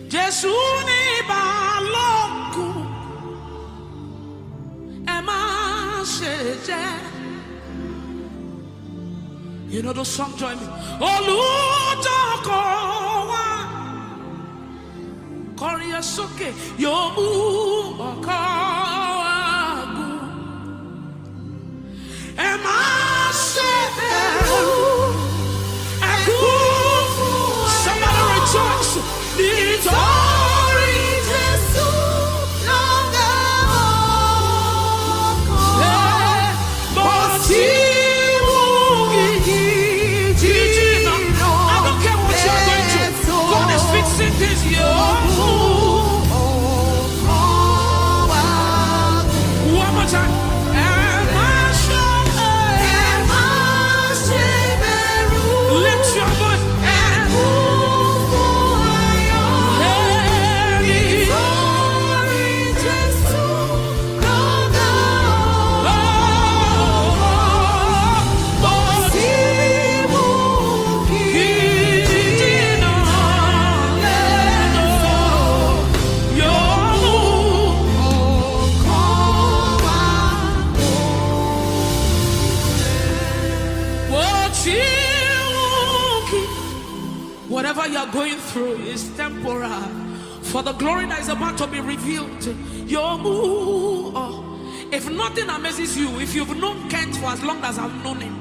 Jesu ni baloku ema sheje. You know the song, join me. Olutokowa Korea soke yomu okagu ema sheje. Somebody rejoice. Victory Jesu longa but he won't give I don't care what you're going through. God is fixing this year. One more time. Lift your voice. Whatever you are going through is temporal, for the glory that is about to be revealed. If nothing amazes you, if you've known Kent for as long as I've known him,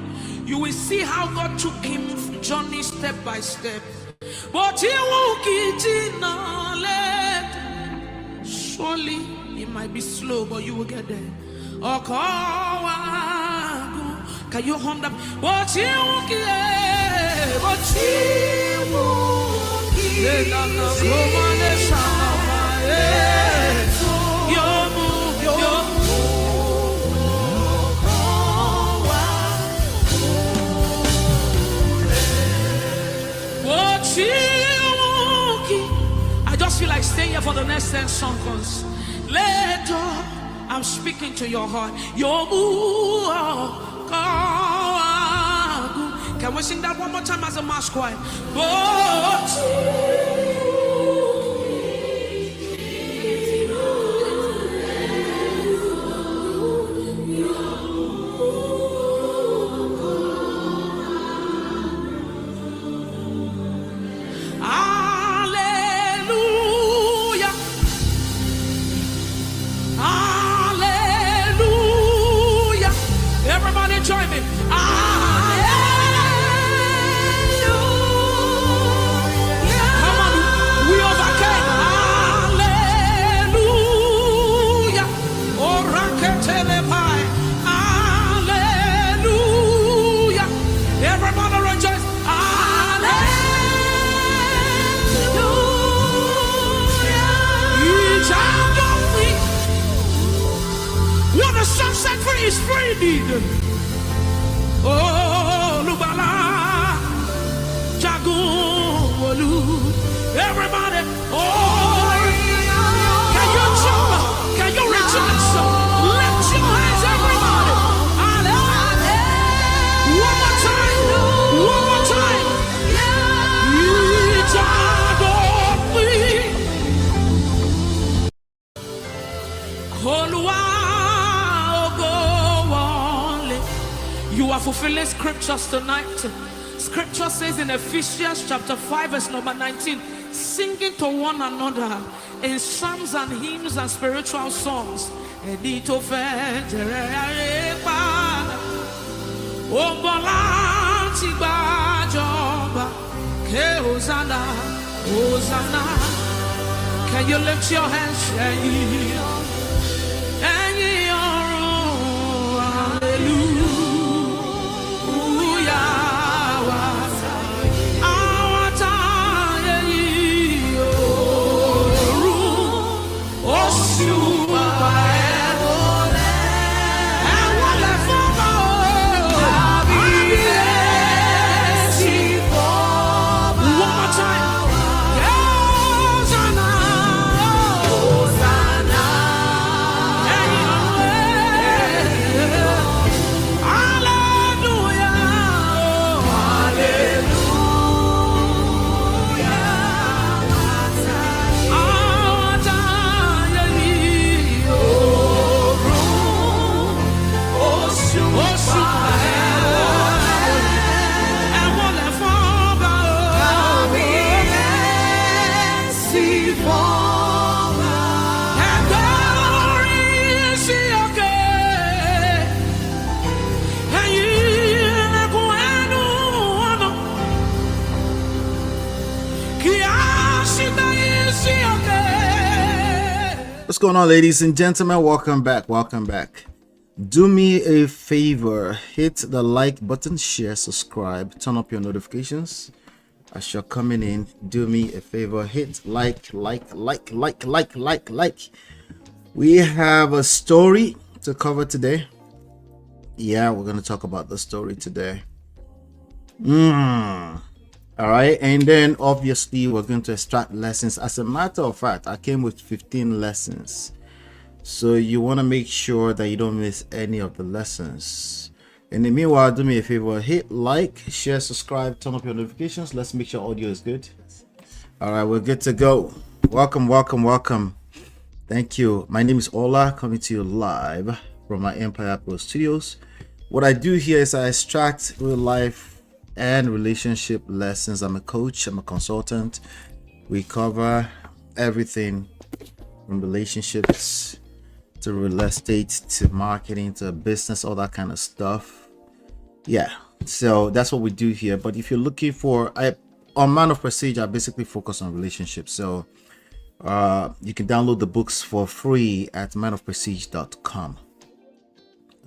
you will see how God took him journey step by step. But surely it might be slow, but you will get there. Can you hum that? But I just feel like staying here for the next 10 seconds. Later, I'm speaking to your heart. Can we sing that one more time as a mass choir? Hallelujah. Hallelujah. Everybody join me. Sunset free is free indeed. Oh, Lubala, Jagun, everybody. Oh, can you jump? Can you rejoice? Lift your hands, everybody. One more time. One more time. You are fulfilling scriptures tonight. Scripture says in Ephesians chapter 5 verse number 19, singing to one another in psalms and hymns and spiritual songs. Can you lift your hands? What's going on, ladies and gentlemen? Welcome back. Welcome back. Do me a favor, hit the like button, share, subscribe, turn up your notifications as you're coming in. Do me a favor, hit like. We have a story to cover today. Yeah, we're going to talk about the story today. All right, and then obviously we're going to extract lessons. As a matter of fact, I came with 15 lessons, so you want to make sure that you don't miss any of the lessons. In the meanwhile, do me a favor, hit like, share, subscribe, turn up your notifications. Let's make sure audio is good. All right, we're good to go. Welcome. Thank you. My name is Ola, coming to you live from my Empire Pro Studios. What I do here is I extract real life and relationship lessons. I'm a coach, I'm a consultant. We cover everything from relationships to real estate to marketing to business, all that kind of stuff. Yeah, so that's what we do here. But if you're looking for, on Man of Prestige, I basically focus on relationships. So you can download the books for free at manofprestige.com.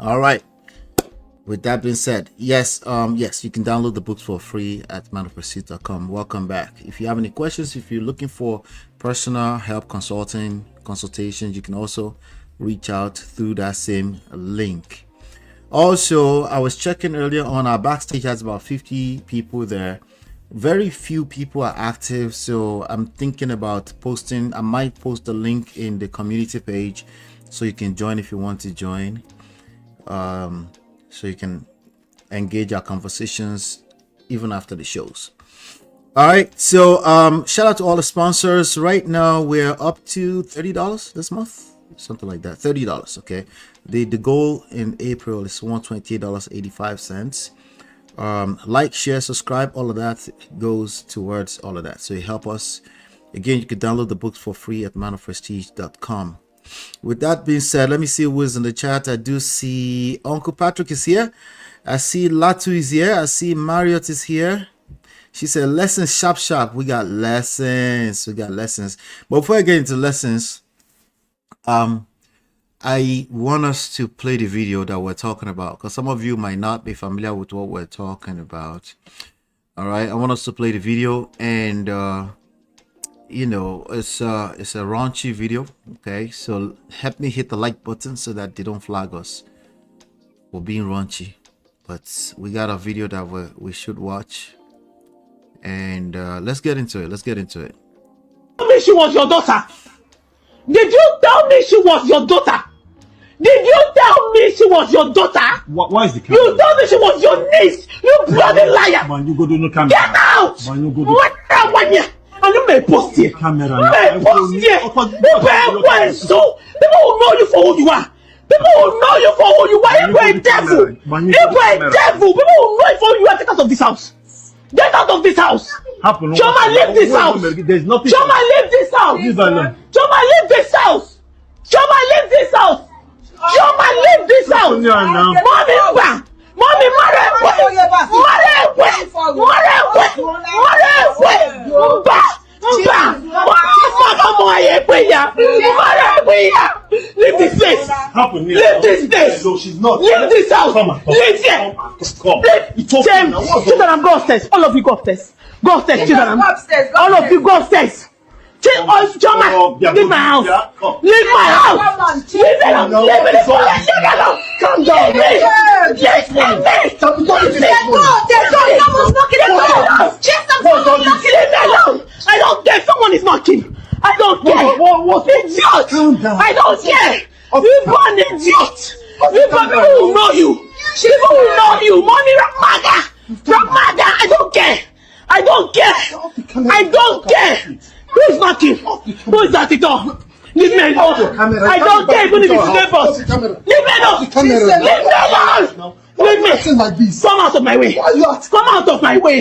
All right. With that being said, yes, you can download the books for free at manofprestige.com. Welcome back. If you have any questions, if you're looking for personal help, consultations, you can also reach out through that same link. Also, I was checking earlier on, our backstage has about 50 people there. Very few people are active, so I'm thinking about posting. I might post the link in the community page so you can join if you want to join. So you can engage our conversations even after the shows. All right, so shout out to all the sponsors. Right now we're up to $30 this month, something like that. $30. Okay, the goal in April is $128.85. Like, share, subscribe, all of that goes towards all of that, so you help us. Again, you can download the books for free at manofprestige.com. With that being said, let me see who is in the chat. I do see Uncle Patrick is here. I see Latu is here. I see Marriott is here. She said lessons sharp. We got lessons. But before I get into lessons, I want us to play the video that we're talking about, because some of you might not be familiar with what we're talking about. All right, I want us to play the video, and you know, it's a raunchy video. Okay, so help me hit the like button so that they don't flag us for being raunchy. But we got a video that we should watch, and let's get into it. Tell me she was your daughter. Did you tell me she was your daughter? Did you tell me she was your daughter? Why is the camera? You told me she was your niece. You bloody liar. Man, you go to no camera. Get out. Man, you go to what? And you may post here. Camera. You may post here. People will know you for who you are. People will know you for who you are. You are a devil. You are a devil. People will know you for who you are. Get out of this house. Get out of this house. Choma, leave this house. There's nothing. Choma, leave this house. Choma, leave this house. Choma, leave this house. Choma, leave this house. Mommy, back. Mommy, leave this place. Leave this place. No, she's not. Leave this house. Leave here. Come. Children, go upstairs. All of you go upstairs. Go upstairs, children. All of you go upstairs. Choma, leave my house. Leave my house. Leave it alone. Leave it alone. Come down. Leave it alone. I don't care if someone is knocking. I don't care. Idiot. I don't care. You're an idiot. People will know you. People will know you. Mommy, Ramaga. I don't care. I don't care. Who is knocking? Who is at the door? Leave me alone. I don't care even if it's neighbors. Leave me alone. Leave me. Come out of my way. Come out of my way.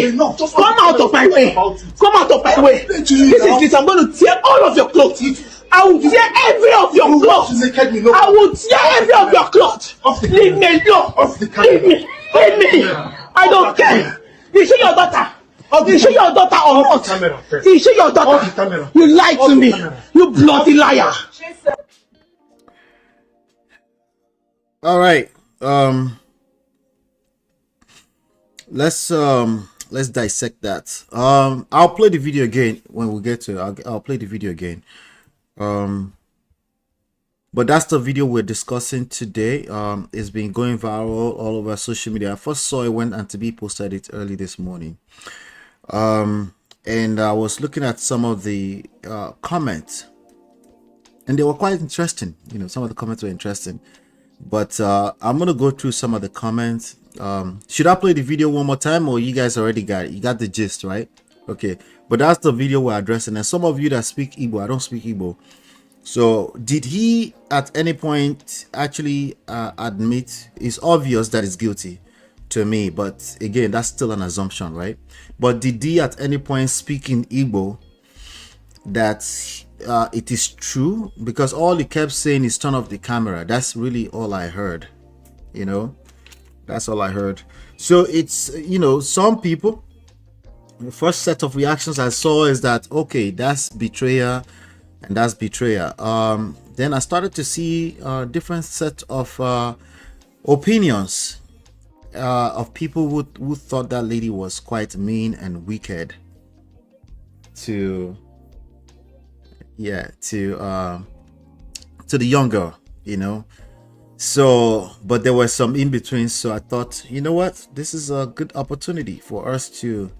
This is this. I'm going to tear all of your clothes. I will tear every of your clothes. Leave me alone. Leave me. I don't care. Is she your daughter? Is she your daughter or not? Is she your daughter? You lied to me. You bloody liar. All right. Let's dissect that. I'll play the video again when we get to it. I'll play the video again. But that's the video we're discussing today. It's been going viral all over social media. I first saw it when Auntie B posted it early this morning. And I was looking at some of the comments, and they were quite interesting. You know, some of the comments were interesting. But I'm gonna go through some of the comments. Should I play the video one more time, or you guys already got it? You got the gist, right? Okay, but that's the video we're addressing. And some of you that speak Igbo, I don't speak Igbo. So did he at any point actually admit? It's obvious that he's guilty to me, but again, that's still an assumption, right? But did he at any point speak in Igbo that it is true? Because all he kept saying is turn off the camera. That's really all I heard, you know. That's all I heard. So it's, you know, some people, the first set of reactions I saw is that, okay, that's betrayal and that's betrayal. Then I started to see a different set of opinions of people who thought that lady was quite mean and wicked to the young girl, you know. So, but there were some in between. So I thought, you know what, this is a good opportunity for us to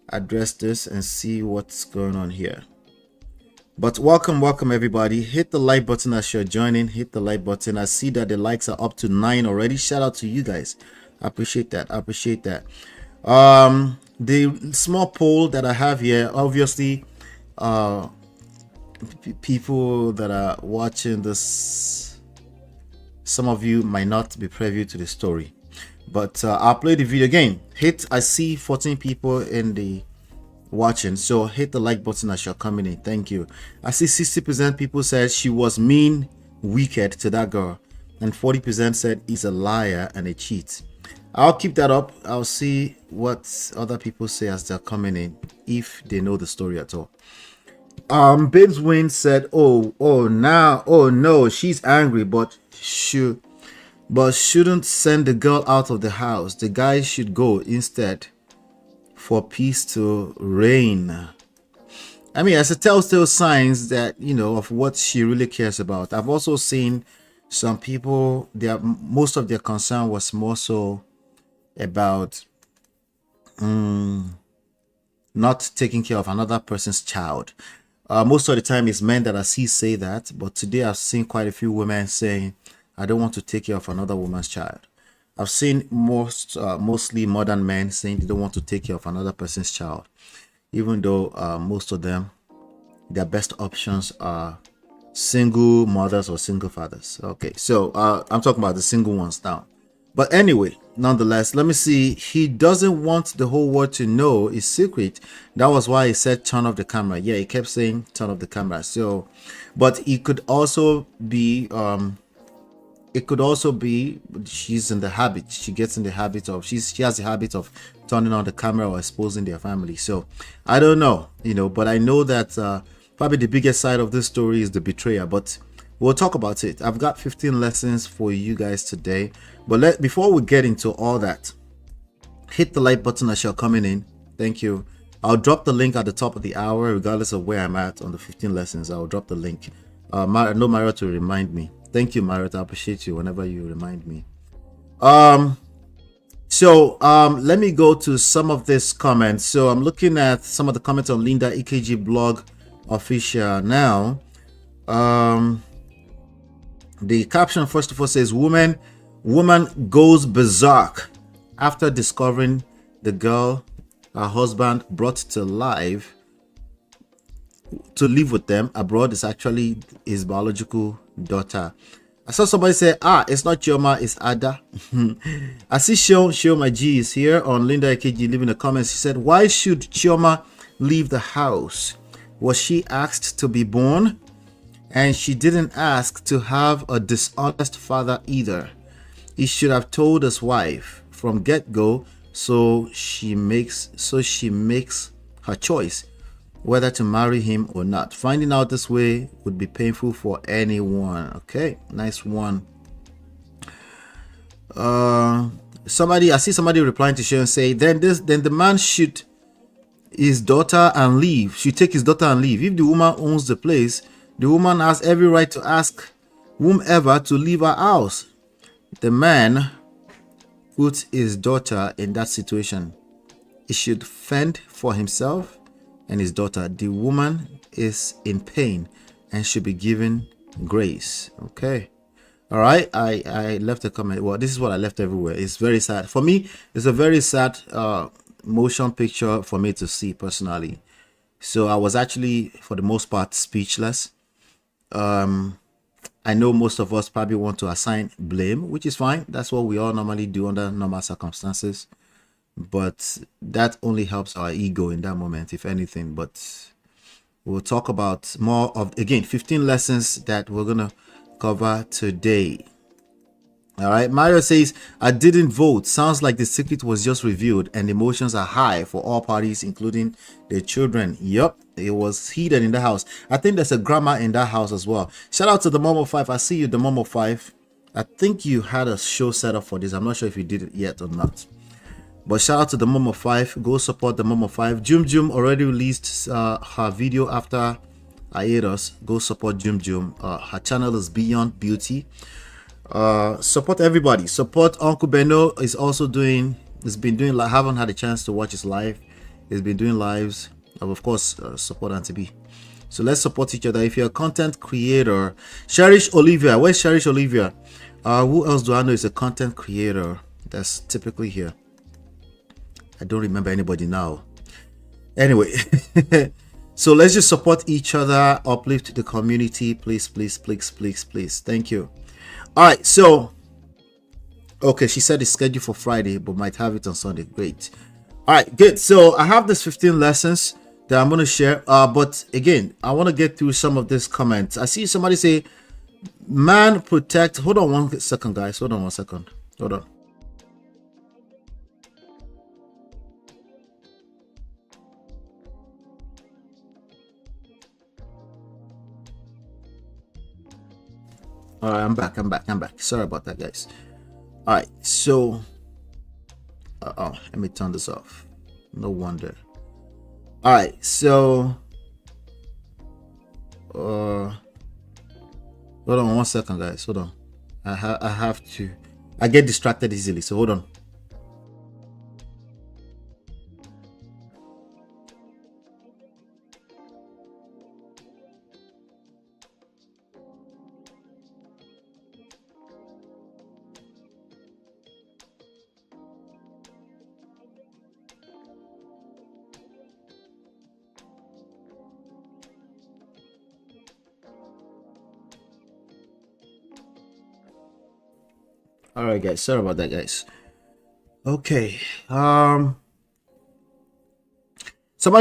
address this and see what's going on here. But welcome everybody. Hit the like button as you're joining. Hit the like button. I see that the likes are up to 9 already. Shout out to you guys. I appreciate that. I appreciate that. The small poll that I have here, obviously, people that are watching this, some of you might not be privy to the story, but I'll play the video again. I see 14 people in the watching, so hit the like button as you're coming in. Thank you. I see 60% people said she was mean, wicked to that girl, and 40% said he's a liar and a cheat. I'll keep that up. I'll see what other people say as they're coming in, if they know the story at all. Babes Wayne said, oh no, she's angry, but shouldn't send the girl out of the house. The guy should go instead for peace to reign. I mean, as a telltale signs that, you know, of what she really cares about. I've also seen some people, most of their concern was more so about not taking care of another person's child. Most of the time it's men that I see say that, but today I've seen quite a few women saying, I don't want to take care of another woman's child. I've seen mostly modern men saying they don't want to take care of another person's child, even though most of them, their best options are single mothers or single fathers. Okay, so I'm talking about the single ones now. But anyway, nonetheless, let me see. He doesn't want the whole world to know his secret. That was why he said turn off the camera. Yeah, he kept saying turn off the camera. So, but it could also be she's in the habit. She gets in the habit of, she has the habit of turning on the camera or exposing their family. So I don't know, you know, but I know that probably the biggest side of this story is the betrayal, but we'll talk about it. I've got 15 lessons for you guys today, but before we get into all that, hit the like button as you're coming in. Thank you. I'll drop the link at the top of the hour, regardless of where I'm at on the 15 lessons. I'll drop the link. No Marriott to remind me. Thank you, Marriott. I appreciate you whenever you remind me. Let me go to some of these comments. So I'm looking at some of the comments on Linda EKG blog official now. The caption first of all says, woman goes berserk after discovering the girl her husband brought to live to live with them abroad is actually his biological daughter. I saw somebody say, it's not Chioma, it's Ada. I see Shioma G is here on Linda AKG leaving a comment. She said, why should Chioma leave the house? Was she asked to be born? And she didn't ask to have a dishonest father either. He should have told his wife from get-go so she makes her choice whether to marry him or not. Finding out this way would be painful for anyone. Okay, nice one. Somebody, I see somebody replying to Sharon, say then the man should his daughter and leave. Should take his daughter and leave. If the woman owns the place, the woman has every right to ask whomever to leave her house. The man puts his daughter in that situation. He should fend for himself and his daughter. The woman is in pain and should be given grace. Okay. All right. I left a comment. Well, this is what I left everywhere. It's very sad. For me, it's a very sad motion picture for me to see personally. So I was actually, for the most part, speechless. I know most of us probably want to assign blame, which is fine. That's what we all normally do under normal circumstances. But that only helps our ego in that moment, if anything. But we'll talk about more of, again, 15 lessons that we're going to cover today. All right. Mario says, I didn't vote. Sounds like the secret was just revealed and emotions are high for all parties, including the children. Yup. It was heated in the house. I think there's a grandma in that house as well. Shout out to the Mom of 5. I see you, the Mom of 5. I think you had a show set up for this. I'm not sure if you did it yet or not. But shout out to the Mom of 5. Go support the Mom of 5. Jum already released her video after hiatus. Go support Jum. Her channel is Beyond Beauty. Support everybody. Support Uncle Beno. Is also doing. He's been doing. Like, haven't had a chance to watch his live. He's been doing lives. Of course, support Auntie B. So let's support each other. If you're a content creator, Cherish Olivia. Where's Cherish Olivia? Who else do I know is a content creator that's typically here? I don't remember anybody now. Anyway, so let's just support each other, uplift the community, please. Thank you. All right, so okay, she said it's scheduled for Friday, but might have it on Sunday. Great. All right, good. So I have this 15 lessons that I'm going to share. But again, I want to get through some of these comments. I see somebody say, man protect. Hold on 1 second, guys. Hold on 1 second. Hold on. All right, I'm back. Sorry about that, guys. All right, so let me turn this off. No wonder. All right, so hold on 1 second, guys. Hold on. I have to. I get distracted easily, so hold on. All right, guys. Sorry about that, guys. Okay. Somebody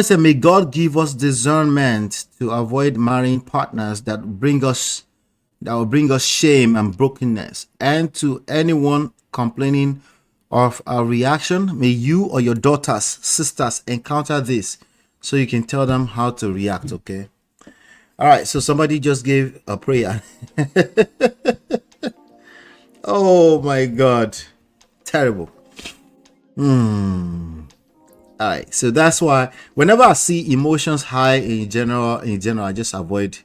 said, may God give us discernment to avoid marrying partners that will bring us shame and brokenness. And to anyone complaining of our reaction, may you or your daughters, sisters encounter this so you can tell them how to react. Okay. All right. So somebody just gave a prayer. Oh my God. Terrible. All right. So that's why whenever I see emotions high in general, I just avoid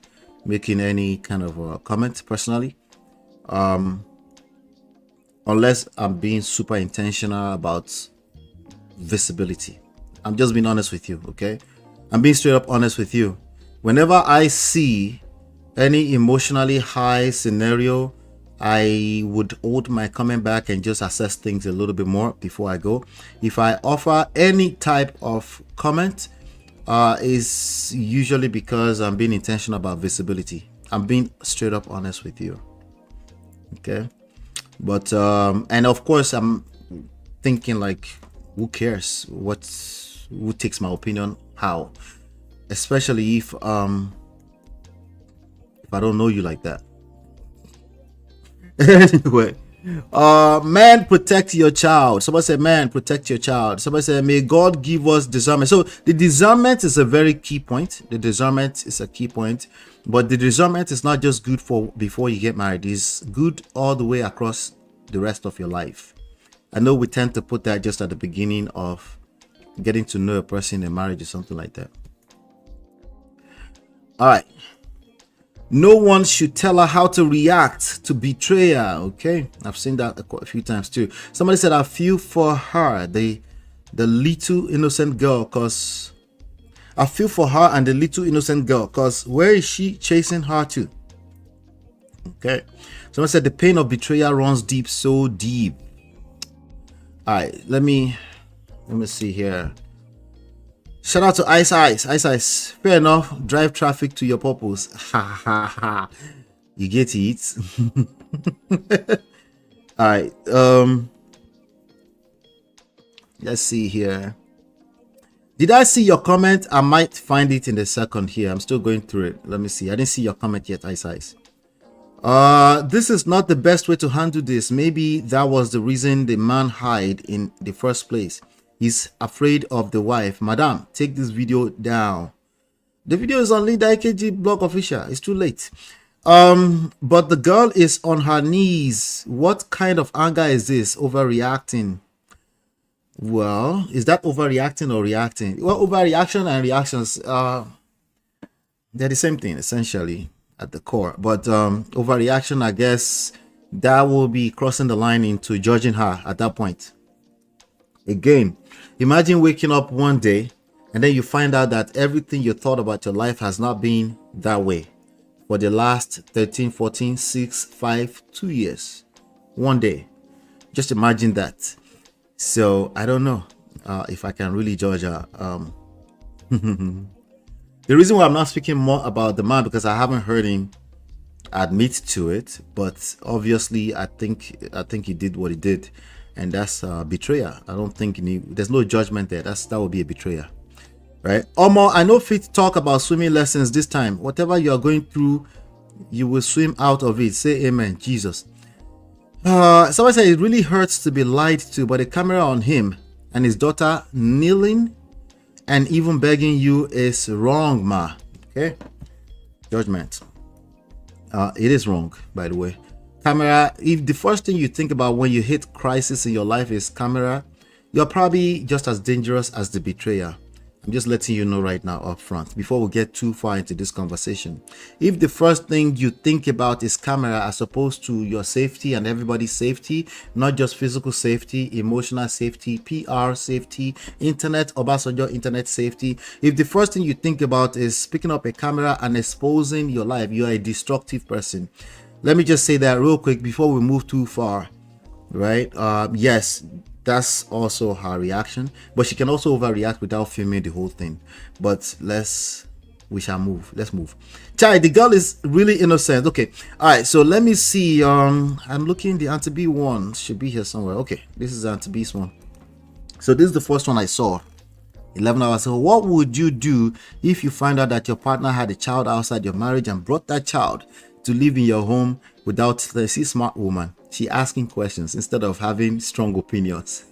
making any kind of comment personally. Unless I'm being super intentional about visibility. I'm just being honest with you. Okay. I'm being straight up honest with you. Whenever I see any emotionally high scenario, I would hold my comment back and just assess things a little bit more before I go. If I offer any type of comment, is usually because I'm being intentional about visibility. I'm being straight up honest with you. Okay. But and of course I'm thinking like, who cares who takes my opinion how, especially if I don't know you like that. Anyway, Man, protect your child. Somebody said, man, protect your child. Somebody said, may God give us discernment. So the discernment is a very key point. The discernment is a key point. But the discernment is not just good for before you get married. It's good all the way across the rest of your life. I know we tend to put that just at the beginning of getting to know a person in marriage or something like that. All right. No one should tell her how to react to betrayal. Okay, I've seen that quite a few times too. Somebody said, I feel for her, the little innocent girl, because I feel for her and the little innocent girl, because where is she chasing her to? Okay, someone said the pain of betrayal runs deep, so deep. All right, let me see here. Shout out to Ice. Fair enough. Drive traffic to your purpose. You get it. All right. Let's see here. Did I see your comment? I might find it in a second here. I'm still going through it. Let me see. I didn't see your comment yet, Ice. This is not the best way to handle this. Maybe that was the reason the man hid in the first place. He's afraid of the wife. Madam, take this video down. The video is on Linda AKG blog official. It's too late. But the girl is on her knees. What kind of anger is this? Overreacting. Well, is that overreacting or reacting? Well, overreaction and reactions, they're the same thing essentially at the core. But overreaction, I guess that will be crossing the line into judging her at that point. Again, imagine waking up one day and then you find out that everything you thought about your life has not been that way for the last 13, 14, 6, 5, 2 years. One day. Just imagine that. So I don't know if I can really judge her. The reason why I'm not speaking more about the man, because I haven't heard him admit to it, but obviously I think he did what he did. And that's betrayal. I don't think there's no judgment there. That would be a betrayal, right? Omo, I know fit talk about swimming lessons this time. Whatever you are going through, you will swim out of it. Say amen, Jesus. Somebody said it really hurts to be lied to, but the camera on him and his daughter kneeling and even begging you is wrong, ma. Okay, judgment. It is wrong, by the way. Camera, if the first thing you think about when you hit crisis in your life is camera, you're probably just as dangerous as the betrayer. I'm just letting you know right now up front before we get too far into this conversation. If the first thing you think about is camera as opposed to your safety and everybody's safety, not just physical safety, emotional safety, PR safety, internet, Obasanjo internet safety. If the first thing you think about is picking up a camera and exposing your life, you're a destructive person. Let me just say that real quick before we move too far, right? Yes, that's also her reaction, but she can also overreact without filming the whole thing. But we shall move. Let's move. Chai, the girl is really innocent. Okay, all right. So let me see. I'm looking. The Auntie B one should be here somewhere. Okay, this is Auntie B's one. So this is the first one I saw. 11 hours. So what would you do if you find out that your partner had a child outside your marriage and brought that child to live in your home without the smart woman? She asking questions instead of having strong opinions.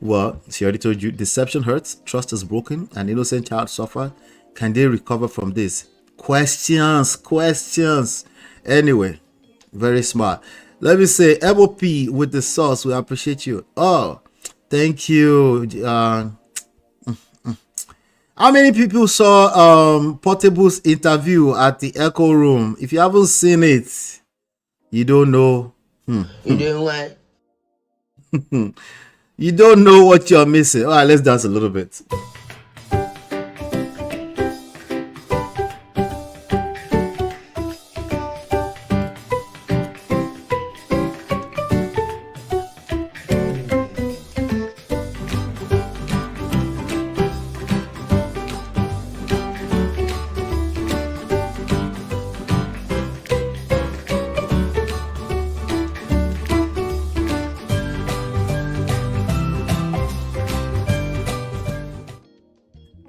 Well, she already told you deception hurts, trust is broken, an innocent child suffered. Can they recover from this? Questions. Anyway, very smart. Let me say, MOP with the sauce. We appreciate you. Oh, thank you. How many people saw Portable's interview at the Echo Room? If you haven't seen it, you don't know. You doing what? You don't know what you're missing. All right, let's dance a little bit.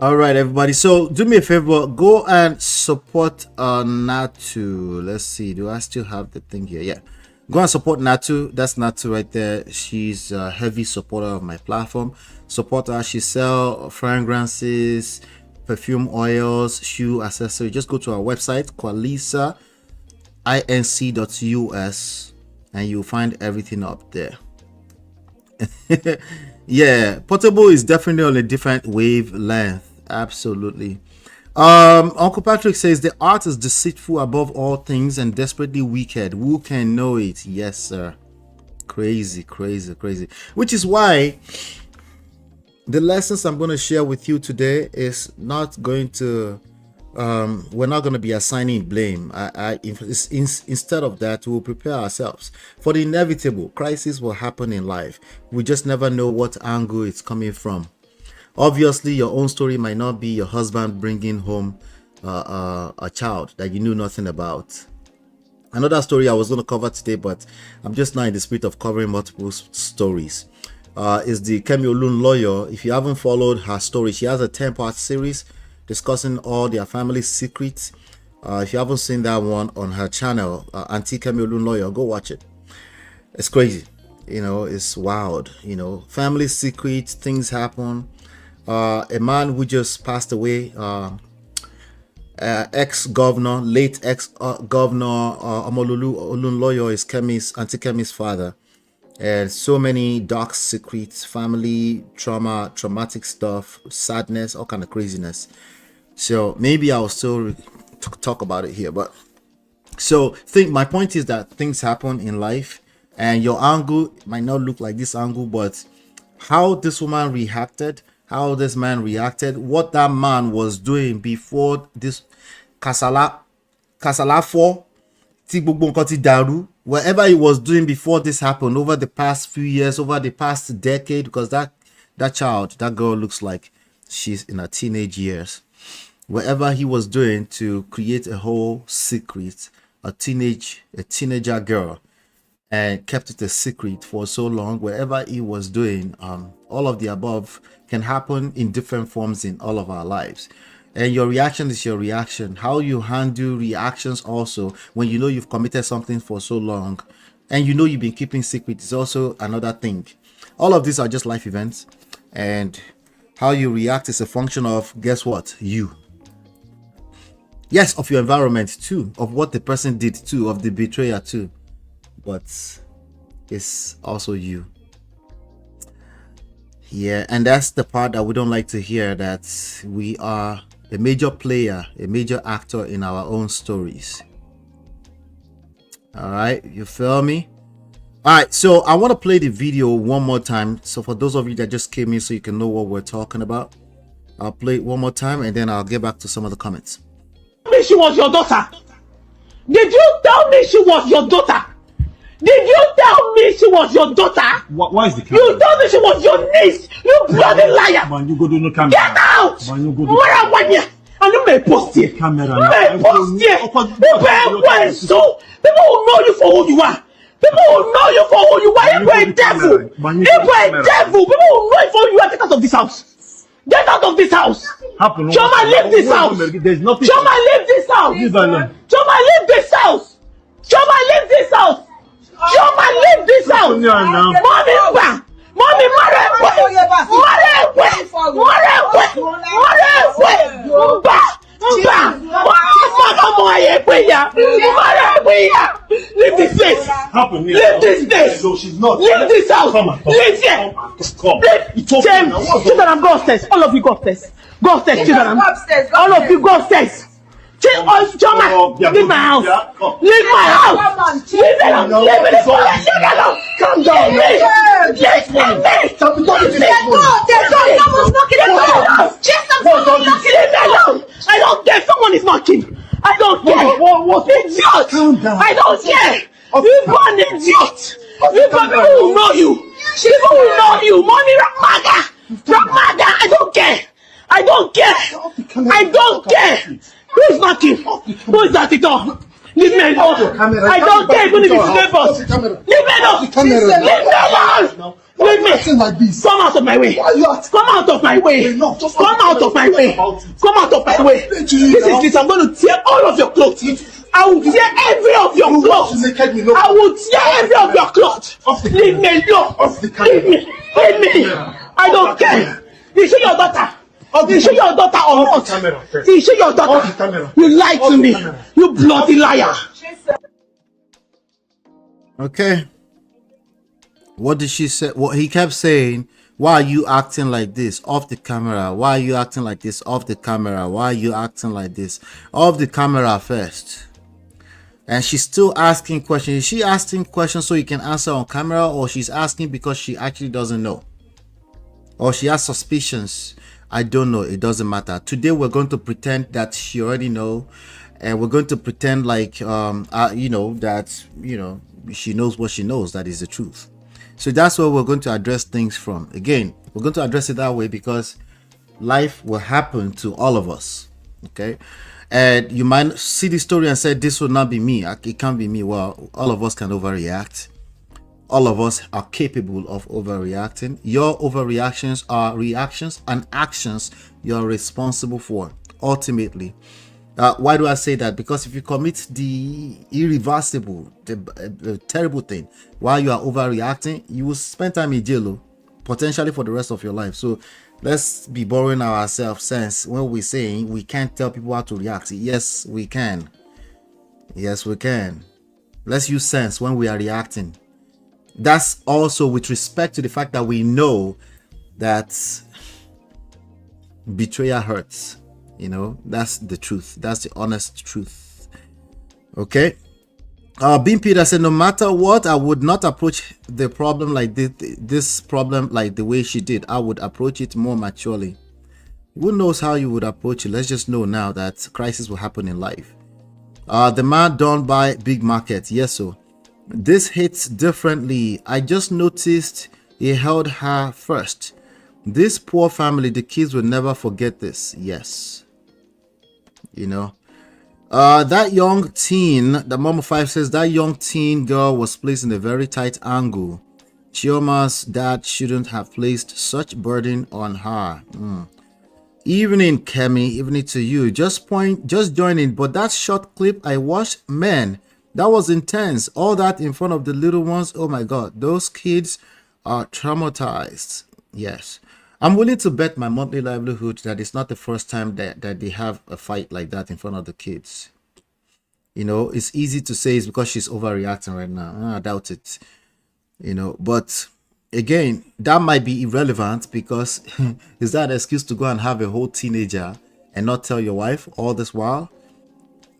All right, everybody. So do me a favor, go and support Natu. Let's see. Do I still have the thing here? Yeah. Go and support Natu. That's Natu right there. She's a heavy supporter of my platform. Support her. She sells fragrances, perfume oils, shoe accessories. Just go to our website, qualisainc.us, and you'll find everything up there. Yeah, Portable is definitely on a different wavelength. Absolutely. Uncle Patrick says the art is deceitful above all things and desperately wicked. Who can know it? Yes, sir. Crazy. Which is why the lessons I'm going to share with you today is not going to we're not going to be assigning blame. Instead of that, we'll prepare ourselves for the inevitable. Crisis will happen in life. We just never know what angle it's coming from. Obviously, your own story might not be your husband bringing home a child that you knew nothing about. Another story I was going to cover today, but I'm just not in the spirit of covering multiple stories, is the Kemi Olun lawyer. If you haven't followed her story, she has a 10-part series discussing all their family secrets. If you haven't seen that one on her channel, Auntie Kemi Olun lawyer, go watch it. It's crazy. It's wild. Family secrets, things happen. A man who just passed away, ex-governor, late ex-governor Omololu Olunloyo is Auntie Kemi's father, and so many dark secrets, family trauma, traumatic stuff, sadness, all kind of craziness. So maybe I'll still talk about it here, but my point is that things happen in life, and your angle might not look like this angle, but how this woman reacted, how this man reacted, what that man was doing before this Kasala 4, whatever he was doing before this happened, over the past few years, over the past decade, because that girl looks like she's in her teenage years. Whatever he was doing to create a whole secret, a teenager girl, and kept it a secret for so long, wherever he was doing, all of the above can happen in different forms in all of our lives. And your reaction is your reaction. How you handle reactions also when you know you've committed something for so long and you know you've been keeping secret is also another thing. All of these are just life events, and how you react is a function of, guess what? You. Yes, of your environment too, of what the person did too, of the betrayer too, but it's also you. Yeah, and that's the part that we don't like to hear, that we are a major player, a major actor in our own stories. All right, you feel me? All right, so I want to play the video one more time. So for those of you that just came in, so you can know what we're talking about, I'll play it one more time and then I'll get back to some of the comments. She was your daughter. Did you tell me she was your daughter? Did you tell me she was your daughter? Why is the camera? You told me she was your niece. You bloody liar. Man, you go to no camera. Get out. Man, you go to where am I here? And you may post here. Camera. You may post here. People will know you for who you are. People will know you for who you are. You are a devil. You are a devil. People will know you for who you are. Get out of this house. Get out of this house. Choma, leave this house. There's nothing. Choma, leave this house. Choma, leave this house. Choma, leave this house. Choma, leave this house. Mommy, Mommy, leave this place. Leave this place. No, she's not. Leave this house. Leave here. Children, go upstairs. All of you go upstairs. Go upstairs, children. All of you go upstairs. Choma, leave my house. Leave my house. Leave it alone. Leave it alone. Calm down. Leave it alone. I don't care. Someone is knocking. I don't care. Idiot. I don't care. You're an idiot. People will know you. People will know you. Mommy, Ramaga. I don't care. I don't care. I don't care. Who's knocking? Who is at the door? Leave me alone. I don't care even if it's neighbors. Leave me alone. Leave me alone. Leave me. Come out of my way. Come out of my way. Come out of my way. Come out of my way. This is this. I'm going to tear all of your clothes. I will tear every of your clothes. I will tear every of your clothes. Leave me alone. Leave me. Leave me. I don't care. Is she your daughter? Is she your daughter or not? Is she your daughter? You lied to me. You bloody liar. Okay. What did she say? Well, he kept saying, why are you acting like this off the camera? Why are you acting like this off the camera? Why are you acting like this off the camera first? And she's still asking questions. Is she asking questions so you can answer on camera, or she's asking because she actually doesn't know? Or she has suspicions? I don't know. It doesn't matter. Today we're going to pretend that she already know, and we're going to pretend like that she knows what she knows. That is the truth. So that's where we're going to address things from. Again, we're going to address it that way because life will happen to all of us. Okay. And you might see the story and say, this will not be me. It can't be me. Well, all of us can overreact. All of us are capable of overreacting. Your overreactions are reactions and actions you're responsible for, ultimately. Why do I say that? Because if you commit the irreversible, the terrible thing while you are overreacting, you will spend time in jail, potentially for the rest of your life. So let's be borrowing ourselves sense when we're saying we can't tell people how to react. Yes, we can. Yes, we can. Let's use sense when we are reacting. That's also with respect to the fact that we know that betrayal hurts. That's the truth. That's the honest truth. Okay. Bean Peter said, no matter what, I would not approach the problem like this problem like the way she did. I would approach it more maturely. Who knows how you would approach it? Let's just know now that crisis will happen in life. The man done by big market. Yes, so this hits differently. I just noticed he held her first. This poor family, the kids will never forget this. Yes. That young teen, the mom of 5 says, that young teen girl was placed in a very tight angle. Chioma's dad shouldn't have placed such burden on her. Evening, Kemi, evening to you. Just joining, but that short clip I watched, man, that was intense. All that in front of the little ones. Oh my God, those kids are traumatized. Yes. I'm willing to bet my monthly livelihood that it's not the first time that they have a fight like that in front of the kids. It's easy to say it's because she's overreacting right now. I doubt it. But again, that might be irrelevant because is that an excuse to go and have a whole teenager and not tell your wife all this while?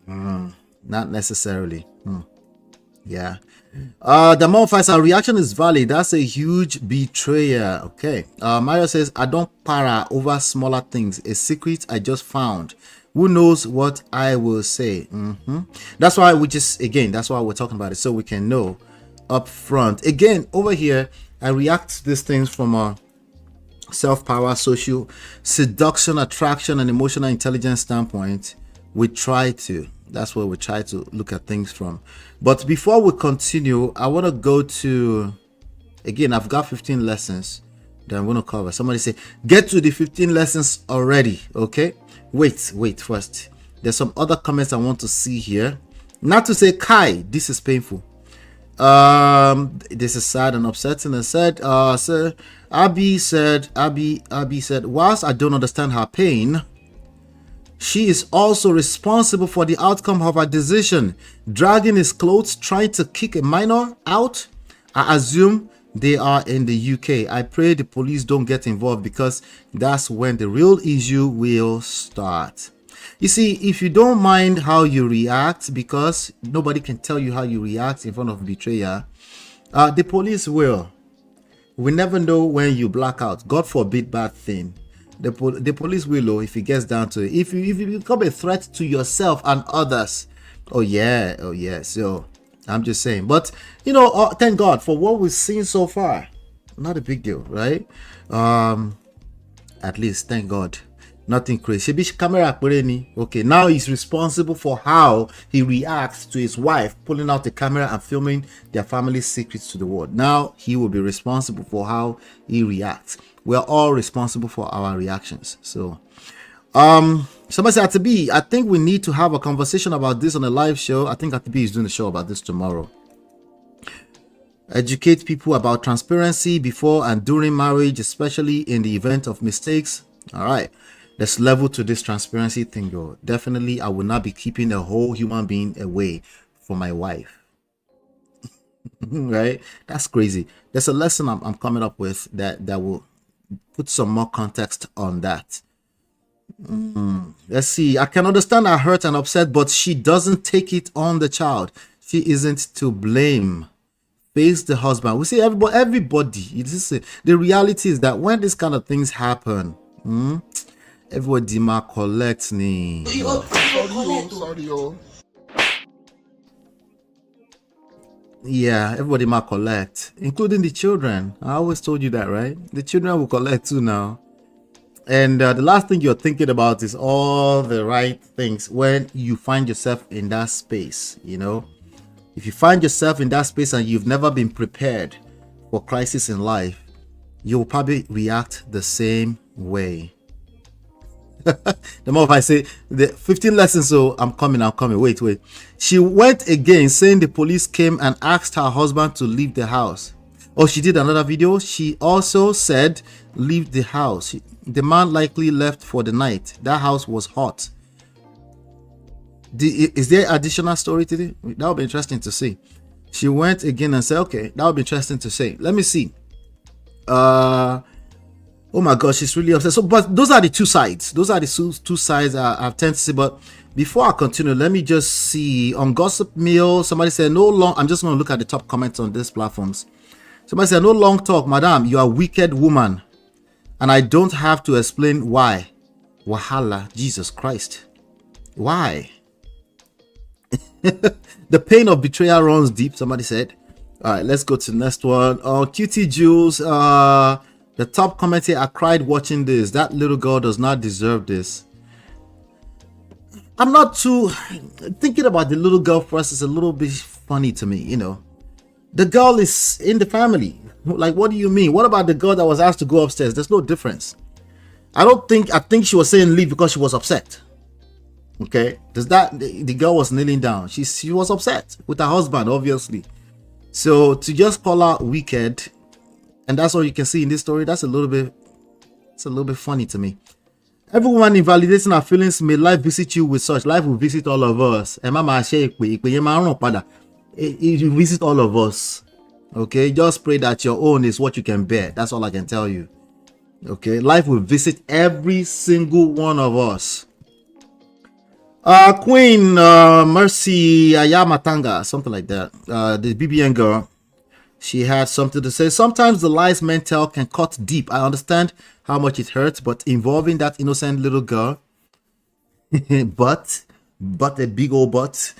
Not necessarily. Yeah. The Mofasa reaction is valid. That's a huge betrayal. Okay. Mario says, I don't para over smaller things. A secret I just found. Who knows what I will say? That's why that's why we're talking about it, so we can know up front. Again, over here, I react to these things from a self-power, social seduction, attraction, and emotional intelligence standpoint. That's where we try to look at things from. But before we continue, I want to go to, again, I've got 15 lessons that I'm going to cover. Somebody say, get to the 15 lessons already. Okay. Wait first. There's some other comments I want to see here. Not to say, Kai, this is painful. This is sad and upsetting. And said, Abby said, whilst I don't understand her pain, she is also responsible for the outcome of her decision. Dragging his clothes, trying to kick a minor out. I assume they are in the UK. I pray the police don't get involved because that's when the real issue will start. You see, if you don't mind how you react, because nobody can tell you how you react in front of betrayal, the police will. We never know when you black out. God forbid bad thing. The police will, if it gets down to it. If you become a threat to yourself and others, oh yeah. So I'm just saying. But thank God for what we've seen so far. Not a big deal, right? At least thank God. Nothing crazy. Okay, now he's responsible for how he reacts to his wife pulling out the camera and filming their family secrets to the world. Now he will be responsible for how he reacts. We're all responsible for our reactions. So Somebody said, Atibi, I think we need to have a conversation about this on a live show. I think Atibi is doing a show about this tomorrow. Educate people about transparency before and during marriage, especially in the event of mistakes. All right. There's level to this transparency thing, yo. Definitely, I will not be keeping a whole human being away from my wife. Right? That's crazy. There's a lesson I'm coming up with that will put some more context on that. Let's see. I can understand her hurt and upset, but she doesn't take it on the child. She isn't to blame. Face the husband. We see everybody. The reality is that when this kind of things happen, everybody might collect me. Yeah, everybody might collect, including the children. I always told you that, right? The children will collect too now. And the last thing you're thinking about is all the right things when you find yourself in that space, you know. If you find yourself in that space and you've never been prepared for crisis in life, you will probably react the same way. The more if I say the 15 lessons, so I'm coming. Wait. She went again saying the police came and asked her husband to leave the house. Oh, she did another video. She also said, leave the house. The man likely left for the night. That house was hot. Is there additional story to it? That would be interesting to see. She went again and said, okay, that would be interesting to say. Let me see. Oh my gosh, she's really upset. So, but those are the two sides. Those are the two sides I've tend to see. But before I continue, let me just see on Gossip Mill. Somebody said, no long. I'm just going to look at the top comments on these platforms. Somebody said, no long talk, madam. You are a wicked woman. And I don't have to explain why. Wahala, Jesus Christ. Why? The pain of betrayal runs deep, somebody said. All right, let's go to the next one. QT Jules, the top comment here, I cried watching this. That little girl does not deserve this. I'm not too thinking about the little girl first. It's a little bit funny to me, you know. The girl is in the family. Like, what do you mean? What about the girl that was asked to go upstairs? There's no difference. I think she was saying leave because she was upset. Okay, does that the girl was kneeling down? She was upset with her husband, obviously. So to just call her wicked, and that's all you can see in this story, it's a little bit funny to me. Everyone invalidating our feelings, may life visit you with such. Life will visit all of us. It will visit all of us. Okay, just pray that your own is what you can bear. That's all I can tell you. Okay, life will visit every single one of us. Queen Mercy Ayamatanga, something like that. The BBN girl, she had something to say. Sometimes the lies men tell can cut deep. I understand how much it hurts, but involving that innocent little girl, but a big old but,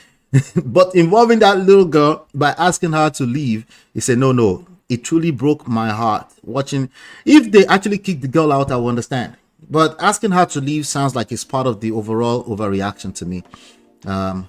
but involving that little girl by asking her to leave, he said, no, it truly broke my heart. Watching, if they actually kicked the girl out, I will understand. But asking her to leave sounds like it's part of the overall overreaction to me. To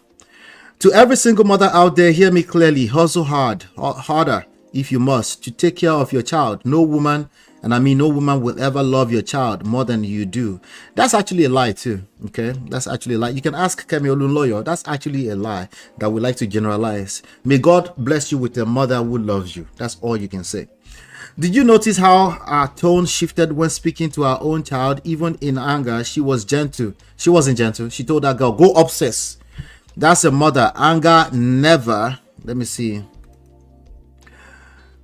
every single mother out there, hear me clearly. Hustle harder if you must, to take care of your child. No woman, and I mean no woman, will ever love your child more than you do. That's actually a lie too. Okay, that's actually a lie. You can ask Kemi Olunloyo. That's actually a lie that we like to generalize. May God bless you with a mother who loves you. That's all you can say. Did you notice how our tone shifted when speaking to our own child? Even in anger, she was gentle. She wasn't gentle. She told that girl, go upstairs. That's a mother. Anger never, let me see.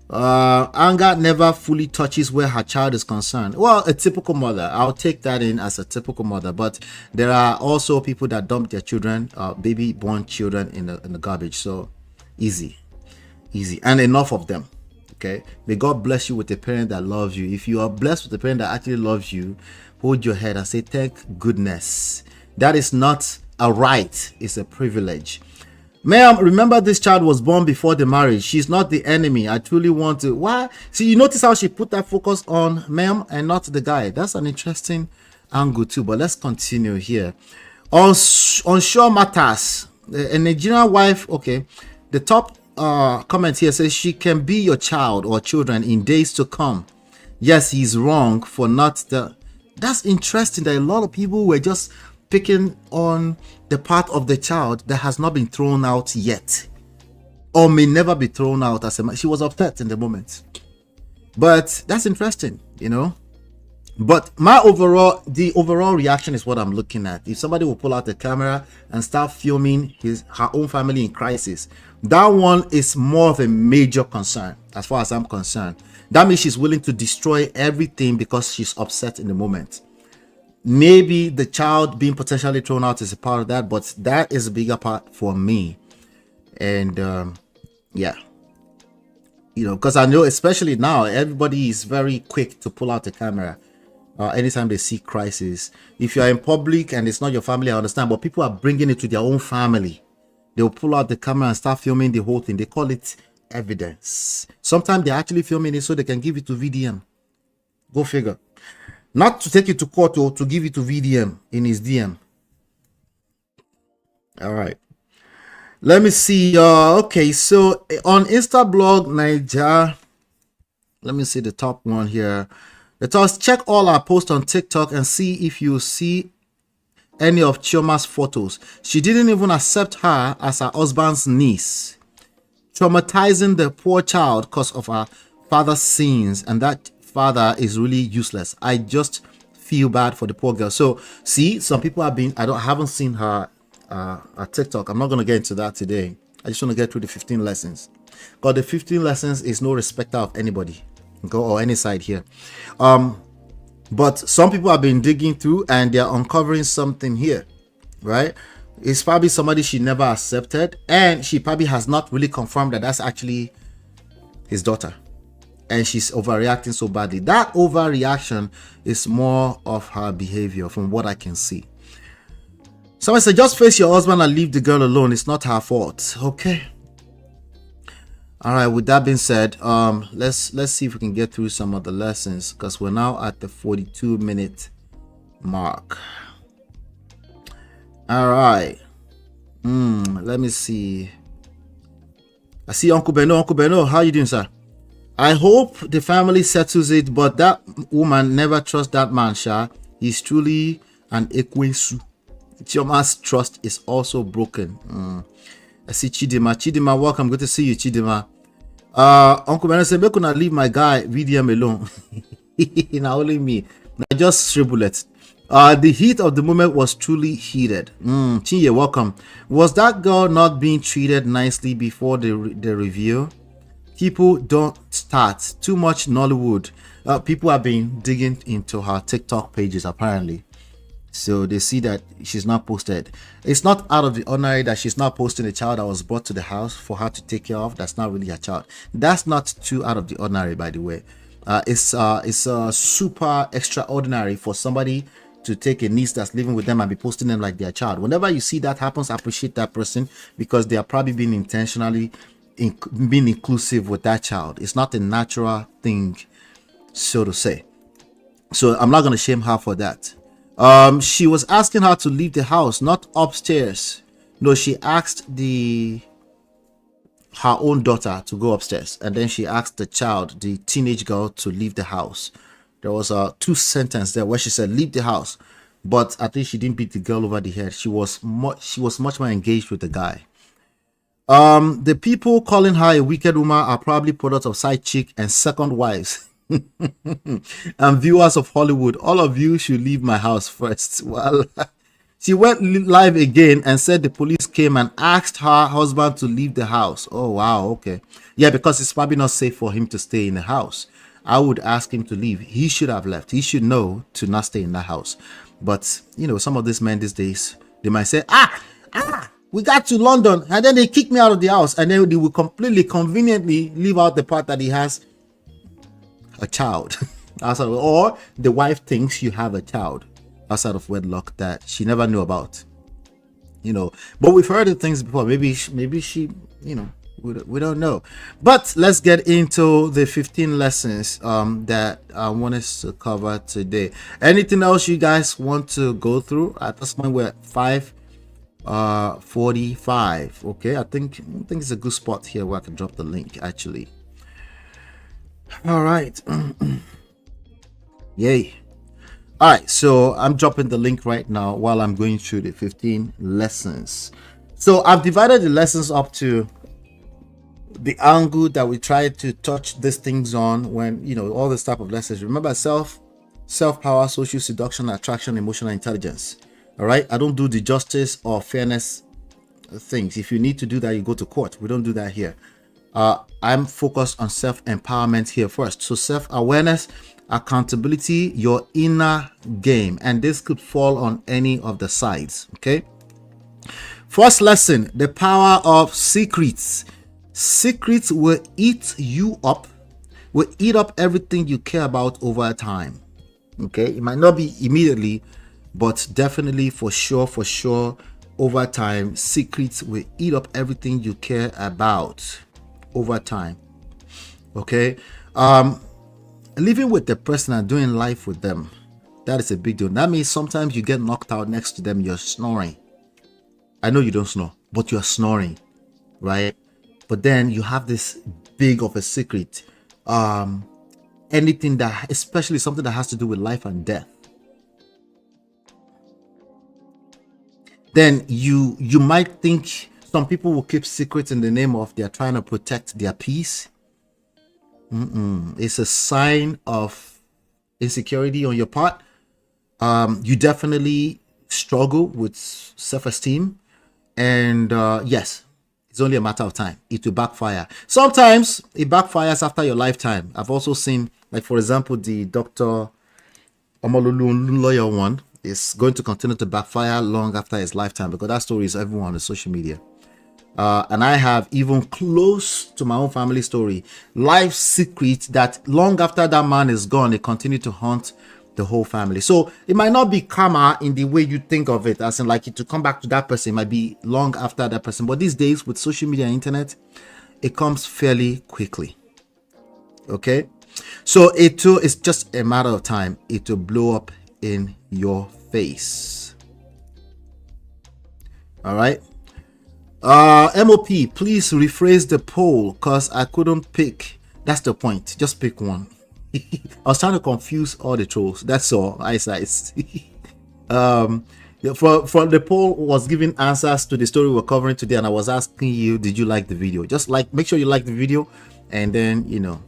Anger never fully touches where her child is concerned. Well, a typical mother. I'll take that in as a typical mother. But there are also people that dump their children, baby born children in the garbage. So easy. And enough of them. Okay, may God bless you with a parent that loves you. If you are blessed with a parent that actually loves you, hold your head and say, thank goodness. That is not a right, it's a privilege. Ma'am, remember this child was born before the marriage. She's not the enemy. I truly want to. Why? See, you notice how she put that focus on ma'am and not the guy. That's an interesting angle too. But let's continue here. On Sure Matters, a Nigerian wife. Okay, the top comment here says she can be your child or children in days to come. Yes, he's wrong for not That's interesting that a lot of people were just picking on the part of the child that has not been thrown out yet, or may never be thrown out. She was upset in the moment. But that's interesting, you know. But the overall reaction is what I'm looking at. If somebody will pull out the camera and start filming her own family in crisis, that one is more of a major concern as far as I'm concerned. That means she's willing to destroy everything because she's upset in the moment. Maybe the child being potentially thrown out is a part of that, but that is a bigger part for me. And yeah, you know, because I know especially now everybody is very quick to pull out the camera anytime they see crisis. If you are in public and it's not your family, I understand, but people are bringing it to their own family. They'll pull out the camera and start filming the whole thing. They call it evidence. Sometimes they're actually filming it so they can give it to VDM. Go figure. Not to take it to court or to give it to VDM in his DM. All right. Let me see. Okay, so on Instablog Niger, let me see the top one here. Let us check all our posts on TikTok and see if you see any of Chioma's photos. She didn't even accept her as her husband's niece, traumatizing the poor child because of her father's sins, and that father is really useless. I just feel bad for the poor girl. So see, some people have been, I haven't seen her TikTok. I'm not going to get into that today. I just want to get through the 15 lessons, because the 15 lessons is no respecter of anybody, or any side here. But some people have been digging through and they're uncovering something here, right? It's probably somebody she never accepted, and she probably has not really confirmed that that's actually his daughter, and she's overreacting so badly. That overreaction is more of her behavior from what I can see. Somebody said, just face your husband and leave the girl alone. It's not her fault. Okay. All right. With that being said, let's see if we can get through some of the lessons, because we're now at the 42-minute mark. All right. Let me see. I see Uncle Beno. Uncle Beno, how you doing, sir? I hope the family settles it, but that woman never trust that man, Sha. He's truly an Ekwensu. Chioma's trust is also broken. I see Chidima. Chidima, welcome. Good to see you, Chidima. Uncle Beno said, make una leave my guy VDM alone. Now only me. I just scribble it. The heat of the moment was truly heated. Chinye, welcome. Was that girl not being treated nicely before the review? People don't start. Too much Nollywood. People have been digging into her TikTok pages apparently. So they see that she's not posted. It's not out of the ordinary that she's not posting a child that was brought to the house for her to take care of. That's not really her child. That's not too out of the ordinary, by the way. It's super extraordinary for somebody to take a niece that's living with them and be posting them like their child. Whenever you see that happens, appreciate that person, because they are probably being intentionally being inclusive with that child. It's not a natural thing, so to say. So I'm not going to shame her for that. She was asking her to leave the house, not upstairs. No, she asked her own daughter to go upstairs, and then she asked the child, the teenage girl, to leave the house. There was a 2 sentence there where she said leave the house, but I think she didn't beat the girl over the head. She was much more engaged with the guy. The people calling her a wicked woman are probably products of side chick and second wives. And viewers of Hollywood, all of you should leave my house first. Well, she went live again and said the police came and asked her husband to leave the house. Oh wow, okay. Yeah, because it's probably not safe for him to stay in the house. I would ask him to leave. He should have left. He should know to not stay in that house. But you know, some of these men these days, they might say, we got to London, and then they kick me out of the house, and then they will completely conveniently leave out the part that he has a child outside of, or the wife thinks you have a child outside of wedlock that she never knew about, you know. But we've heard of things before. Maybe she, you know, we don't know. But let's get into the 15 lessons that I want us to cover today. Anything else you guys want to go through? At this point we're at 5:45. Okay, I think it's a good spot here where I can drop the link actually. All right. Yay. All right, so I'm dropping the link right now while I'm going through the 15 lessons. So I've divided the lessons up to the angle that we try to touch these things on when, you know, all this type of lessons. Remember, self-power, social seduction, attraction, emotional intelligence. All right, I don't do the justice or fairness things. If you need to do that, you go to court. We don't do that here. I'm focused on self-empowerment here first. So self-awareness, accountability, your inner game, and this could fall on any of the sides. Okay, first lesson, the power of secrets. Secrets will eat you up, will eat up everything you care about over time. Okay, it might not be immediately, but definitely for sure over time, secrets will eat up everything you care about over time. Okay, living with the person and doing life with them, that is a big deal. That means sometimes you get knocked out next to them, you're snoring. I know you don't snore, but you're snoring, right? But then you have this big of a secret, anything that, especially something that has to do with life and death, then you might think some people will keep secrets in the name of they're trying to protect their peace. It's a sign of insecurity on your part. You definitely struggle with self-esteem, and yes, it's only a matter of time. It will backfire. Sometimes it backfires after your lifetime. I've also seen, like, for example, the Dr. Omololu lawyer one is going to continue to backfire long after his lifetime, because that story is everyone on the social media. And I have, even close to my own family story, life secret that long after that man is gone, it continued to haunt the whole family. So it might not be karma in the way you think of it, as in like it to come back to that person. It might be long after that person, but these days with social media and internet, it comes fairly quickly. Okay, so it too is just a matter of time. It will blow up in your face. All right, MOP, please rephrase the poll because I couldn't pick. That's the point, just pick one. I was trying to confuse all the trolls. That's all. Eyesight. From the poll was giving answers to the story we're covering today, and I was asking you, did you like the video? Just like, make sure you like the video, and then, you know.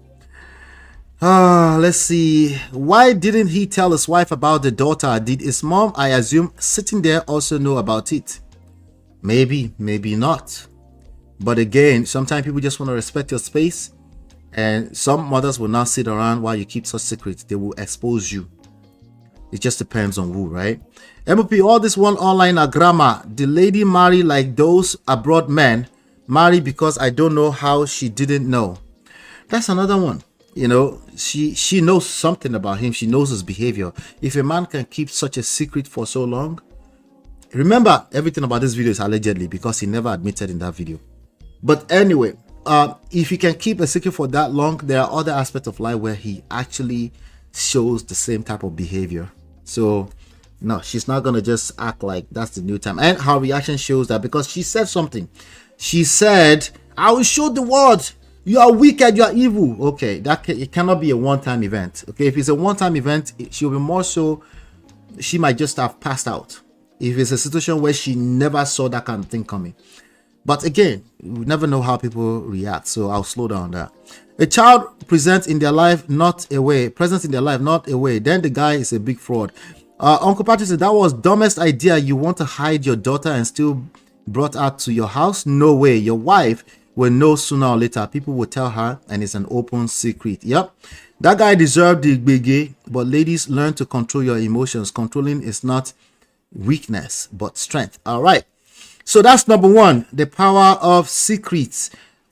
Let's see. Why didn't he tell his wife about the daughter? Did his mom, I assume, sitting there also know about it? Maybe, maybe not. But again, sometimes people just want to respect your space. And some mothers will not sit around while you keep such secrets. They will expose you. It just depends on who, right? MOP, all this one online are grammar. The lady marry like those abroad men. Marry because I don't know how she didn't know. That's another one. You know, she knows something about him. She knows his behavior. If a man can keep such a secret for so long, remember, everything about this video is allegedly, because he never admitted in that video. But anyway, if he can keep a secret for that long, there are other aspects of life where he actually shows the same type of behavior. So no, she's not gonna just act like that's the new time. And her reaction shows that, because she said something. She said, I will show the world you are wicked, you are evil. Okay, it cannot be a one-time event. Okay, if it's a one-time event, she'll be more so, she might just have passed out. If it's a situation where she never saw that kind of thing coming. But again, we never know how people react, so I'll slow down there. A child presents in their life, not a way. Presence in their life, not a way. Then the guy is a big fraud. Uncle Patrick said, that was dumbest idea. You want to hide your daughter and still brought her to your house? No way. Your wife will know sooner or later. People will tell her, and it's an open secret. Yep. That guy deserved the biggie, but ladies, learn to control your emotions. Controlling is not weakness, but strength. All right. So that's number one, the power of secrets.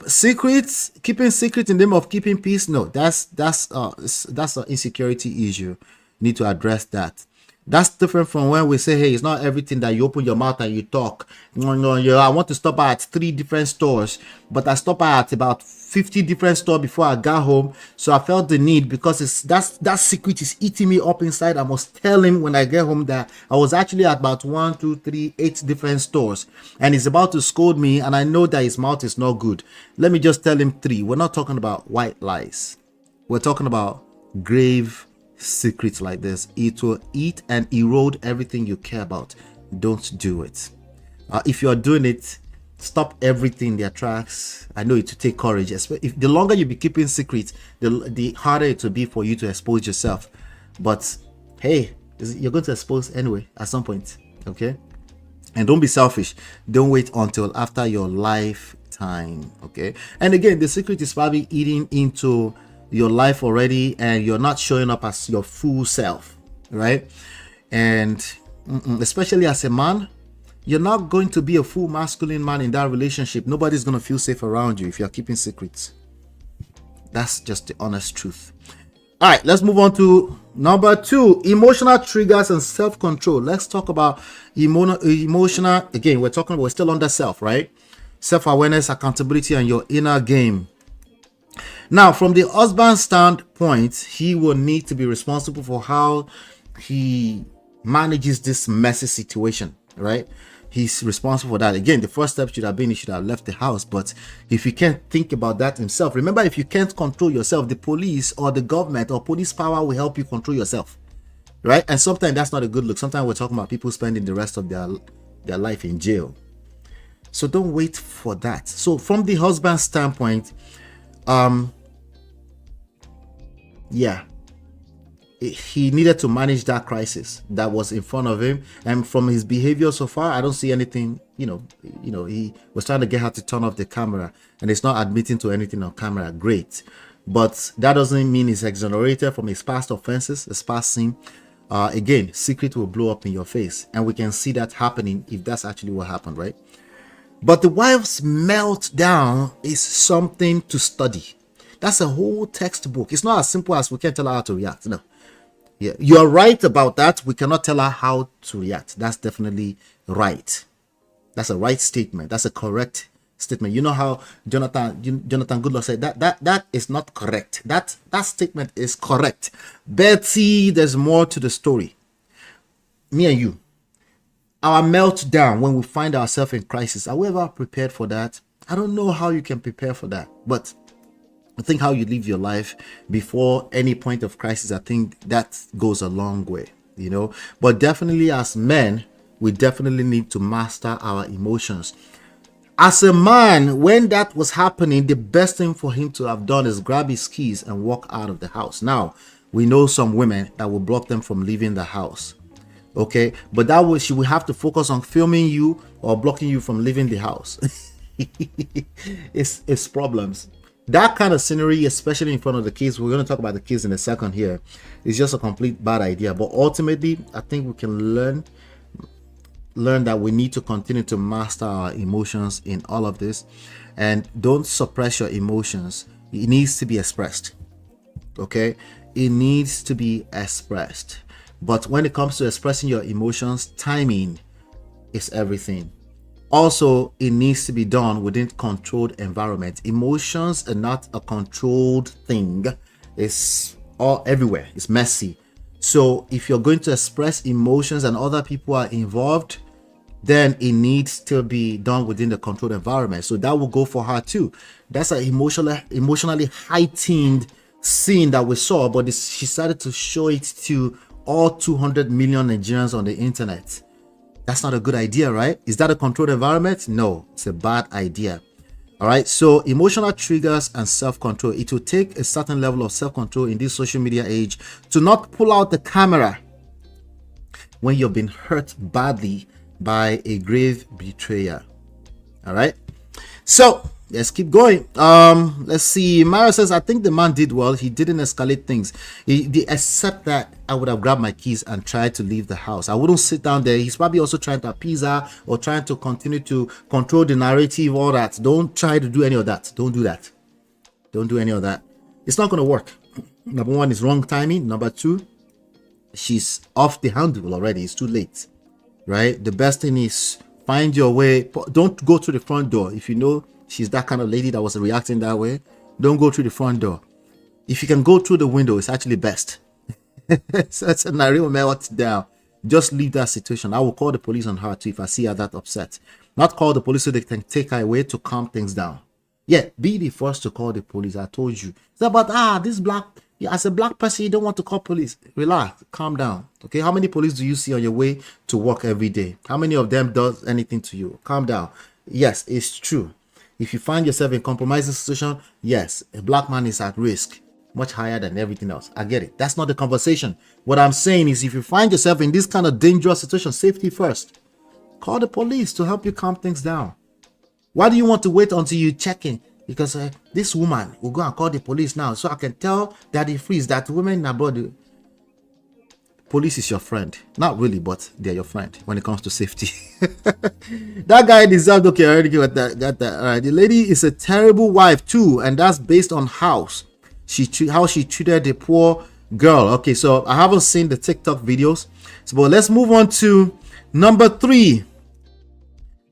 Secrets, keeping secrets in the name of keeping peace. No, that's an insecurity issue. You need to address that. That's different from when we say, hey, it's not everything that you open your mouth and you talk. No, I want to stop at 3 different stores, but I stopped at about 50 different stores before I got home. So I felt the need, because that secret is eating me up inside. I must tell him when I get home that I was actually at about 1, 2, 3, 8 different stores, and he's about to scold me, and I know that his mouth is not good. Let me just tell him 3. We're not talking about white lies. We're talking about grave secrets like this. It will eat and erode everything you care about. Don't do it. If you're doing it, stop everything in their tracks. I know it will take courage. If the longer you be keeping secrets, the harder it will be for you to expose yourself. But hey, you're going to expose anyway at some point. Okay? And don't be selfish. Don't wait until after your lifetime. Okay? And again, the secret is probably eating into your life already, and you're not showing up as your full self, right? And especially as a man, you're not going to be a full masculine man in that relationship. Nobody's going to feel safe around you if you're keeping secrets. That's just the honest truth. All right, let's move on to number 2, emotional triggers and self-control. Let's talk about emotional. Again, we're still under self, right? Self-awareness, accountability, and your inner game. Now, from the husband's standpoint, he will need to be responsible for how he manages this messy situation, right? He's responsible for that. Again, the first step should have been he should have left the house. But if you can't think about that himself, remember, if you can't control yourself, the police or the government or police power will help you control yourself, right? And sometimes that's not a good look. Sometimes we're talking about people spending the rest of their life in jail. So don't wait for that. So from the husband's standpoint, he needed to manage that crisis that was in front of him. And from his behavior so far, I don't see anything. He was trying to get her to turn off the camera, and it's not admitting to anything on camera. Great, but that doesn't mean he's exonerated from his past offenses, his past sin. Again, secret will blow up in your face, and we can see that happening if that's actually what happened, right? But the wife's meltdown is something to study. That's a whole textbook. It's not as simple as we can tell her how to react. No. Yeah, you're right about that. We cannot tell her how to react. That's definitely right. That's a right statement. That's a correct statement. You know how Jonathan Goodluck said that is not correct. That statement is correct. Betty, there's more to the story. Me and you, our meltdown when we find ourselves in crisis, are we ever prepared for that? I don't know how you can prepare for that, but I think how you live your life before any point of crisis, I think that goes a long way, But definitely as men, we definitely need to master our emotions. As a man, when that was happening, the best thing for him to have done is grab his keys and walk out of the house. Now, we know some women that will block them from leaving the house. Okay, but that way she will have to focus on filming you or blocking you from leaving the house. It's problems. That kind of scenery, especially in front of the kids, we're going to talk about the kids in a second here, is just a complete bad idea. But ultimately, I think we can learn that we need to continue to master our emotions in all of this. And don't suppress your emotions. It needs to be expressed. Okay? It needs to be expressed. But when it comes to expressing your emotions, timing is everything. Also, it needs to be done within controlled environment. Emotions are not a controlled thing. It's all everywhere. It's messy. So if you're going to express emotions and other people are involved, then it needs to be done within the controlled environment. So that will go for her too. That's an emotionally heightened scene that we saw, but she started to show it to all 200 million Nigerians on the internet. That's not a good idea, right? Is that a controlled environment? No, it's a bad idea. All right. So emotional triggers and self-control. It will take a certain level of self-control in this social media age to not pull out the camera when you've been hurt badly by a grave betrayer. All right. So let's keep going. Let's see. Mara says, I think the man did well. He didn't escalate things. Except that I would have grabbed my keys and tried to leave the house. I wouldn't sit down there. He's probably also trying to appease her or trying to continue to control the narrative, all that. Don't try to do any of that. Don't do that. Don't do any of that. It's not going to work. Number one is wrong timing. Number two, she's off the handle already. It's too late, right? The best thing is find your way. Don't go through the front door. If you know she's that kind of lady that was reacting that way, don't go through the front door. If you can go through the window, it's actually best. So it's a real meltdown. Just leave that situation. I will call the police on her too if I see her that upset. Not call the police so they can take her away to calm things down. Yeah, be the first to call the police. I told you. It's about this black As a black person, you don't want to call police. Relax, calm down. Okay, how many police do you see on your way to work every day? How many of them does anything to you? Calm down. Yes, it's true. If you find yourself in a compromising situation, yes, a black man is at risk, much higher than everything else. I get it. That's not the conversation. What I'm saying is, if you find yourself in this kind of dangerous situation, safety first. Call the police to help you calm things down. Why do you want to wait until you check in? Because this woman will go and call the police now, so I can tell Daddy Freeze that women abroad, police is your friend. Not really, but they're your friend when it comes to safety. That guy deserved, okay, I already got that. All right, the lady is a terrible wife too, and that's based on how she treated the poor girl. Okay, so I haven't seen the TikTok videos, so but let's move on to number 3.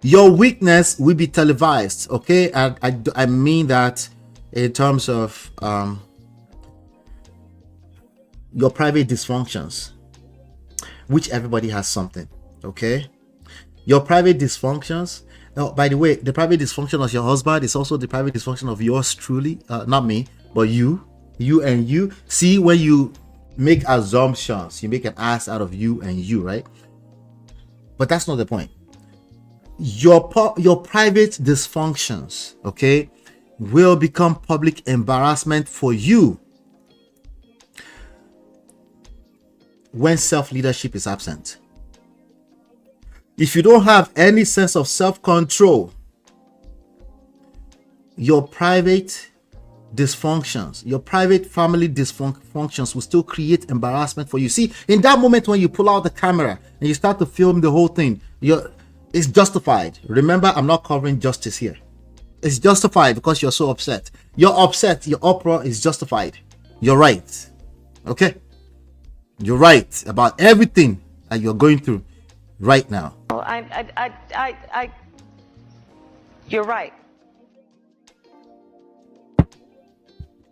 Your weakness will be televised. Okay, I mean that in terms of your private dysfunctions, which everybody has something. Okay, your private dysfunctions. Oh, by the way, the private dysfunction of your husband is also the private dysfunction of yours truly, not me, but you. See, when you make assumptions, you make an ass out of you and you, right? But that's not the point. Your private dysfunctions, okay, will become public embarrassment for you when self-leadership is absent. If you don't have any sense of self-control, your private dysfunctions, your private family dysfunctions will still create embarrassment for you. See, in that moment when you pull out the camera and you start to film the whole thing, it's justified. Remember, I'm not covering justice here. It's justified because you're so upset. You're upset. Your uproar is justified. You're right. Okay? You're right about everything that you're going through right now. You're right.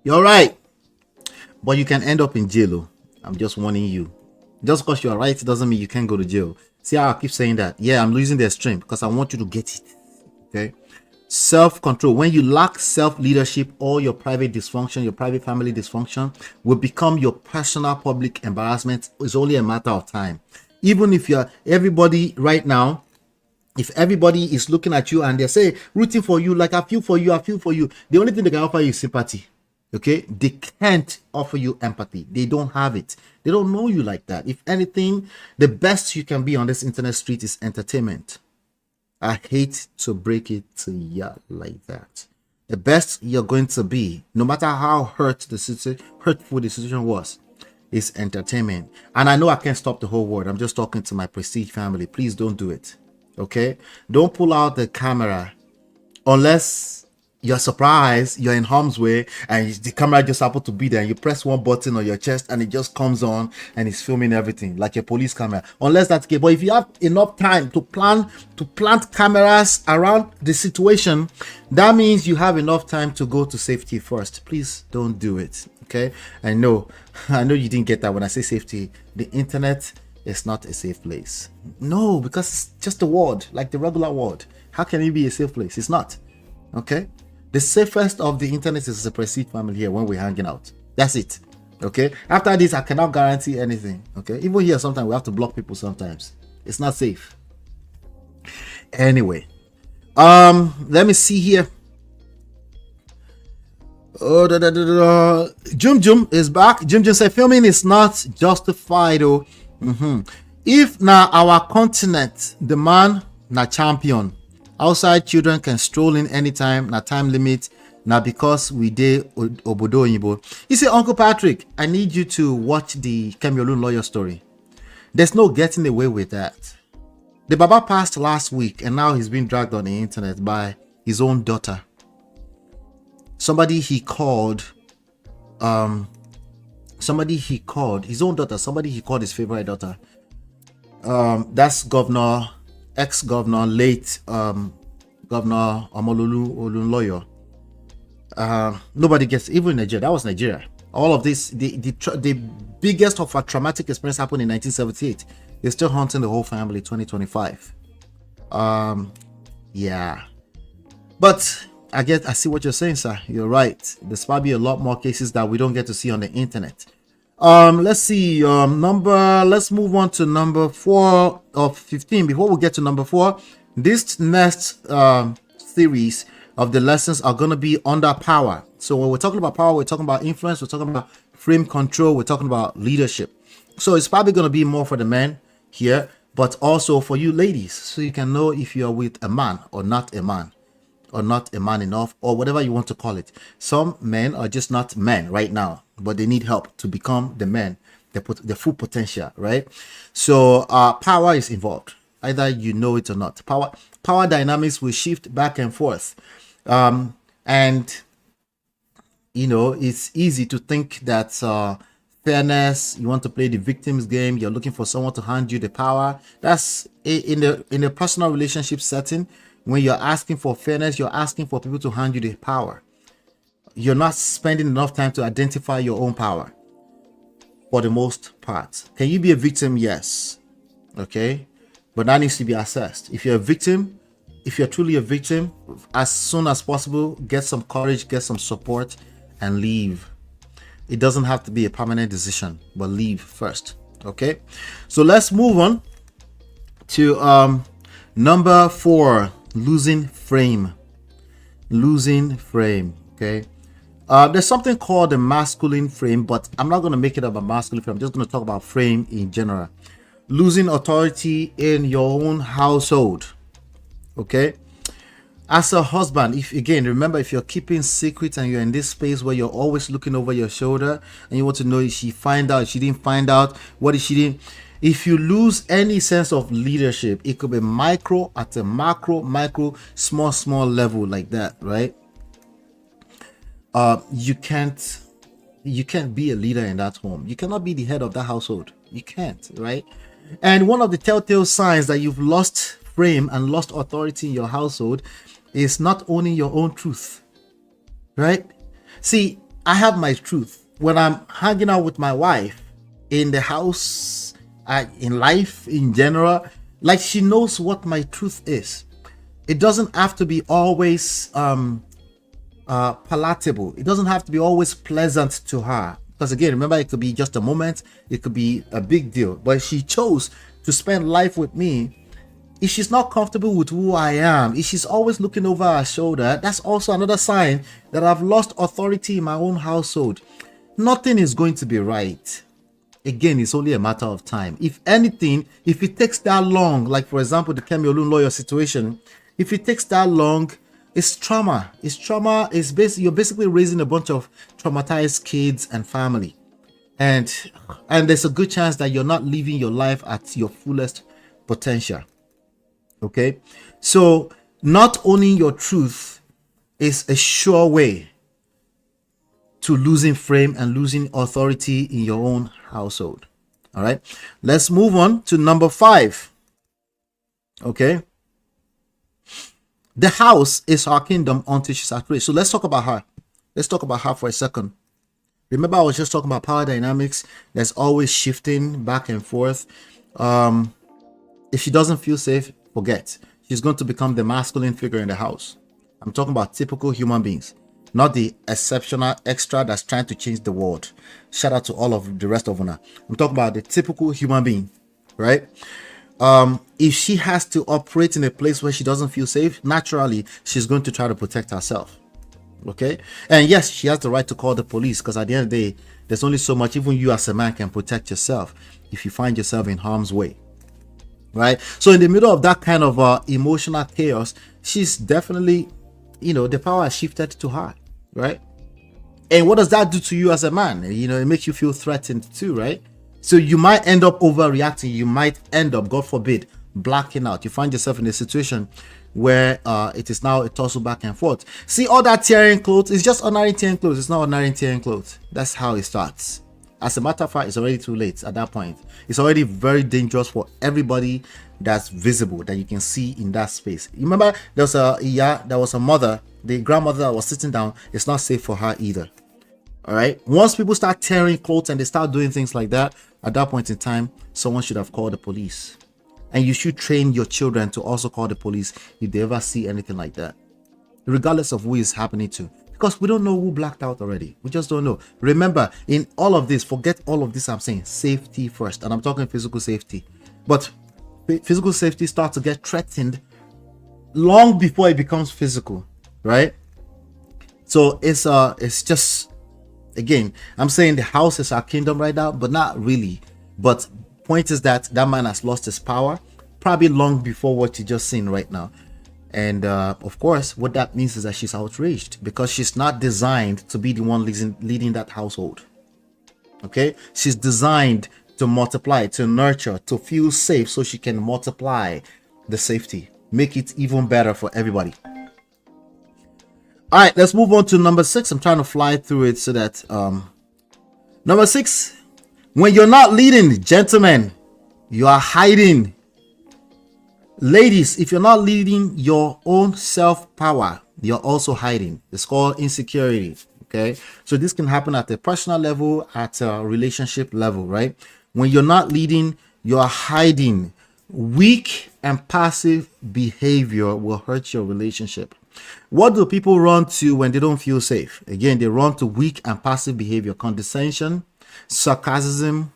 You're right. But you can end up in jail. I'm just warning you. Just because you're right doesn't mean you can't go to jail. See how I keep saying that? Yeah, I'm losing the extreme because I want you to get it. Okay? Self-control. When you lack self-leadership, all your private dysfunction, your private family dysfunction will become your personal public embarrassment. It's only a matter of time. Even if you're everybody right now, if everybody is looking at you and they say rooting for you, like I feel for you, the only thing they can offer you is sympathy. Okay, they can't offer you empathy. They don't have it. They don't know you like that. If anything, the best you can be on this internet street is entertainment. I hate to break it to you like that. The best you're going to be, no matter how hurtful the situation was, is entertainment. And I know I can't stop the whole world. I'm just talking to my prestige family. Please don't do it. Okay, don't pull out the camera unless you're surprised, you're in harm's way, and the camera just happened to be there, and you press one button on your chest and it just comes on and it's filming everything like a police camera. Unless that's okay. But if you have enough time to plant cameras around the situation, that means you have enough time to go to safety first. Please don't do it. Okay, I know you didn't get that when I say safety. The internet is not a safe place. No, because it's just a word, like the regular word. How can it be a safe place? It's not. Okay, the safest of the internet is the prestige family here when we're hanging out. That's it. Okay, after this I cannot guarantee anything. Okay, even here sometimes we have to block people. Sometimes it's not safe. Anyway, let me see here. Jum is back. Jum said filming is not justified. If now our continent, the man na champion, outside children can stroll in anytime, na time limit, na because we dey obodo oyinbo. You say, Uncle Patrick, I need you to watch the Cameroon lawyer story. There's no getting away with that. The Baba passed last week and now he's being dragged on the internet by his own daughter. Somebody he called his own daughter, somebody he called his favorite daughter. That's ex-governor, late Governor Omololu Olunloyo. Nobody gets, even in Nigeria, that was Nigeria. All of this, the biggest of a traumatic experience happened in 1978. They're still haunting the whole family 2025. Yeah. But I see what you're saying, sir. You're right. There's probably a lot more cases that we don't get to see on the internet. Let's see. Let's move on to number 4 of 15. Before we get to number 4, this next series of the lessons are going to be under power. So when we're talking about power, we're talking about influence, we're talking about frame control, we're talking about leadership. So it's probably going to be more for the men here, but also for you ladies, so you can know if you're with a man or not a man, or not a man enough, or whatever you want to call it. Some men are just not men right now, but they need help to become the men, the full potential, right? So power is involved, either you know it or not. Power dynamics will shift back and forth, and it's easy to think that fairness, you want to play the victim's game, you're looking for someone to hand you the power. That's in a personal relationship setting. When you're asking for fairness, you're asking for people to hand you the power. You're not spending enough time to identify your own power for the most part. Can you be a victim? Yes. Okay. But that needs to be assessed. If you're a victim, if you're truly a victim, as soon as possible, get some courage, get some support, and leave. It doesn't have to be a permanent decision, but leave first. Okay. So let's move on to number 4. Losing frame. Okay. There's something called the masculine frame, but I'm not going to make it about masculine frame. I'm just going to talk about frame in general. Losing authority in your own household. Okay. As a husband, if you're keeping secrets and you're in this space where you're always looking over your shoulder and you want to know if she find out, if she didn't find out, what if she didn't. If you lose any sense of leadership, it could be micro, at a macro, micro, small level like that, right? You can't be a leader in that home. You cannot be the head of that household. You can't, right? And one of the telltale signs that you've lost frame and lost authority in your household is not owning your own truth, right? See, I have my truth. When I'm hanging out with my wife in the house, in life in general, like, she knows what my truth is. It doesn't have to be always palatable. It doesn't have to be always pleasant to her, because again, remember, it could be just a moment, it could be a big deal. But if she chose to spend life with me, if she's not comfortable with who I am, if she's always looking over her shoulder, that's also another sign that I've lost authority in my own household. Nothing is going to be right. Again, it's only a matter of time. If anything, if it takes that long, like for example, the Kemi Olun lawyer situation, if it takes that long, it's trauma. You're basically raising a bunch of traumatized kids and family. And there's a good chance that you're not living your life at your fullest potential. Okay? So not owning your truth is a sure way to losing frame and losing authority in your own household. All right, let's move on to number 5. Okay, the house is her kingdom until she's at rest. So let's talk about her. Let's talk about her for a second. Remember, I was just talking about power dynamics. There's always shifting back and forth. If she doesn't feel safe, forget. She's going to become the masculine figure in the house. I'm talking about typical human beings, not the exceptional extra that's trying to change the world. Shout out to all of the rest of them. I'm talking about the typical human being, right? If she has to operate in a place where she doesn't feel safe, naturally, she's going to try to protect herself. Okay? And yes, she has the right to call the police, because at the end of the day, there's only so much even you as a man can protect yourself if you find yourself in harm's way. Right? So in the middle of that kind of emotional chaos, she's definitely, the power has shifted to her, right? And what does that do to you as a man? It makes you feel threatened too, right? So you might end up overreacting. You might end up, God forbid, blacking out. You find yourself in a situation where it is now a tussle back and forth. See, all that tearing clothes is just ordinary tearing clothes. It's not ordinary tearing clothes. That's how it starts. As a matter of fact, it's already too late at that point. It's already very dangerous for everybody that's visible, that you can see in that space. You remember there was a mother, the grandmother that was sitting down. It's not safe for her either. All right. Once people start tearing clothes and they start doing things like that, at that point in time, someone should have called the police. And you should train your children to also call the police if they ever see anything like that. regardless of who is happening to, because we don't know who blacked out already. We just don't know. Remember, in all of this, forget all of this. I'm saying safety first, and I'm talking physical safety. But physical safety starts to get threatened long before it becomes physical, right? So it's just, again, I'm saying the house is our kingdom right now, but not really. But point is that man has lost his power probably long before what you just seen right now. And of course, what that means is that she's outraged because she's not designed to be the one leading that household. Okay, she's designed to multiply, to nurture, to feel safe, so she can multiply the safety, make it even better for everybody. All right, let's move on to number 6. I'm trying to fly through it so that number 6, when you're not leading, gentlemen, you are hiding. Ladies, if you're not leading your own self-power, you're also hiding. It's called insecurity. Okay, so this can happen at a personal level, at a relationship level, right? When you're not leading, you're hiding. Weak and passive behavior will hurt your relationship. What do people run to when they don't feel safe? Again, they run to weak and passive behavior: condescension, sarcasm,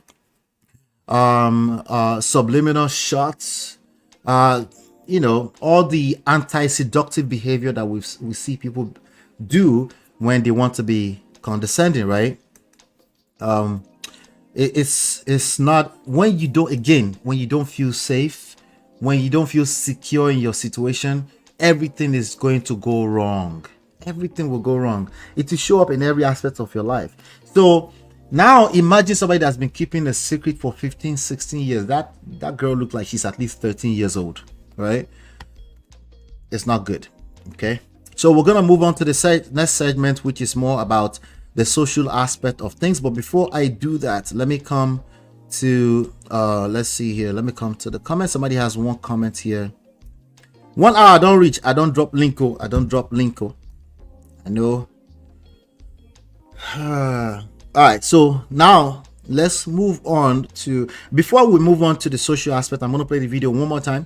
subliminal shots, all the anti-seductive behavior that we see people do when they want to be condescending, right? It's not, when you don't feel safe, when you don't feel secure in your situation, everything is going to go wrong. Everything will go wrong. It will show up in every aspect of your life. So now imagine somebody that's been keeping a secret for 15, 16 years. That girl looks like she's at least 13 years old, right? It's not good. Okay. So we're going to move on to the next segment, which is more about the social aspect of things. But before I do that, let me come to, let's see here. Let me come to the comments. Somebody has one comment here. 1 hour, I don't reach. I don't drop linko. I know. All right. So now let's move on to, before we move on to the social aspect, I'm going to play the video one more time,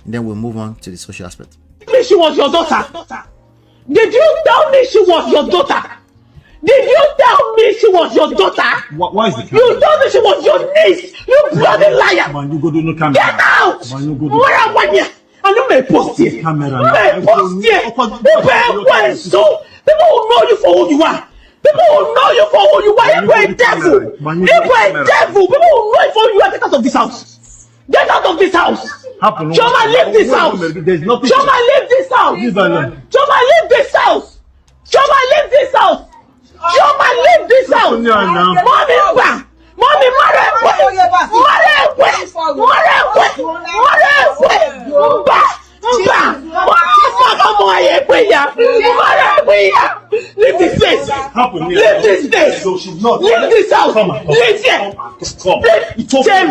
and then we'll move on to the social aspect. She was your daughter. Did you tell me she was your daughter? Did you tell me she was your daughter? Why is the camera? You told me she was your niece. You bloody liar. Man, you go to no camera. Get out. Man, you go to Where are you? And you may post here. camera. You may post here. So people will know you for who you are. People will know you for who you are. You are a devil. You are a devil. People will know you for who you are. Get out of this house. Get out of this house. Choma, leave this house. There's nothing. Choma, leave this house. Leave alone. Choma, leave this house. Choma, leave this house. Choma, leave this house. Mommy, ba. Mommy, leave this place. Leave this place. Leave this house. Leave here. Children,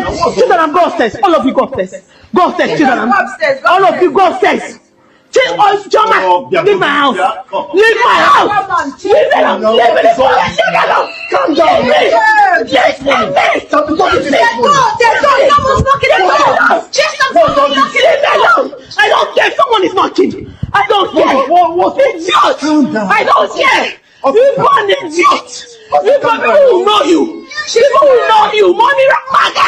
go upstairs. All of you go upstairs. Go upstairs, children. All of you go upstairs. Choma, leave my house. Leave my house. Leave it alone. Leave it alone. Come down. Leave it alone. I don't care. Someone is knocking. I don't care. Idiot. I don't care. You're an idiot. People will know you. People will know you. Mommy, Ramaga.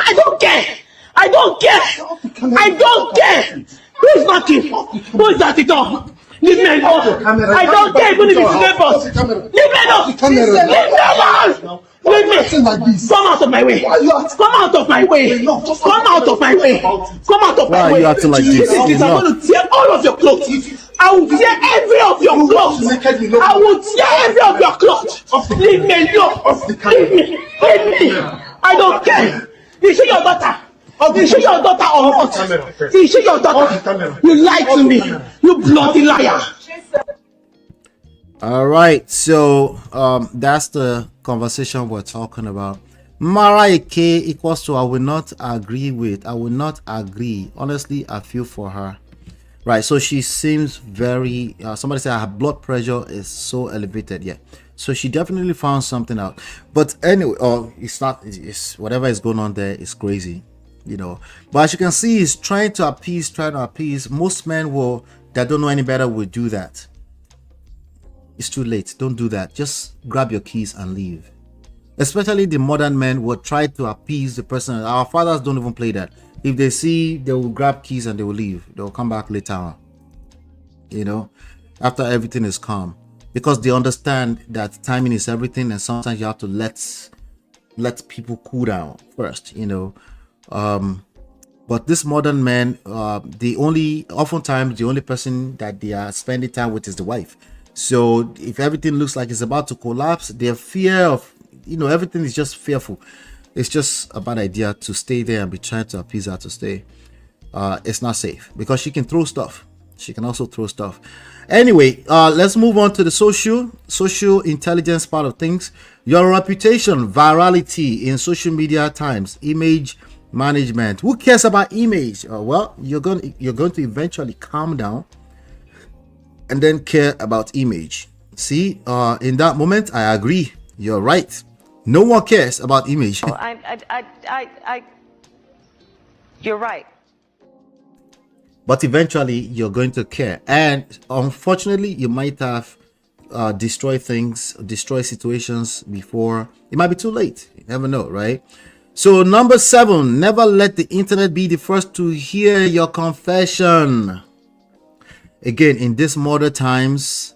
I don't care. I don't care. I don't care. Who's knocking? Who is at the door? Leave me alone. I don't care even if it's neighbors. Leave me alone. Leave me alone. Leave me. Come out of my way. Come out of my way. Come out of my way. Come out of my way. Why are you acting like this? I'm going to tear all of your clothes. I will tear every of your clothes. I will tear every of your clothes. Leave me alone. Leave me. Leave me. I don't care. Is she your daughter? Is she your daughter or what? Is she your daughter? You lied to me. You bloody liar. All right, so that's the conversation we're talking about. Mara K equals to I will not agree with. I will not agree. Honestly, I feel for her. Right, so she seems very, somebody said her blood pressure is so elevated. Yeah, so she definitely found something out. But anyway, it's not, it's whatever is going on there is crazy, you know. But as you can see, he's trying to appease. Most men will that don't know any better will do that. It's too late. Don't do that. Just grab your keys and leave. Especially the modern men will try to appease the person. Our fathers don't even play that. If they see, they will grab keys and they will leave. They will come back later on, you know, after everything is calm, because they understand that timing is everything, and sometimes you have to let people cool down first, you know. But this modern men, oftentimes the only person that they are spending time with is the wife. So if everything looks like it's about to collapse, their fear of, you know, everything is just fearful. It's just a bad idea to stay there and be trying to appease her to stay. It's not safe, because she can throw stuff. She can also throw stuff. Anyway, let's move on to the social intelligence part of things. Your reputation, virality in social media times, image management. Who cares about image? Well, you're going to eventually calm down and then care about image. See, in that moment, I agree. You're right. No one cares about image. You're right. But eventually, you're going to care. And unfortunately, you might have destroy situations before it might be too late. You never know, right? So number 7, never let the internet be the first to hear your confession. Again, in these modern times,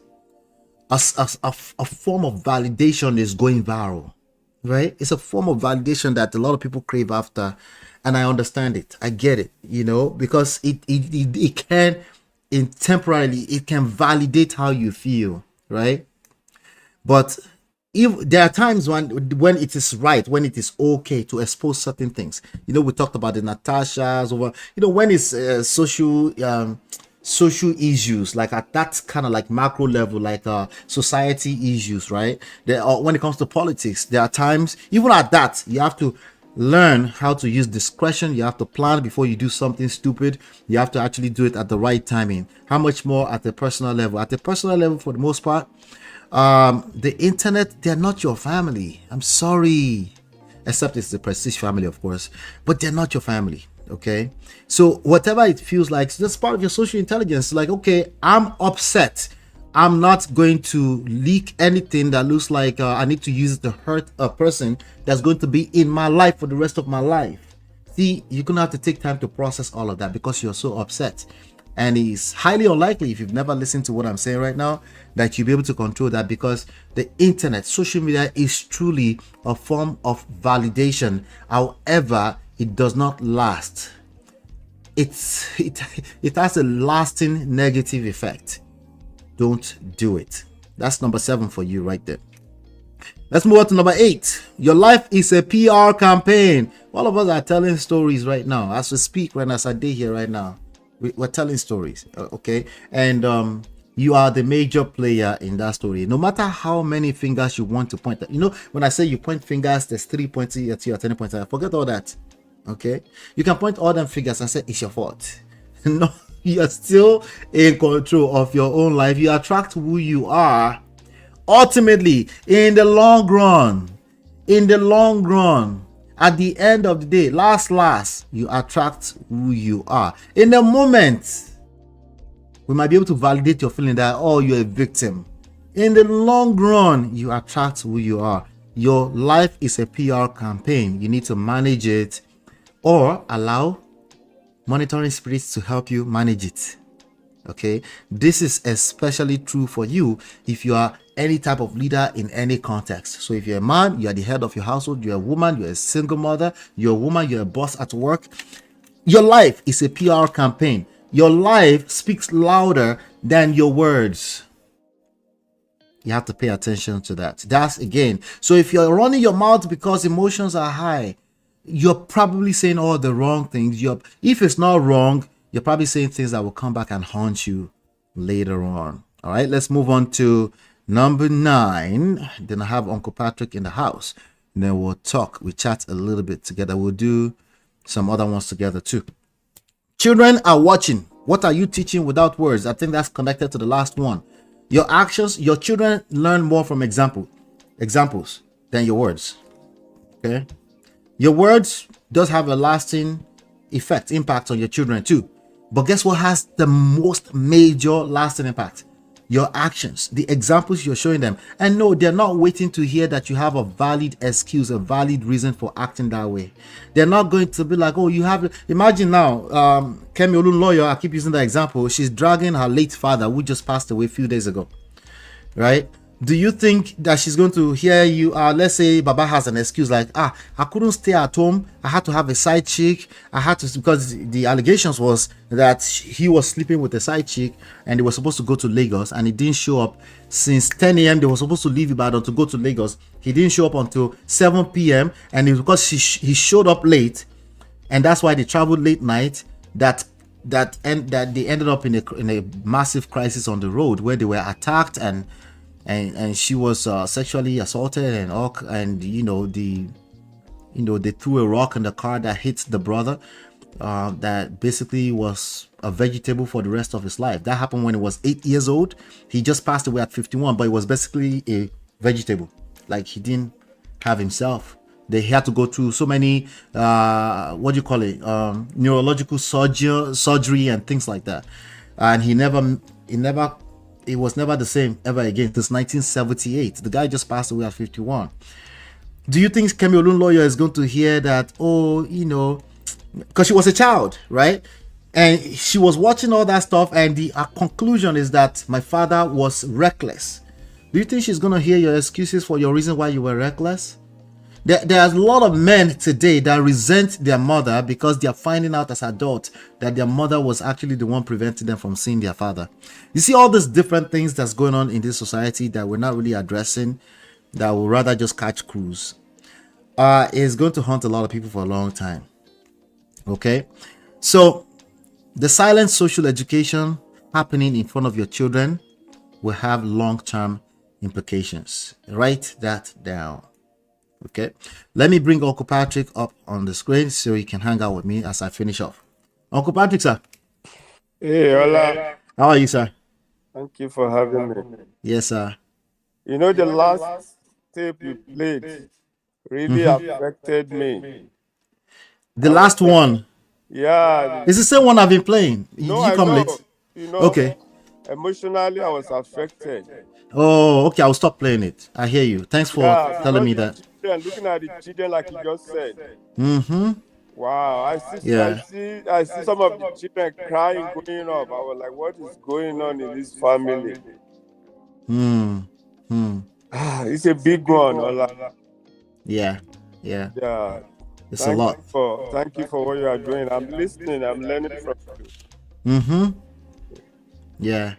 a form of validation is going viral, right? It's a form of validation that a lot of people crave after, and I understand it. I get it, you know, because it can, temporarily, it can validate how you feel, right? But if there are times when it is right, when it is okay to expose certain things, you know, we talked about the Natasha's, over, you know, when it's social issues, like at that kind of like macro level, like society issues, right? When it comes to politics, there are times, even at that, you have to learn how to use discretion. You have to plan before you do something stupid. You have to actually do it at the right timing. How much more at the personal level? At the personal level, for the most part, the internet, they're not your family. I'm sorry, except it's the prestige family, of course, but they're not your family. Okay, so whatever it feels like, so that's part of your social intelligence. Like, okay, I'm upset, I'm not going to leak anything that looks like I need to use it to hurt a person that's going to be in my life for the rest of my life. See, you're gonna have to take time to process all of that because you're so upset. And it's highly unlikely, if you've never listened to what I'm saying right now, that you'll be able to control that, because the internet, social media, is truly a form of validation. However, it does not last. It has a lasting negative effect. Don't do it. That's number 7 for you right there. Let's move on to number 8. Your life is a PR campaign. All of us are telling stories right now as we speak, right now, as I did here right now. We're telling stories, okay? And you are the major player in that story. No matter how many fingers you want to point at. You know, when I say you point fingers, there's 3 pointing at you or 10 points at you. Forget all that, okay? You can point all them fingers and say it's your fault. No, you're still in control of your own life. You attract who you are. Ultimately, in the long run, at the end of the day, last, you attract who you are. In the moment, we might be able to validate your feeling that, oh, you're a victim. In the long run, you attract who you are. Your life is a PR campaign. You need to manage it, or allow monitoring spirits to help you manage it. Okay, this is especially true for you if you are any type of leader in any context. So if you're a man, you are the head of your household. You're a woman, you're a single mother, you're a woman, you're a boss at work. Your life is a PR campaign. Your life speaks louder than your words. You have to pay attention to that. That's again. So if you're running your mouth because emotions are high, you're probably saying all the wrong things. If it's not wrong, you're probably saying things that will come back and haunt you later on. All right, let's move on to number 9. Then I have Uncle Patrick in the house. And then we'll chat a little bit together. We'll do some other ones together too. Children are watching. What are you teaching without words? I think that's connected to the last one. Your actions, your children learn more from examples than your words. Okay. Your words does have a lasting impact on your children too. But guess what has the most major lasting impact? Your actions, the examples you're showing them. And no, they're not waiting to hear that you have a valid excuse, a valid reason for acting that way. They're not going to be like, oh, you have. Imagine now, Kemi Olun lawyer, I keep using that example. She's dragging her late father, who just passed away a few days ago, right? Do you think that she's going to hear you? Let's say Baba has an excuse like, I couldn't stay at home. I had to have a side chick. I had to, because the allegations was that he was sleeping with a side chick and they were supposed to go to Lagos and he didn't show up since 10 a.m. They were supposed to leave Ibadan to go to Lagos. He didn't show up until 7 p.m. And it was because he showed up late, and that's why they traveled late night. That they ended up in a massive crisis on the road where they were attacked and she was sexually assaulted and all, and they threw a rock in the car that hit the brother that basically was a vegetable for the rest of his life. That happened when he was 8 years old. He just passed away at 51, but he was basically a vegetable. Like, he didn't have himself. They had to go through so many neurological surgery and things like that, and it was never the same ever again since 1978. The guy just passed away at 51. Do you think Kemi Olun lawyer is going to hear that, because she was a child, right? And she was watching all that stuff, and the conclusion is that my father was reckless. Do you think she's going to hear your excuses for your reason why you were reckless? There's a lot of men today that resent their mother because they are finding out as adults that their mother was actually the one preventing them from seeing their father. You see all these different things that's going on in this society that we're not really addressing, that will rather just catch cruise. Is going to haunt a lot of people for a long time. Okay? So, the silent social education happening in front of your children will have long-term implications. Write that down. Okay, let me bring Uncle Patrick up on the screen so he can hang out with me as I finish off. Uncle Patrick, sir. Hey, hola. How are you, sir? Thank you for having me. Yes, sir. You know, the last tape you played really affected me. The last one? Yeah. It's the same one I've been playing. No, Did you come late? Okay. Emotionally, I was affected. Oh, okay. I'll stop playing it. I hear you. Thanks for telling me that. Looking at the children, like you just said. Mm-hmm. Wow, I see some of the children crying, going up. I was like, what is going on in this family? It's a big one. Yeah. It's a lot. Thank you for what you are doing. I'm listening. I'm learning from you. Mm-hmm. Yeah.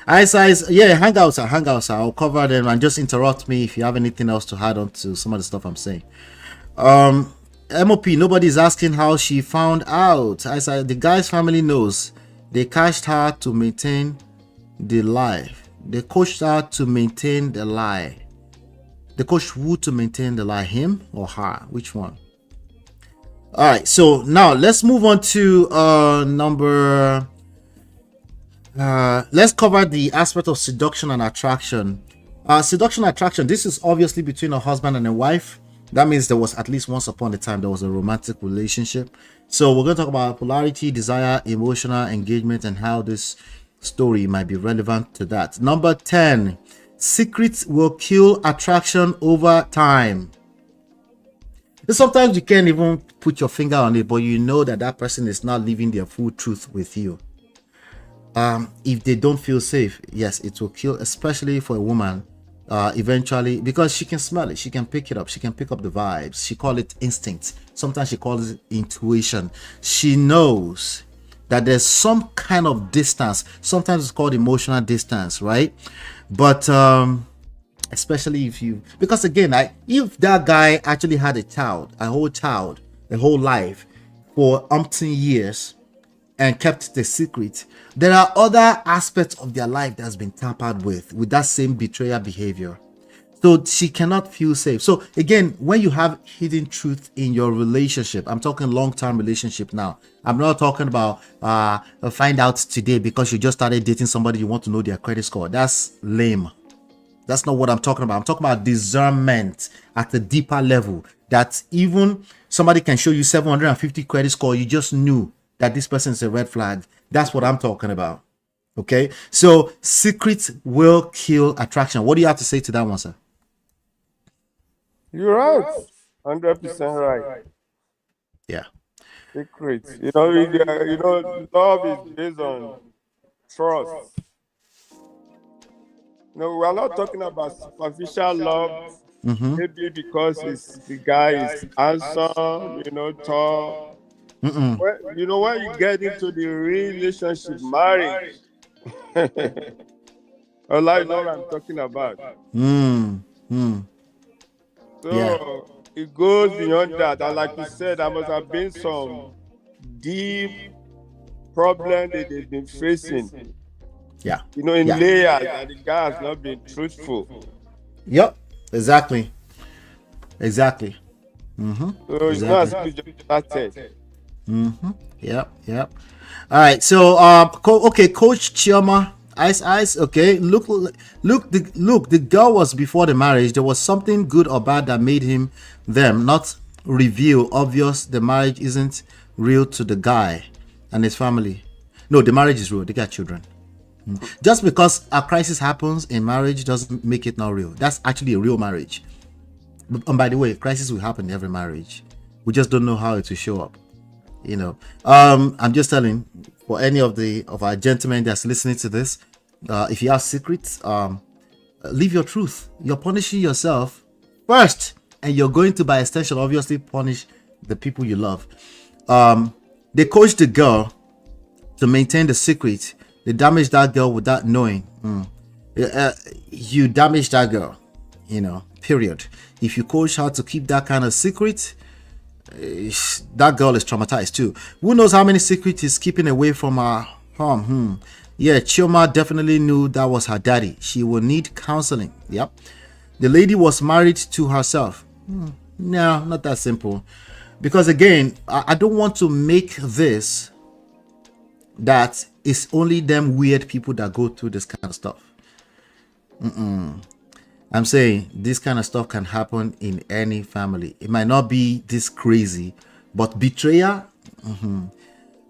Hang out, sir. I'll cover them and just interrupt me if you have anything else to add on to some of the stuff I'm saying. MOP, nobody's asking how she found out. The guy's family knows. They cashed her to maintain the lie. They coached her to maintain the lie. They coached who to maintain the lie? Him or her? Which one? Alright, so now let's move on to let's cover the aspect of seduction and attraction. Seduction and attraction, this is obviously between a husband and a wife. That means there was at least once upon a time there was a romantic relationship. So we're going to talk about polarity, desire, emotional engagement, and how this story might be relevant to that. Number 10, secrets will kill attraction over time. Sometimes you can't even put your finger on it, but you know that person is not living their full truth with you. If they don't feel safe, yes, it will kill, especially for a woman, eventually, because she can smell it, she can pick it up, she can pick up the vibes. She calls it instinct. Sometimes she calls it intuition. She knows that there's some kind of distance. Sometimes it's called emotional distance, right? But especially because again, if that guy actually had a whole life for umpteen years and kept the secret, there are other aspects of their life that's been tampered with that same betrayal behavior. So she cannot feel safe. So again, when you have hidden truth in your relationship, I'm talking long-term relationship now. I'm not talking about find out today because you just started dating somebody, you want to know their credit score. That's lame. That's not what I'm talking about. I'm talking about discernment at a deeper level, that even somebody can show you 750 credit score. You just knew that this person is a red flag. That's what I'm talking about. Okay, so secrets will kill attraction. What do you have to say to that one, sir? You're right. 100% right. Yeah. Secrets. Love is based on trust. No, we're not talking about superficial love. Maybe because the guy is handsome, tall. When you get into the relationship, marriage, Allah, you know what I'm talking about. Yeah. So it goes beyond that. And like you said, there must have been some deep problem that they've been facing. Yeah. In layers, and the guy has not been truthful. Yep. Exactly. So it's not as if you just started. Yep. All right. So, Coach Chioma, Ice. Okay, look. The girl was before the marriage. There was something good or bad that made them not reveal. Obvious, the marriage isn't real to the guy and his family. No, the marriage is real. They got children. Just because a crisis happens in marriage doesn't make it not real. That's actually a real marriage. And by the way, crisis will happen in every marriage. We just don't know how it will show up. I'm just telling for any of our gentlemen that's listening to this, if you have secrets, leave your truth. You're punishing yourself first, and you're going to, by extension, obviously punish the people you love. They coached the girl to maintain the secret. They damaged that girl without knowing. You damaged that girl, period. If you coach her to keep that kind of secret, that girl is traumatized too. Who knows how many secrets is keeping away from her home? Yeah, Chioma definitely knew that was her daddy. She will need counseling. Yep. The lady was married to herself. No, not that simple. Because again, I don't want to make this that it's only them weird people that go through this kind of stuff. I'm saying this kind of stuff can happen in any family. It might not be this crazy, but betrayal,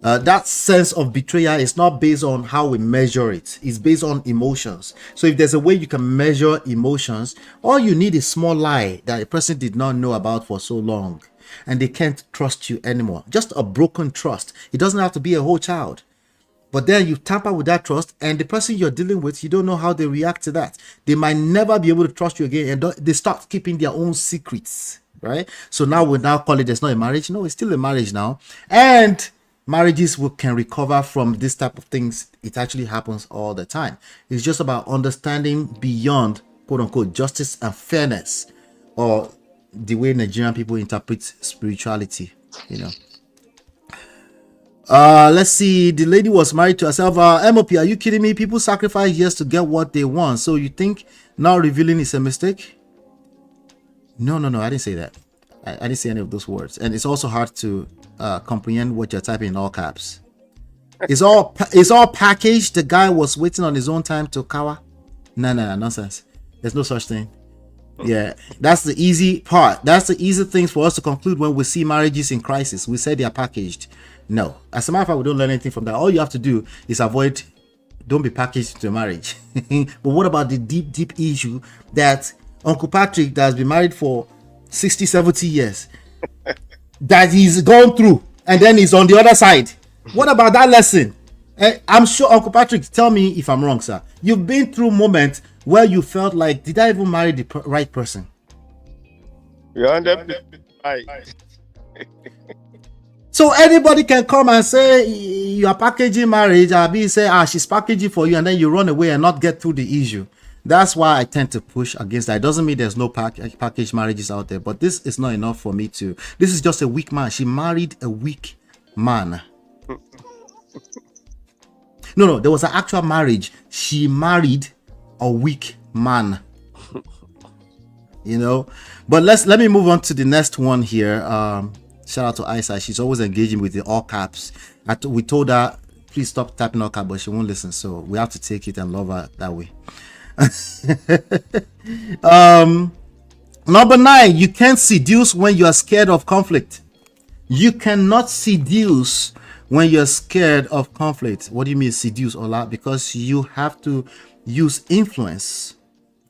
that sense of betrayal is not based on how we measure it. It's based on emotions. So if there's a way you can measure emotions, all you need is small lie that a person did not know about for so long, and they can't trust you anymore. Just a broken trust. It doesn't have to be a whole child. But then you tamper with that trust, and the person you're dealing with, you don't know how they react to that. They might never be able to trust you again, and they start keeping their own secrets, right? So now we now call it, it's not a marriage. No, it's still a marriage now. And marriages can recover from this type of things. It actually happens all the time. It's just about understanding beyond, quote unquote, justice and fairness, or the way Nigerian people interpret spirituality, Let's see. The lady was married to herself. MOP, are you kidding me? People sacrifice years to get what they want. So you think now revealing is a mistake? No. I didn't say that. I didn't say any of those words. And it's also hard to comprehend what you're typing in all caps. It's all packaged. The guy was waiting on his own time to cower. No, nonsense. There's no such thing. Yeah, that's the easy part. That's the easy things for us to conclude when we see marriages in crisis. We say they are packaged. No, as a matter of fact, we don't learn anything from that. All you have to do is don't be packaged into a marriage. But what about the deep issue that Uncle Patrick, that has been married for 60, 70 years, that he's gone through, and then he's on the other side? What about that lesson? I'm sure, Uncle Patrick, tell me if I'm wrong, sir. You've been through moments where you felt like, did I even marry the right person? You're 100% right. So anybody can come and say you are packaging marriage, Abi say she's packaging for you, and then you run away and not get through the issue. That's why I tend to push against that. It doesn't mean there's no package marriages out there, but this is not enough for me to. This is just a weak man. She married a weak man. No, there was an actual marriage. She married a weak man. But let me move on to the next one here. Shout out to Isa. She's always engaging with the all caps. We told her, please stop typing all caps, but she won't listen. So we have to take it and love her that way. Number 9, you can't seduce when you are scared of conflict. You cannot seduce When you're scared of conflict, what do you mean seduce, Ola? Because you have to use influence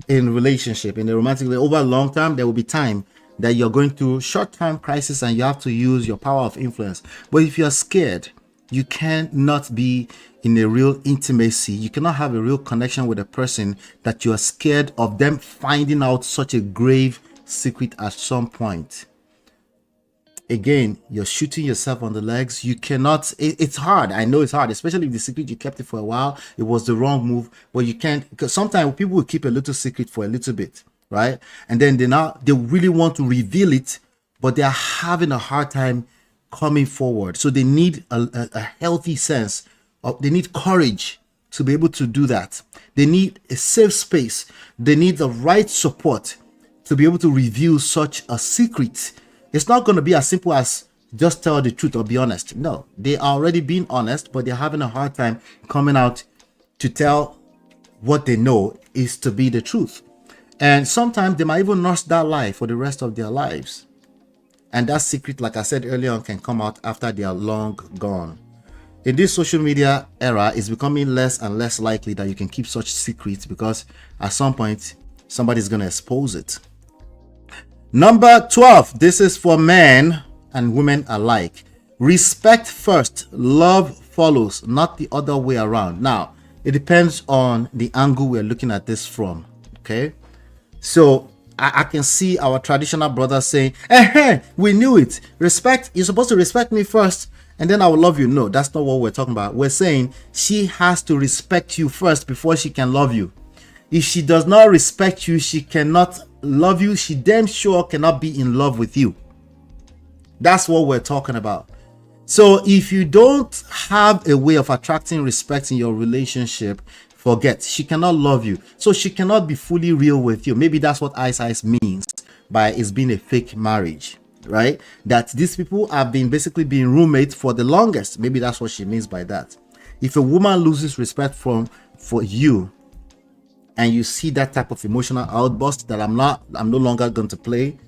in relationship, in a romantic way. Over a long time, there will be time that you're going through short-term crisis and you have to use your power of influence. But if you're scared, you cannot be in a real intimacy. You cannot have a real connection with a person that you are scared of them finding out such a grave secret at some point. Again, you're shooting yourself on the legs. You cannot, it's hard. I know it's hard, especially if the secret you kept it for a while, it was the wrong move, but you can't, because sometimes people will keep a little secret for a little bit, right? And then they really want to reveal it, but they are having a hard time coming forward. So they need a healthy sense of, they need courage to be able to do that. They need a safe space. They need the right support to be able to reveal such a secret. It's not going to be as simple as just tell the truth or be honest. No, they are already being honest, but they're having a hard time coming out to tell what they know is to be the truth. And sometimes they might even nurse that lie for the rest of their lives. And that secret, like I said earlier on, can come out after they are long gone. In this social media era, it's becoming less and less likely that you can keep such secrets, because at some point, somebody's going to expose it. Number 12, this is for men and women alike. Respect first, love follows, not the other way around. Now, it depends on the angle we're looking at this from, okay? So, I can see our traditional brothers saying, hey, we knew it. Respect, you're supposed to respect me first, and then I will love you. No, that's not what we're talking about. We're saying she has to respect you first before she can love you. If she does not respect you, she cannot love you. She damn sure cannot be in love with you. That's what we're talking about. So if you don't have a way of attracting respect in your relationship, forget. She cannot love you. So she cannot be fully real with you. Maybe that's what Ice means by it's being a fake marriage, right? That these people have been basically being roommates for the longest. Maybe that's what she means by that. If a woman loses respect for you, and you see that type of emotional outburst that I'm no longer going to play,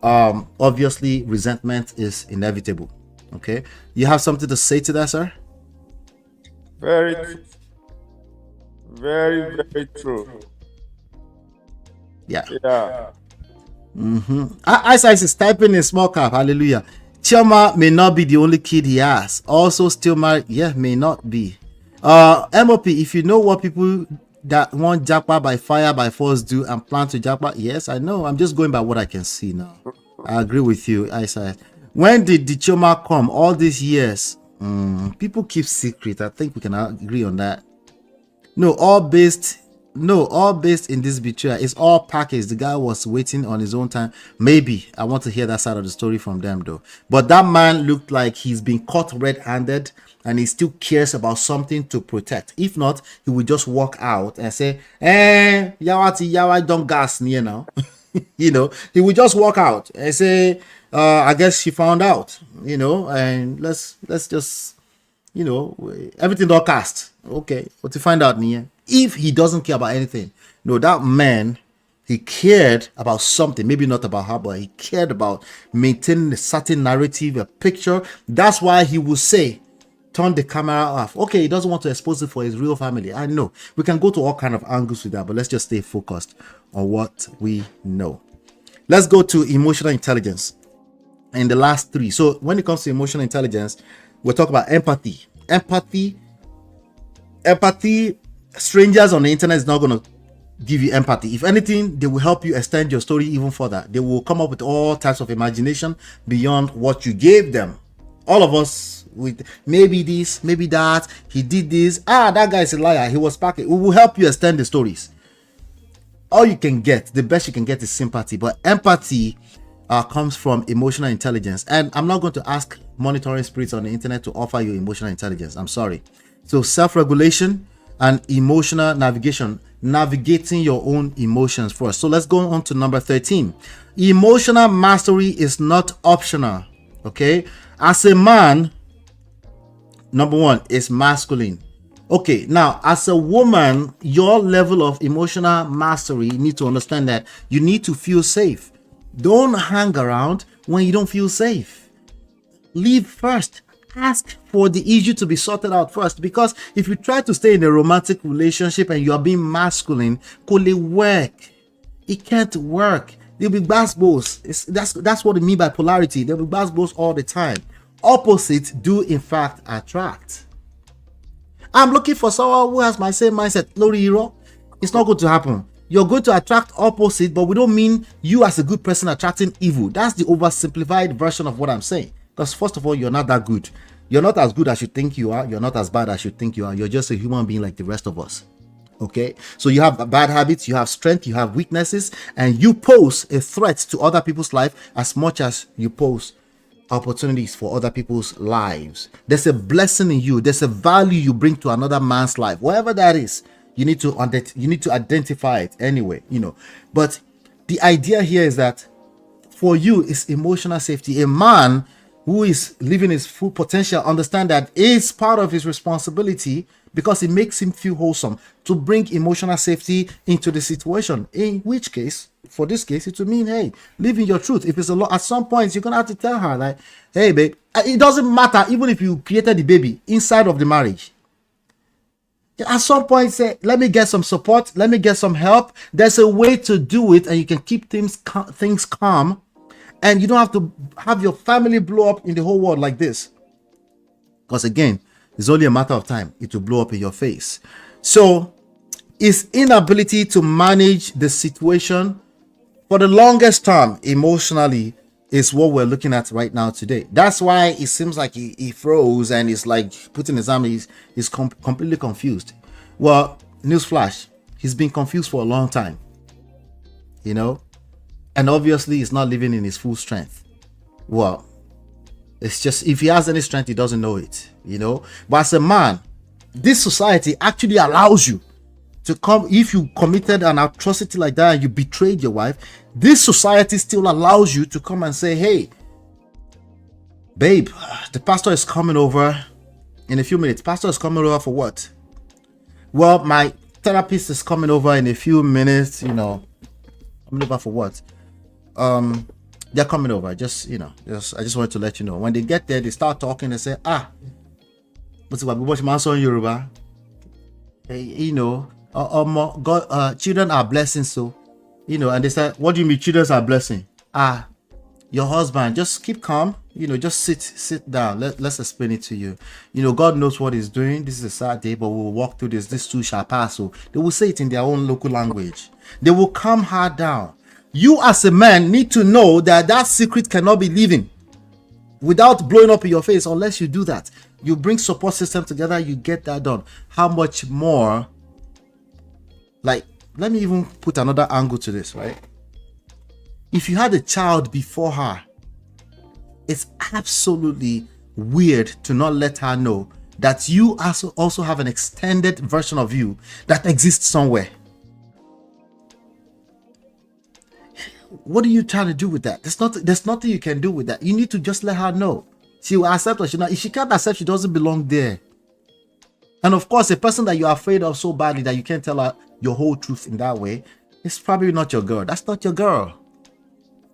obviously resentment is inevitable. Okay, you have something to say to that, sir? Very, very, very true. Yeah. Ice is typing in small cap. Hallelujah. Chioma may not be the only kid he has. Also still married. Yeah, may not be. MOP, if you know what people that want japa by fire by force do and plan to japa, yes, I know. I'm just going by what I can see now. I agree with you, Isaiah. When did the Choma come? All these years. People keep secret. I think we can agree on that. All based in this betrayal. It's all packaged. The guy was waiting on his own time. Maybe I want to hear that side of the story from them though. But that man looked like he's been caught red-handed and he still cares about something to protect. If not, he will just walk out and say, Yawati, don't gas me now. He will just walk out and say, I guess she found out, and let's just, everything don't cast. Okay, but to find out, if he doesn't care about anything, that man, he cared about something, maybe not about her, but he cared about maintaining a certain narrative, a picture. That's why he will say, turn the camera off. Okay, he doesn't want to expose it for his real family. I know. We can go to all kind of angles with that, but let's just stay focused on what we know. Let's go to emotional intelligence. In the last three. So when it comes to emotional intelligence, we'll talk about empathy. Empathy, strangers on the internet is not going to give you empathy. If anything, they will help you extend your story even further. They will come up with all types of imagination beyond what you gave them. All of us with maybe this, maybe that, he did this, that guy is a liar, he was packing. We will help you extend the stories. All you can get, the best you can get is sympathy, but empathy comes from emotional intelligence. And I'm not going to ask monitoring spirits on the internet to offer you emotional intelligence. I'm sorry. So self-regulation and emotional navigation, navigating your own emotions first. So let's go on to number 13. Emotional mastery is not optional. Okay, as a man, number one is masculine. Okay, now as a woman, your level of emotional mastery, you need to understand that you need to feel safe. Don't hang around when you don't feel safe. Leave first. ask for the issue to be sorted out first, because if you try to stay in a romantic relationship and you are being masculine, could it work? It can't work. There'll be basketballs. That's what I mean by polarity. There'll be basketballs all the time. Opposites do in fact attract. I'm looking for someone who has my same mindset. No, hero, it's not going to happen. You're going to attract opposite, but we don't mean you as a good person attracting evil. That's the oversimplified version of what I'm saying. Because first of all, you're not that good. You're not as good as you think you are. You're not as bad as you think you are. You're just a human being like the rest of us. Okay? So you have bad habits, you have strength, you have weaknesses, and you pose a threat to other people's life as much as you pose opportunities for other people's lives. There's a blessing in you. There's a value you bring to another man's life, whatever that is. You need to identify it anyway, But the idea here is that for you, it's emotional safety. A man who is living his full potential understand that it's part of his responsibility, because it makes him feel wholesome, to bring emotional safety into the situation. In which case, for this case, it will mean, hey, live in your truth. If it's a lot, at some point, you're gonna have to tell her, like, hey, babe, it doesn't matter even if you created the baby inside of the marriage. At some point, say, let me get some support, let me get some help. There's a way to do it, and you can keep things calm, and you don't have to have your family blow up in the whole world like this. Because again, it's only a matter of time. It will blow up in your face. So his inability to manage the situation for the longest term emotionally is what we're looking at right now today. That's why it seems like he froze and he's like putting his arm, he's completely confused. Well, newsflash, he's been confused for a long time, and obviously he's not living in his full strength. Well, it's just, if he has any strength, he doesn't know it, But as a man, this society actually allows you to come. If you committed an atrocity like that and you betrayed your wife, this society still allows you to come and say, hey, babe, the pastor is coming over in a few minutes. Pastor is coming over for what? Well, my therapist is coming over in a few minutes. Coming over for what? They're coming over. I just wanted to let you know. When they get there, they start talking. They say, what's my Yoruba? God, children are blessings. So, and they said, what do you mean children are blessing? Your husband, just keep calm, just sit down. Let's explain it to you. God knows what he's doing. This is a sad day, but we'll walk through this. This too shall pass. So they will say it in their own local language. They will calm her down. You as a man need to know that secret cannot be living without blowing up in your face. Unless you do that, you bring support system together, you get that done. How much more? Like, let me even put another angle to this, right? If you had a child before her, it's absolutely weird to not let her know that you also have an extended version of you that exists somewhere. What are you trying to do with that? There's nothing you can do with that. You need to just let her know. She will accept or she not. If she can't accept, she doesn't belong there. And of course, a person that you're afraid of so badly that you can't tell her your whole truth in that way, it's probably not your girl. That's not your girl.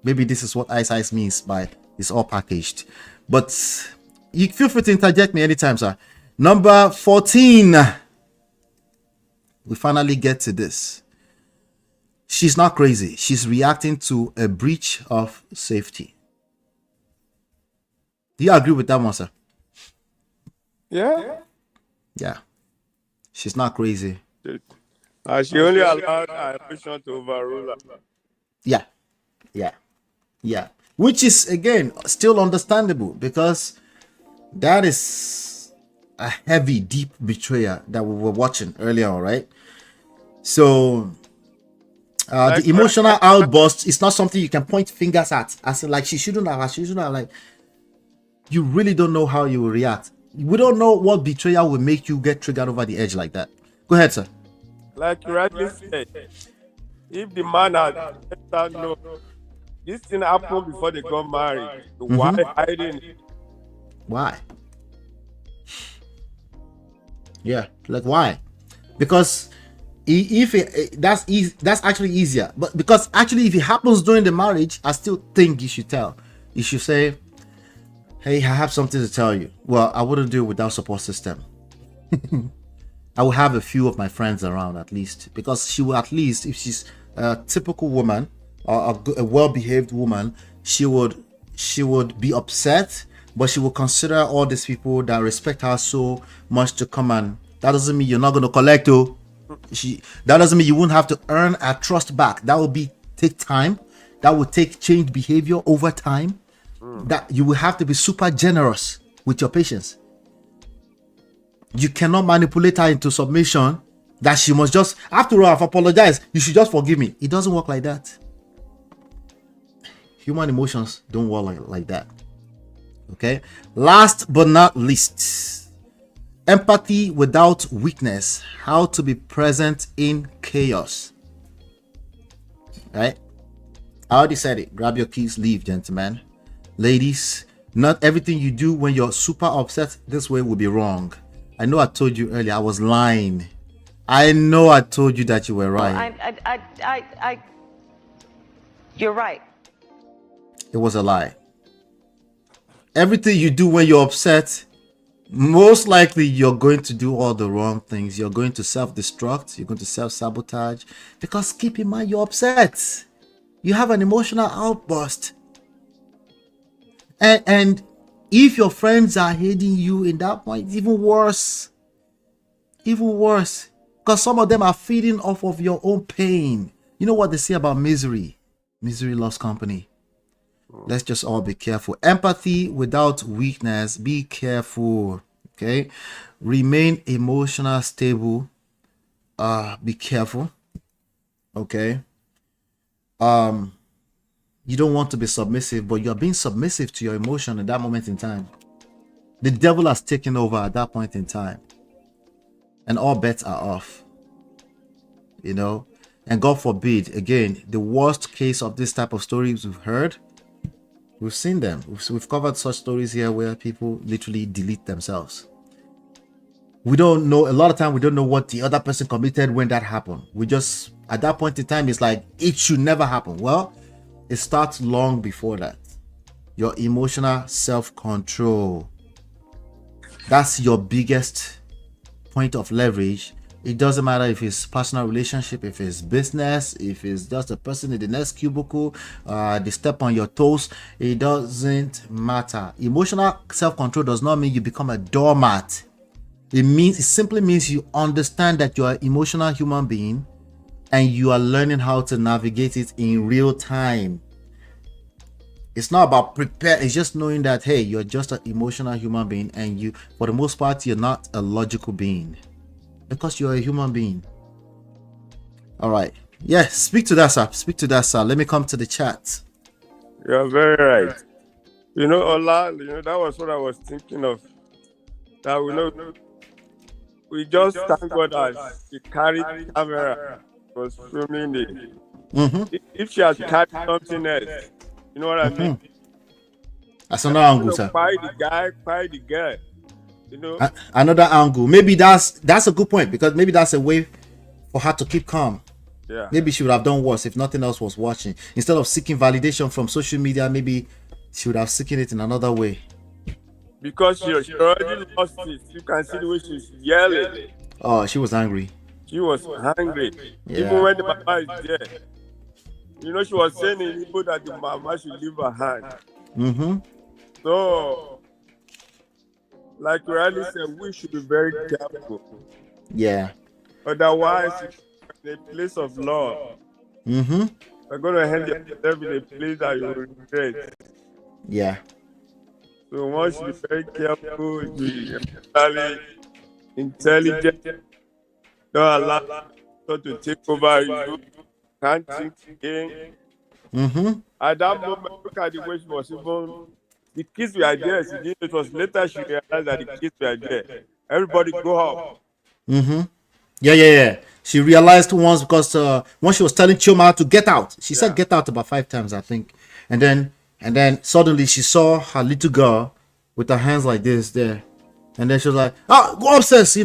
Maybe this is what ice means by it's all packaged. But you feel free to interject me anytime, sir. Number 14. We finally get to this. She's not crazy. She's reacting to a breach of safety. Do you agree with that one, sir? Yeah. Yeah. She's not crazy. She only allowed her emotion to overrule her. Yeah. Which is, again, still understandable, because that is a heavy, deep betrayal that we were watching earlier on, right? So the emotional outburst is not something you can point fingers at. As in, like, she shouldn't have, like, you really don't know how you will react. We don't know what betrayal will make you get triggered over the edge like that. Go ahead, sir. Like you rightly said, if the man had let her know this thing happened before they got married, why hiding it? Why? Yeah, like why? Because that's actually easier. But because actually, if it happens during the marriage, I still think you should tell. You should say, Hey, I have something to tell you. Well, I wouldn't do it without support system. I will have a few of my friends around at least, because she will, at least if she's a typical woman or a well-behaved woman, she would be upset, but she will consider all these people that respect her so much to come, and that doesn't mean you're not going to collect. That doesn't mean you won't have to earn her trust back. That will take time. That will take change behavior over time. That you will have to be super generous with your patients. You cannot manipulate her into submission that she must just, after all, I've apologized, you should just forgive me. It doesn't work like that. Human emotions don't work like that. Okay. Last but not least, empathy without weakness. How to be present in chaos. Right? I already said it. Grab your keys, leave, gentlemen. Ladies, not everything you do when you're super upset this way will be wrong. I know I told you earlier I was lying. I know I told you that you were right. You're right. It was a lie. Everything you do when you're upset, most likely you're going to do all the wrong things. You're going to self-destruct. You're going to self-sabotage. Because keep in mind, you're upset. You have an emotional outburst. And if your friends are hating you in that point, even worse. Even worse. Because some of them are feeding off of your own pain. You know what they say about misery? Misery loves company. Let's just all be careful. Empathy without weakness. Be careful. Okay? Remain emotional stable. Be careful. Okay? You don't want to be submissive, but you're being submissive to your emotion at that moment in time. The devil has taken over at that point in time. And all bets are off. You know? And God forbid, again, the worst case of this type of stories we've heard, we've seen them. We've covered such stories here where people literally delete themselves. We don't know, a lot of time we don't know what the other person committed when that happened. We just, at that point in time, it's like, it should never happen. Well, it starts long before that. Your emotional self-control. That's your biggest point of leverage. It doesn't matter if it's personal relationship, if it's business, if it's just a person in the next cubicle, they step on your toes. It doesn't matter. Emotional self-control does not mean you become a doormat. It simply means you understand that you're an emotional human being and you are learning how to navigate it in real time. It's not about prepare. It's just knowing that, hey, you're just an emotional human being, and you, for the most part, you're not a logical being because you're a human being. All right. Yeah, speak to that, sir. Speak to that, sir. Let me come to the chat. You're very right. You know, Ola, that was what I was thinking of. That we just thank God as she carried the camera, was filming it. If she had carried something else, you know what I mean? That's another angle, sir. Buy the girl. You know? Another angle. Maybe that's a good point, because maybe that's a way for her to keep calm. Yeah. Maybe she would have done worse if nothing else was watching. Instead of seeking validation from social media, maybe she would have seeking it in another way. Because she already lost it. You can see the way she's yelling. Oh, she was angry. She was hungry. Yeah. Even when the mama is there. You know, she was saying in Igbo that the mama should leave her hand. So, like Riley said, we should be very careful. Yeah. Otherwise, in a place of love, we're going to hand yourself in a place that you will regret. Yeah. So one should be very careful, be emotionally intelligent. Don't allow people to take over you. Can't think again. At that moment, look at the way she was even. The kids were there. It was later she realized that the kids were there. Everybody go up. Yeah. She realized once, because once she was telling Chioma to get out, she said get out about 5 times, I think. And then suddenly she saw her little girl with her hands like this there. And then she was like, oh, go upstairs,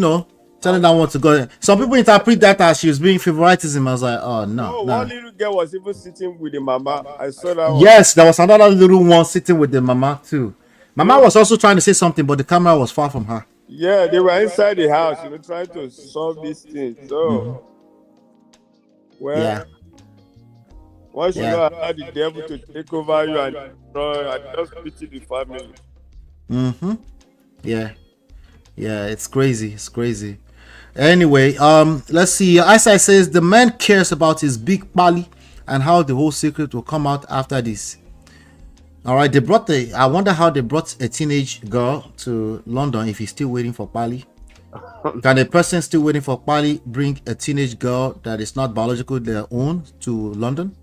telling that one to go. Some people interpret that as she was being favoritism. I was like, oh, no. One little girl was even sitting with the mama. I saw that one. Yes, there was another little one sitting with the mama too. Mama was also trying to say something, but the camera was far from her. Yeah, they were inside the house, trying to solve these things. So, Yeah. once you know how the devil to take over you and destroy, and just pity the family. Yeah. Yeah, it's crazy. It's crazy. Anyway, let's see. Isaiah says the man cares about his big belly and how the whole secret will come out after this. All right, I wonder how they brought a teenage girl to London if he's still waiting for Pali. Can a person still waiting for Pali bring a teenage girl that is not biological their own to London?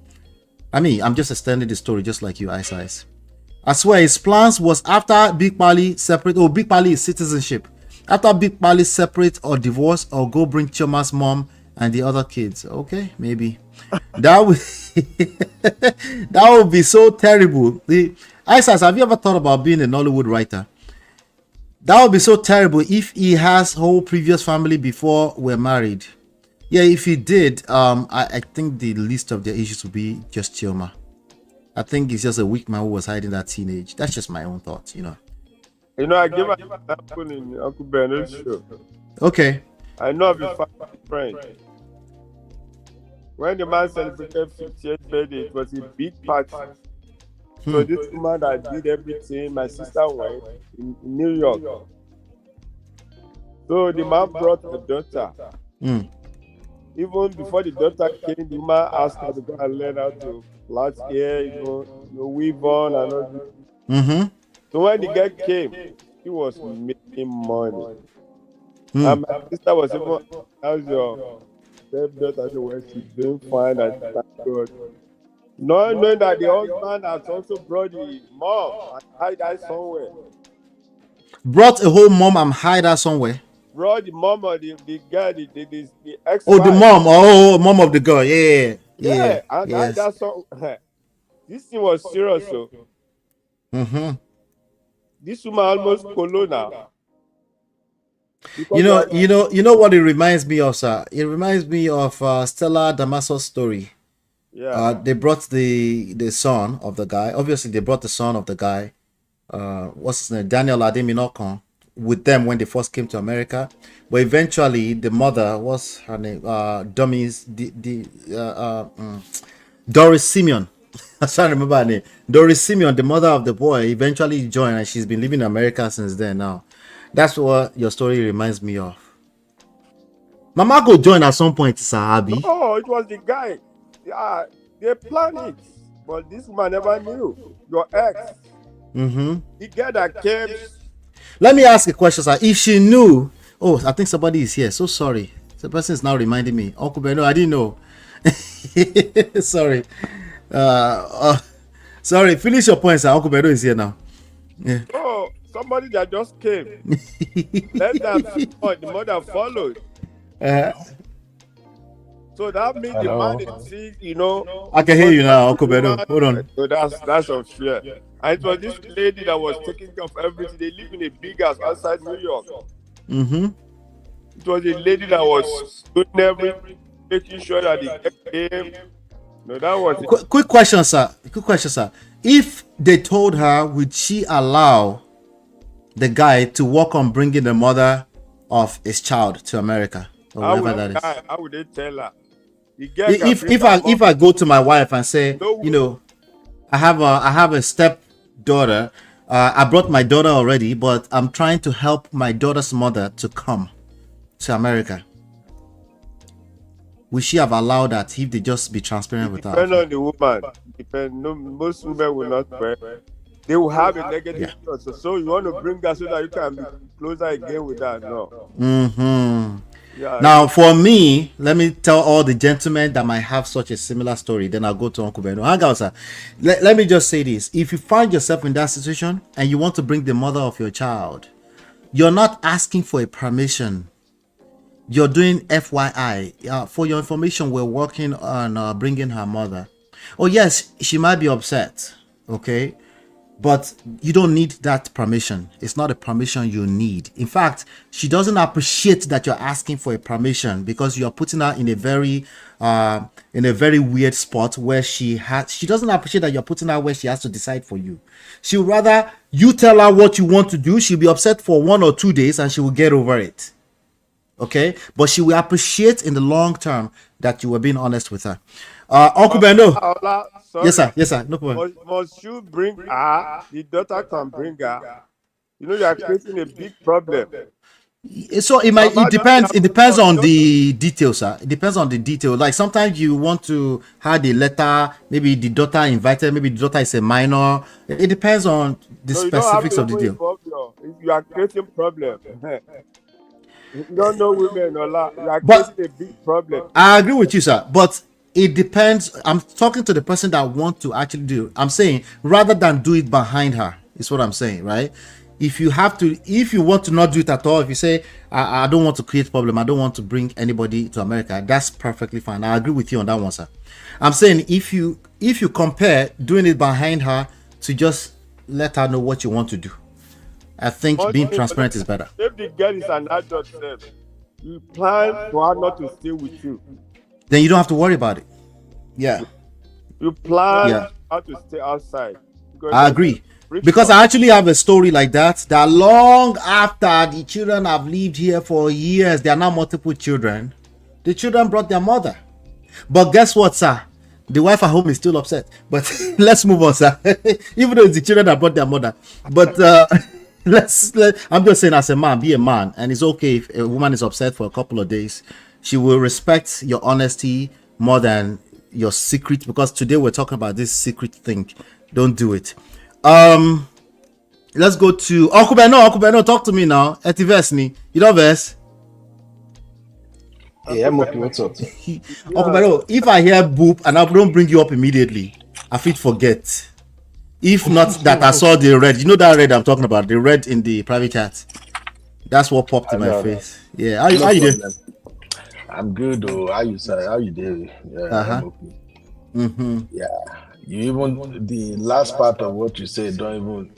I mean, I'm just extending the story just like you, Ice Ice. I swear his plans was after Big Pali separate. Oh, Big Pali is citizenship. After Big Pali separate or divorce or go bring Chioma's mom and the other kids. Okay, maybe. That would that would be so terrible. Ice Ice, have you ever thought about being a Nollywood writer? That would be so terrible if he has whole previous family before we're married. Yeah, if he did, I think the least of their issues would be just Chioma. I think it's just a weak man who was hiding that teenage. That's just my own thoughts, I give an example in Uncle Ben's show. Okay. I know of a family friend. When the man celebrated 50th birthday, it was a big party. So this woman that did everything, my sister went in New York. So the man brought a daughter. Even before the daughter came, the man asked her to go and learn how to plait hair, weave on and all this. So when the girl came, he was making money. And my sister was even, how's your stepdaughter? She's doing fine, and thank God. Not knowing that the husband has also brought the mom and hide her somewhere. Brought a whole mom and hide her somewhere? Brought the mom of the girl, the ex-wife. Oh, the mom. Oh, mom of the girl. Yeah. And yes. That's all. This thing was serious, so. This woman almost colo now. You know what it reminds me of, sir? It reminds me of Stella Damaso's story. Yeah. They brought the son of the guy. Obviously, they brought the son of the guy. What's his name? Daniel Ademinokon with them when they first came to America. But eventually, the mother, what's her name? Doris Simeon. I can't remember her name. Doris Simeon, the mother of the boy, eventually joined, and she's been living in America since then. Now, that's what your story reminds me of. Mama go join at some point, Sahabi. No, it was the guy. Yeah, they planned it, but this woman never knew. Your ex. The girl that came. Let me ask a question, sir. If she knew, I think somebody is here. So sorry. The person is now reminding me. Uncle Beno, I didn't know. Sorry. Sorry. Finish your point, sir. Uncle Beno is here now. Yeah. Oh, somebody that just came. Let them the mother followed. So that means the man is sick, I can hear you now, Uncle Beno. Hold on. So that's unfair. And it was this lady that was taking care of everything. They live in a big house outside New York. It was a lady that was doing everything, making sure that the came. No, that was quick question, sir. If they told her, would she allow the guy to work on bringing the mother of his child to America or whatever that is? How would they tell her? If I go to my wife and say, I have a stepdaughter, I brought my daughter already, but I'm trying to help my daughter's mother to come to America. Would she have allowed that if they just be transparent with her? Depend on the woman. Most women will not pray. They will have a negative thought. So you want to bring her so that you can be closer again with her? No. Yeah, now, for me, let me tell all the gentlemen that might have such a similar story. Then I'll go to Uncle Beno. Hang on, sir. Let me just say this. If you find yourself in that situation and you want to bring the mother of your child, you're not asking for a permission. You're doing FYI. For your information, we're working on bringing her mother. Oh, yes, she might be upset. Okay. But you don't need that permission. It's not a permission you need. In fact, she doesn't appreciate that you're asking for a permission because you're putting her in a very weird spot where she doesn't appreciate that you're putting her where she has to decide for you. She would rather you tell her what you want to do. She'll be upset for 1 or 2 days and she will get over it. Okay, but she will appreciate in the long term that you were being honest with her. Uncle Bendo. Yes, sir. No problem. Must you bring her? The daughter can bring her. You know, you are creating a big problem. So it depends on the details, sir. It depends on the detail. Like sometimes you want to have the letter, maybe the daughter invited, maybe the daughter is a minor. It depends on the specifics of the deal. If you are creating problem. You don't know women, Ola. You are creating a big problem. I agree with you, sir. But it depends. I'm talking to the person that want to actually do it. I'm saying rather than do it behind her, is what I'm saying, right? If you want to not do it at all, if you say I don't want to create problem, I don't want to bring anybody to America, that's perfectly fine. I agree with you on that one, sir. I'm saying if you compare doing it behind her to just let her know what you want to do, I think being transparent is better. If the girl is an adult, you plan for her not to stay with you. Then you don't have to worry about it. Yeah. You plan how to stay outside. I agree. Because I actually have a story like that long after the children have lived here for years, there are now multiple children. The children brought their mother. But guess what, sir? The wife at home is still upset. But let's move on, sir. Even though it's the children that brought their mother. But I'm just saying, as a man, be a man. And it's okay if a woman is upset for a couple of days. She will respect your honesty more than your secret. Because today we're talking about this secret thing. Don't do it. Let's go to Uncle Beno, talk to me now. Etiverse, you don't verse? Yeah, I'm okay. What's up? Uncle Beno, if I hear boop and I don't bring you up immediately, I fit forget. If not that I saw the red, you know that red I'm talking about, the red in the private chat. That's what popped in my face. Yeah, how you doing? I'm good though. How you doing? Yeah, I'm okay. Yeah. You even the last part of what you said don't even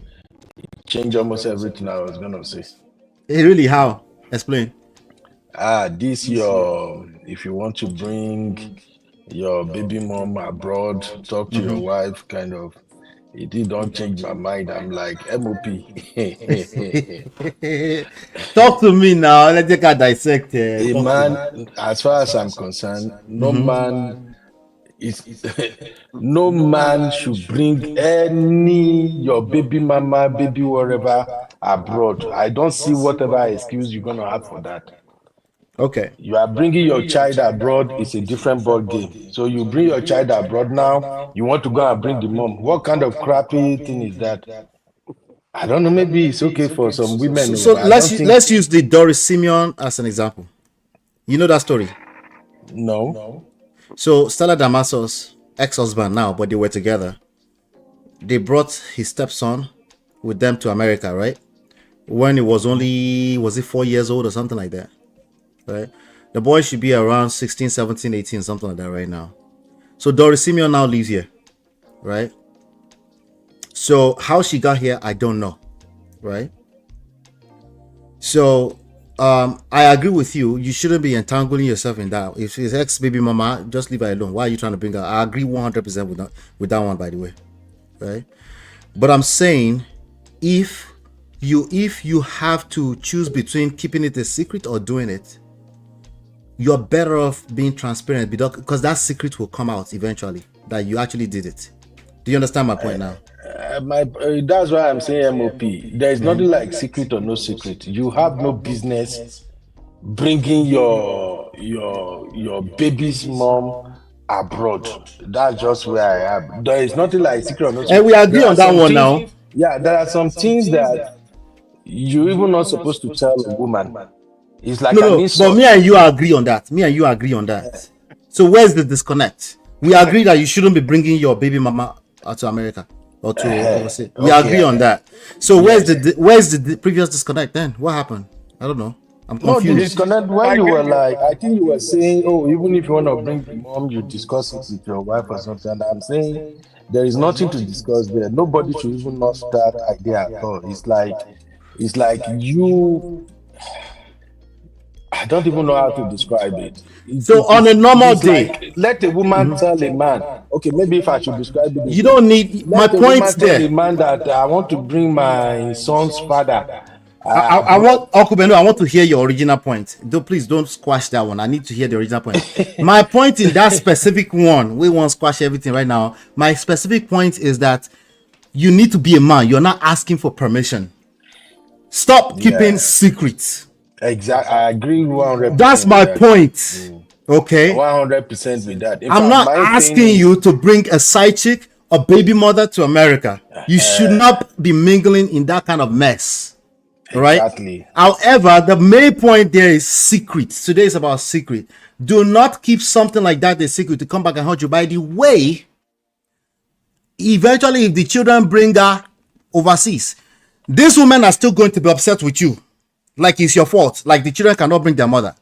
change almost everything I was gonna say. Hey, really? How? Explain. This your if you want to bring your baby mom abroad, talk to your wife, kind of. It don't change my mind. I'm like MOP. Talk to me now. Let's take a dissect. A man, as far as I'm concerned, no man is no man should bring any your baby mama, baby whatever abroad. I don't see whatever excuse you're gonna have for that. Okay. You are bringing your child abroad, it's a different ball game. So you bring your child abroad now, you want to go and bring the mom. What kind of crappy thing is that? I don't know, maybe it's okay for some women. So let's use the Doris Simeon as an example. You know that story? No. So Stella Damaso's ex-husband now, but they were together. They brought his stepson with them to America, right? When he was it 4 years old or something like that? Right? The boy should be around 16, 17, 18, something like that right now. So Doris Simeon now lives here, right? So how she got here, I don't know, right? So I agree with you. You shouldn't be entangling yourself in that. If she's ex-baby mama, just leave her alone. Why are you trying to bring her? I agree 100% with that one, by the way, right? But I'm saying if you have to choose between keeping it a secret or doing it, you're better off being transparent because that secret will come out eventually that you actually did it. Do you understand my point now? That's why I'm saying MOP. There is nothing like secret or no secret. You have no business bringing your baby's mom abroad. That's just where I am. There is nothing like secret or no secret. And we agree on that one now. Yeah, there are some things that you even not supposed to tell a woman. It's like but me and you agree on that. So where's the disconnect? We agree that you shouldn't be bringing your baby mama to America or to overseas. We agree on that. So where's the previous disconnect then? What happened? I don't know. I'm confused. No, the disconnect when you were like, I think you were saying, even if you want to bring the mom, you discuss it with your wife or something. And I'm saying There is nothing to discuss there. Nobody should even know that idea at all. It's like you. I don't even know how to describe it. So on a normal it's day, like, let a woman tell a man. Okay, maybe if I should describe it, you don't need my let a point woman tell a there. man that I want to bring my son's father. I want Uncle Beno, I want to hear your original point. Please don't squash that one. I need to hear the original point. My point in that specific one, we won't squash everything right now. My specific point is that you need to be a man. You're not asking for permission. Stop keeping secrets. Exactly, I agree 100%. That's my point. Okay, 100% with that. I'm not asking you to bring a side chick or baby mother to America. You should not be mingling in that kind of mess. Exactly. Right? However, the main point there is secret. Today is about secret. Do not keep something like that a secret to come back and haunt you. By the way, eventually, if the children bring her overseas, these women are still going to be upset with you. Like it's your fault. Like the children cannot bring their mother.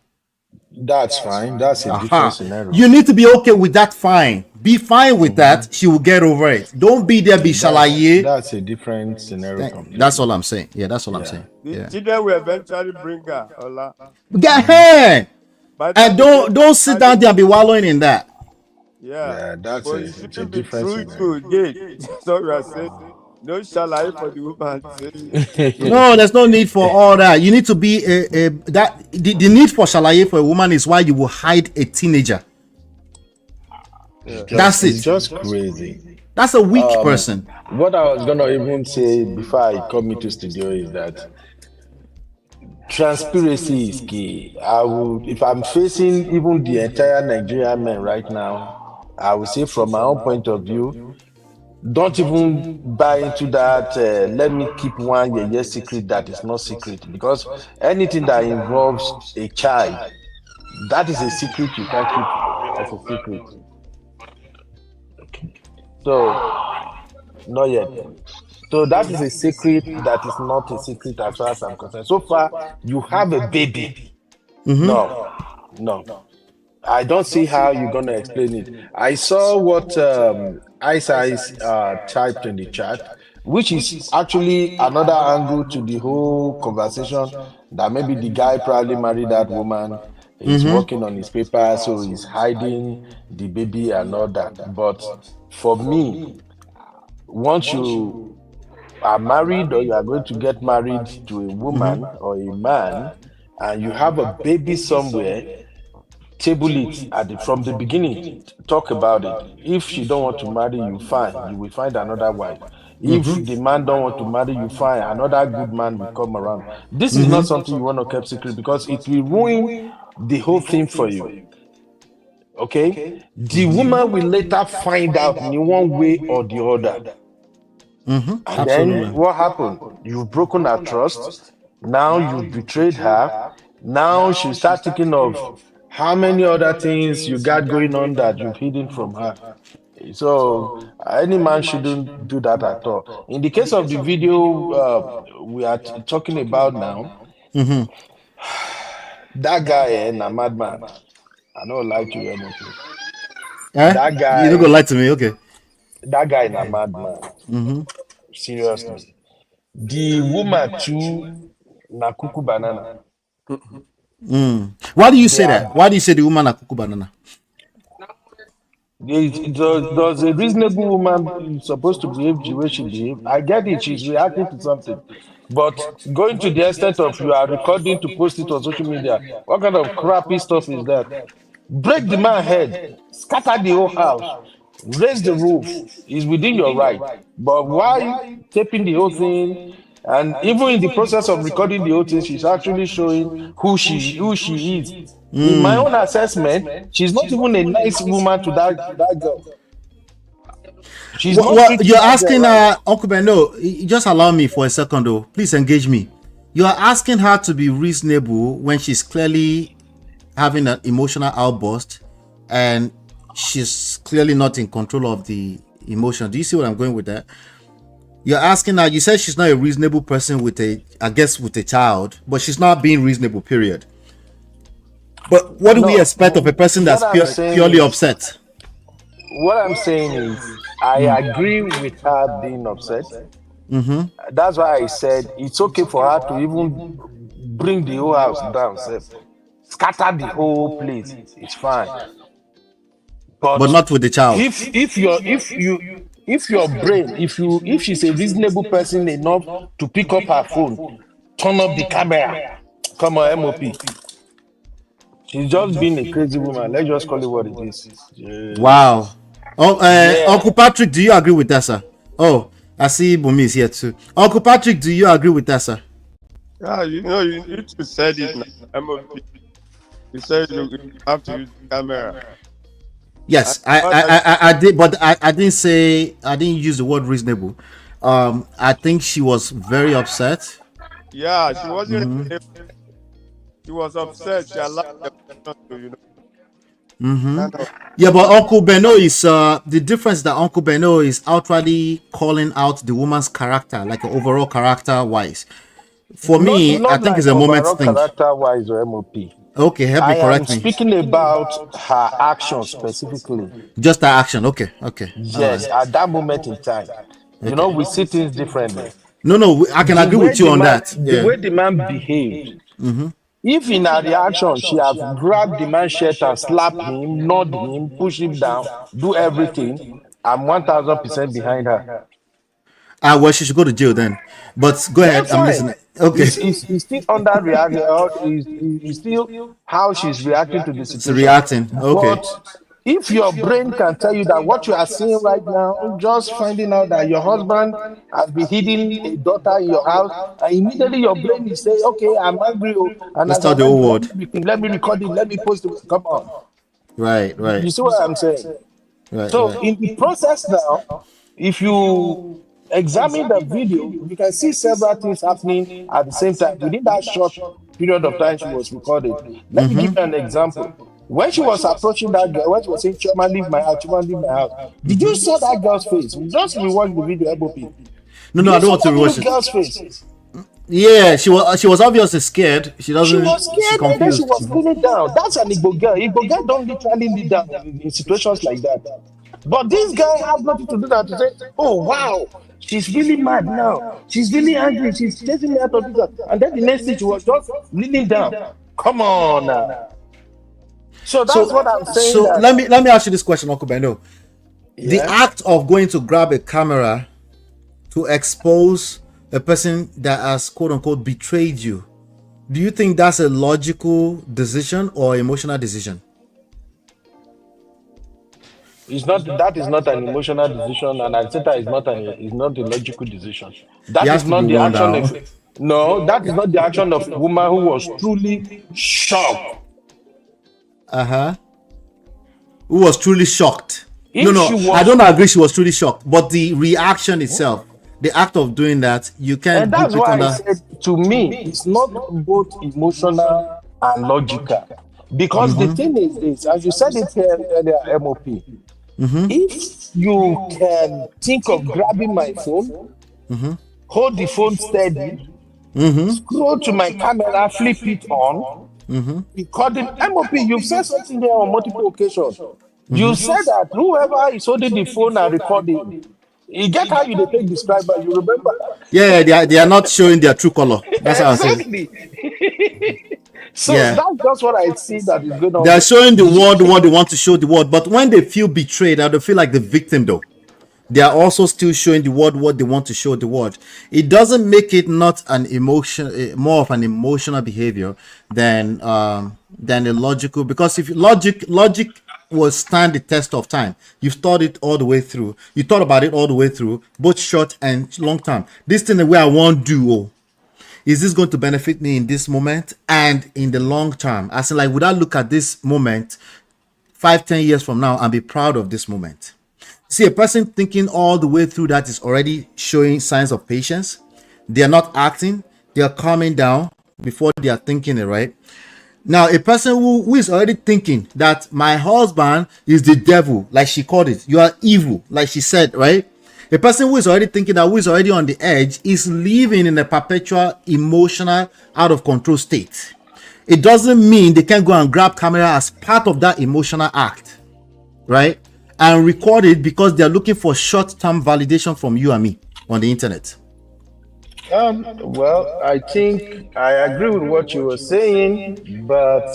That's fine. That's a different scenario. You need to be okay with that. Fine. Be fine with that. She will get over it. Don't be there, be shalaye. That's a different scenario. That's all I'm saying. Yeah, that's all I'm saying. The children will eventually bring her. Ola. Get her. And don't sit down there and be wallowing in that. Yeah, that's it's a different scenario. So we are saying, no shalaye for the woman. No, there's no need for all that. You need to be the need for shalaye for a woman is why you will hide a teenager. That's it. It's just crazy. That's a weak person. What I was gonna even say before I come into studio is that transparency is key. If I'm facing even the entire Nigerian men right now, I would say from my own point of view, don't even buy into that. Let me keep one secret that is not secret, because anything that involves a child, that is a secret you can't keep as a secret. So, not yet. So that is a secret that is not a secret as far as I'm concerned. So far, you have a baby. No. I don't see how you're gonna explain it. I saw what Ice typed in the chat, which is actually another angle to the whole conversation, that maybe the guy probably married that woman. He's working on his paper, so he's hiding the baby and all that. But for me, once you are married or you are going to get married to a woman or a man, and you have a baby somewhere, table it from the beginning. Talk about it. If she don't want to marry you, fine, you will find another wife. If the man don't want to marry you, fine, another good man will come around. This is not something you want to keep secret, because it will ruin the whole thing for you. Okay? The woman will later find out in one way or the other. And then what happened? You've broken her trust. Now you've betrayed her. Now she starts thinking of how many other things you got going on that you've hidden from her. So any man shouldn't do that at all. In the case of the video we are talking about now, that guy a madman. I don't like to anything. That guy, you don't go lie to me, okay? That guy is a madman. Seriously. The woman too, na kuku banana. Why do you say that? Why do you say the woman na kuku banana? Does a reasonable woman supposed to behave the way she behaves? I get it, she's reacting to something. But going to the extent of you are recording to post it on social media, what kind of crappy stuff is that? Break the man's head, scatter the whole house, raise the roof. Is within your right. But why taping the whole thing? And even in the process of recording the whole thing, she's actually showing who she is. In my own assessment, she's not even a nice woman to that girl. She's not you're asking Uncle Ben, no, just allow me for a second though. Please engage me. You are asking her to be reasonable when she's clearly having an emotional outburst and she's clearly not in control of the emotion. Do you see what I'm going with that? You're asking her, you said she's not a reasonable person with a child, but she's not being reasonable, period. But what do we expect of a person that's purely upset? What I'm saying is, I agree with her being upset. That's why I said it's okay for her to even bring the whole house down, scatter the whole place. It's fine. But not with the child. If your brain, if she's a reasonable person enough to pick up her phone, turn up the camera. Come on, MOP. She's just being a crazy woman. Let's just call it what it is. Wow. Uncle Patrick, do you agree with that, sir? Oh, I see Bumi is here too. Uncle Patrick, do you agree with that, sir? Yeah, you said it now. MOP. You said you have to use the camera. Yes, I did, but I didn't use the word reasonable. I think she was very upset. Yeah, she wasn't. She was upset. She allowed the person to, Yeah, but Uncle Beno is the difference that Uncle Beno is outrightly calling out the woman's character, like an overall character wise. For me, I think like it's a moment thing. Character-wise or MOP. Okay, help me, correct me. Speaking about her action specifically. Just that action. Okay. Yes, at that moment in time. You know, we see things differently. No, I can agree with you on that. The way the man behaved. If in her reaction she have grabbed the man's shirt and slapped him, nod him, push him down, do everything, I'm 1000% behind her. Well, she should go to jail then. But go ahead, I'm listening. Okay. It's still under reaction. It's still how she's reacting to the situation. Reacting. Okay. But if your brain can tell you that what you are seeing right now, just finding out that your husband has been hiding a daughter in your house, and immediately your brain is saying, "Okay, I'm angry," and let's tell the whole world. Let me record it. Let me post it. Come on. Right. You see what I'm saying? Right. So in the process now, if you examine the video, you can see several things happening at the same time within that short period of time she was recorded. Let me give you an example. When she was approaching that girl, when she was saying, "Choma, leave my house, Choma, leave my house," did you see that girl's face? Just rewatch the video, MOP. No, I don't want to rewatch it. Girl's face. Yeah, she was obviously scared. She was scared, and then she was feeling down. That's an Igbo girl. Igbo girl don't literally kneel down in situations like that. But this guy has nothing to do that to say, "Oh wow, she's really mad now. She's really angry. She's chasing me out of this." And then the next thing she was just kneeling down. Come on now. So that's what I'm saying. So let me ask you this question, Uncle Beno. Yeah. The act of going to grab a camera to expose a person that has quote unquote betrayed you, do you think that's a logical decision or emotional decision? That is not an emotional decision, and I said that is not a logical decision. That is not the action that is not the action of a woman who was truly shocked. Who was truly shocked. I don't agree she was truly shocked, but the reaction itself, the act of doing that, you can't. And that's why I said, to me, it's not both emotional and logical. Because the thing is this, as you said it here earlier, MOP, if you can think of grabbing my phone, hold the phone steady, scroll to my camera, flip it on, recording. MOP, you've said something there on multiple occasions. You said that whoever is holding the phone and recording, you get how you take describe, but you remember? Yeah, they are not showing their true color. That's how I said. So that's just what I see that is going on. They are showing the world what they want to show the world, but when they feel betrayed, they feel like the victim though. They are also still showing the world what they want to show the world. It doesn't make it not an emotion, more of an emotional behavior than a logical. Because if logic will stand the test of time. You've thought it all the way through. You thought about it all the way through, both short and long term. This thing the way I want to do. Is this going to benefit me in this moment and in the long term? As in, like, would I look at this moment 5-10 years from now and be proud of this moment? See, a person thinking all the way through that is already showing signs of patience. They are not acting. They are calming down before they are thinking it, right? Now, a person who is already thinking that my husband is the devil, like she called it, you are evil, like she said, right? A person who is already thinking that, who is already on the edge, is living in a perpetual emotional, out of control state. It doesn't mean they can go and grab camera as part of that emotional act, right? and record it because they're looking for short-term validation from you and me on the internet? Well, I think I agree with what you were saying, but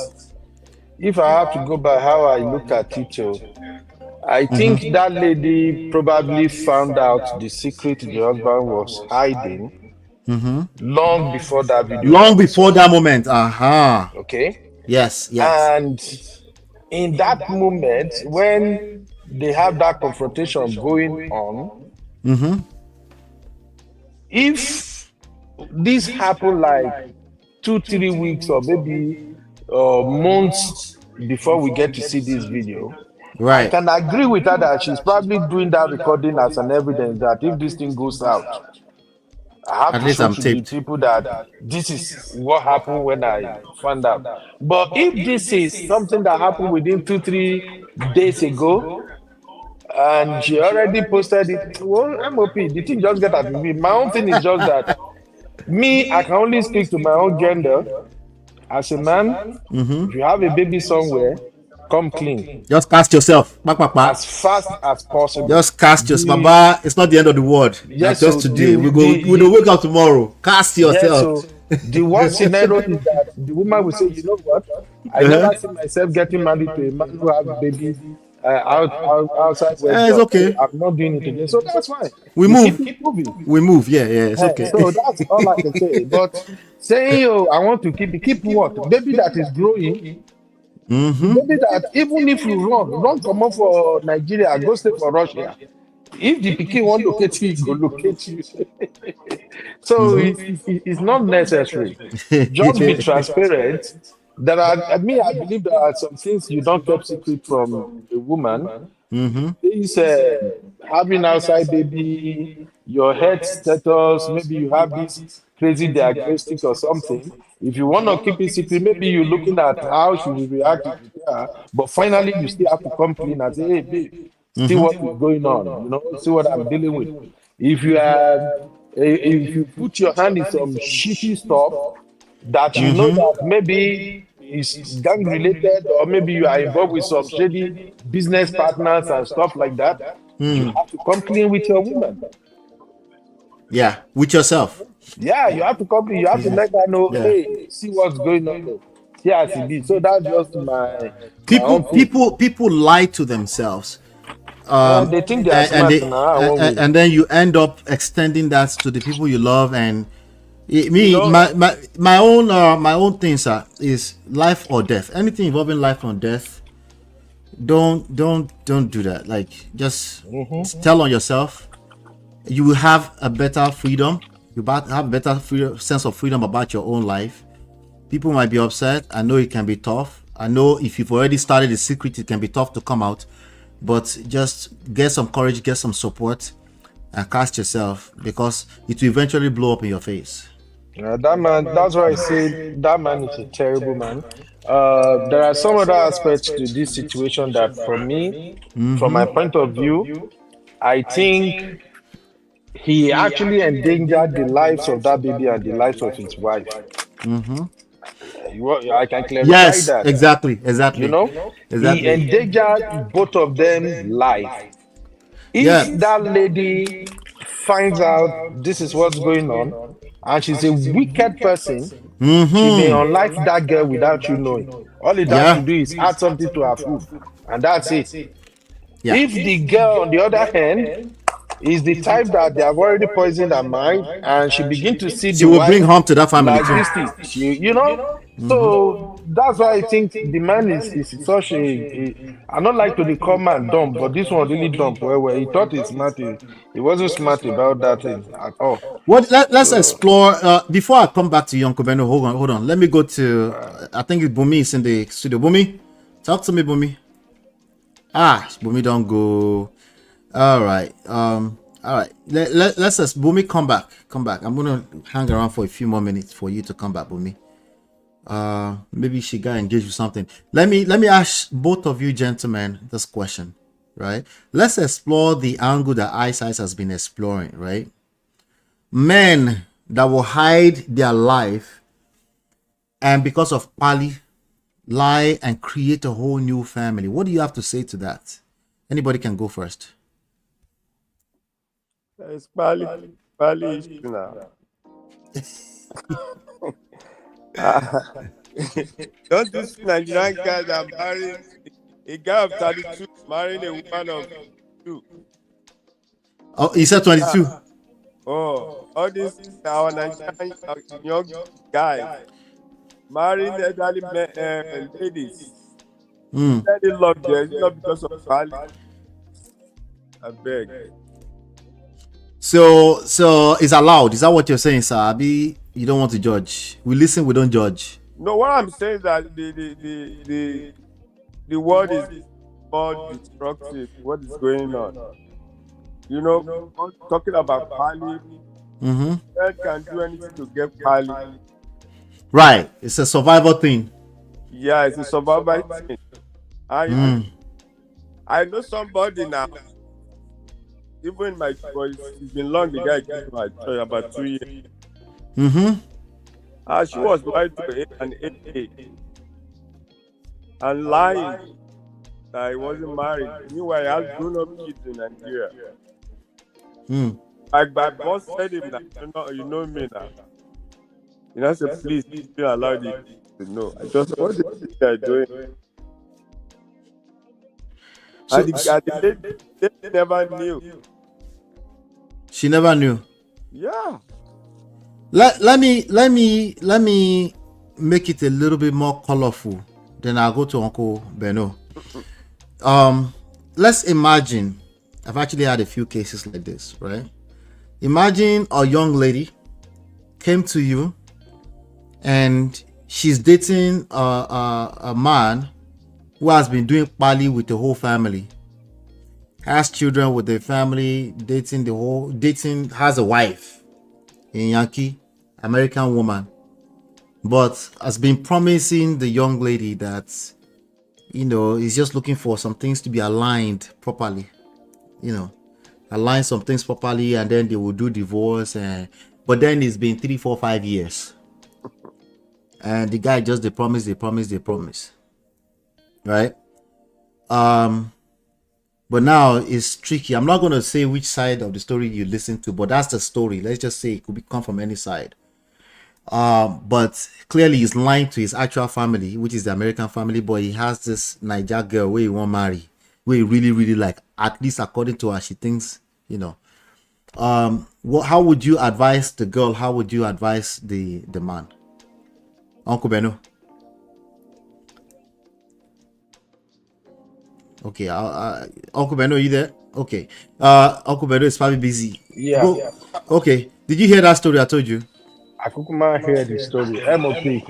if I have to go by how I look at it, I think that lady probably found out the secret the husband was hiding long before that video. Long before that moment. Aha. Okay. Yes. And in that moment, when they have that confrontation going on, if this happened like 2-3 weeks or maybe months before we get to see this video, I can agree with her that she's probably doing that recording as an evidence that if this thing goes out, I have At to least show I'm to the taped. people that this is what happened when I found out. But if this is something that happened within 2-3 days ago, and she already posted it, well, MOP, the thing just get at me. My own thing is just that me, I can only speak to my own gender. As a man, if you have a baby somewhere, come clean. Just cast yourself. As fast as possible. Just cast yourself. Baba, it's not the end of the world. Yes, just so today. We'll wake up tomorrow. Cast yourself. So the worst scenario is that the woman will say, you know what? I never see myself getting married to a man who has a baby outside. It's okay. I'm not doing it again. So that's fine. We move. Keep moving. We move. Yeah, it's okay. So that's all I can say. But saying, oh, I want to keep what? Baby that is growing. Baby that even if you run come up for Nigeria, go stay for Russia. If the pikin won't locate you, go locate you. So it's not necessary. Just be transparent. I believe there are some things you don't keep secret from the woman. Things having outside baby, your health status, maybe you have this crazy diagnostic or something. If you want to keep it secret, maybe you're looking at how she will react, but finally you still have to come clean and say, hey, babe, see what is going on, see what I'm dealing with. If you put your hand in some shitty stuff that you know that maybe is gang related, or maybe you are involved with some shady business partners and stuff like that, you have to come clean with your woman. Yeah, with yourself. Yeah, you have to come clean. You have to let her know, hey, see what's going on. Yeah, so that's just my people lie to themselves. They think they are smart now. And then you end up extending that to the people you love. And my own things is life or death. Anything involving life or death, don't do that. Like, just tell on yourself. You will have a better freedom. You have better sense of freedom about your own life. People might be upset. I know it can be tough. I know if you've already started a secret, it can be tough to come out. But just get some courage, get some support, and cast yourself, because it will eventually blow up in your face. That man, that's why I say that man is a terrible man. There are some other aspects to this situation that, for me, from my point of view, I think he actually endangered the lives of that baby and the lives of his wife. I can clarify that. Exactly. He endangered both of them life. If that lady finds out this is what's going on, and she's a wicked person, she may unlife that girl without you knowing. All it has to do is add something to her food, and that's it. If the girl, on the other hand, is the type that they have already poisoned her mind, and she begin to see she will bring harm to that family like this, so that's why I think the man is such I don't like to call man dumb, but this one really dumb. Where he thought he's smart, he wasn't smart about that thing at all. Let's explore. Before I come back to you, Uncle Beno, hold on. Let me go to. I think Bumi is in the studio. Bumi, talk to me, Bumi. Bumi, don't go. All right. Let's just Bumi, come back. I'm gonna hang around for a few more minutes for you to come back, Bumi. Maybe she got engaged with something. Let me ask both of you gentlemen this question, right? Let's explore the angle that ISIS has been exploring, right? Men that will hide their life and because of Pali, lie and create a whole new family. What do you have to say to that? Anybody can go first. It's Bali issue now. Don't these Nigerian guys are marrying a guy of 32 marrying a woman of 2? Oh, he said 22. Oh, all these our Nigerian young guys marrying elderly ladies. They love them, it's not because of Bali. I beg. So it's allowed. Is that what you're saying, sir? Abi, you don't want to judge. We listen, we don't judge. No, what I'm saying is that the world is more destructive. What is going on? You know, talking about Pali, man can do anything to get Pali. Right. It's a survival thing. Yeah, it's a survival thing. I know somebody now. Even my voice, it's been long. The guy came to my church about 2 years. She was married to an AA and lying that he wasn't married. Meanwhile, he has grown-up kids in Nigeria. Like my boss said him that you know me now. You know, I said, please don't allow the to know. I just said, what is this guy doing? And the lady never knew. She never knew. Yeah. Let me make it a little bit more colorful. Then I'll go to Uncle Beno. Let's imagine. I've actually had a few cases like this, right? Imagine a young lady came to you and she's dating a man who has been doing Pali with the whole family, has children with the family, dating, has a wife in Yankee, American woman, but has been promising the young lady that, you know, he's just looking for some things to be aligned properly, you know, align some things properly, and then they will do divorce. But then it's been 3, 4, 5 years, and the guy just they promise, right? But now it's tricky. I'm not going to say which side of the story you listen to, but that's the story. Let's just say it could come from any side. But clearly he's lying to his actual family, which is the American family, but he has this Niger girl where he won't marry, where he really, really like, at least according to her, she thinks, you know. How would you advise the girl? How would you advise the man? Uncle Beno? Okay, Uncle Beno, are you there? Okay. Uncle Beno is probably busy. Yeah. Okay. Did you hear that story I told you? I could hear the story. MOP.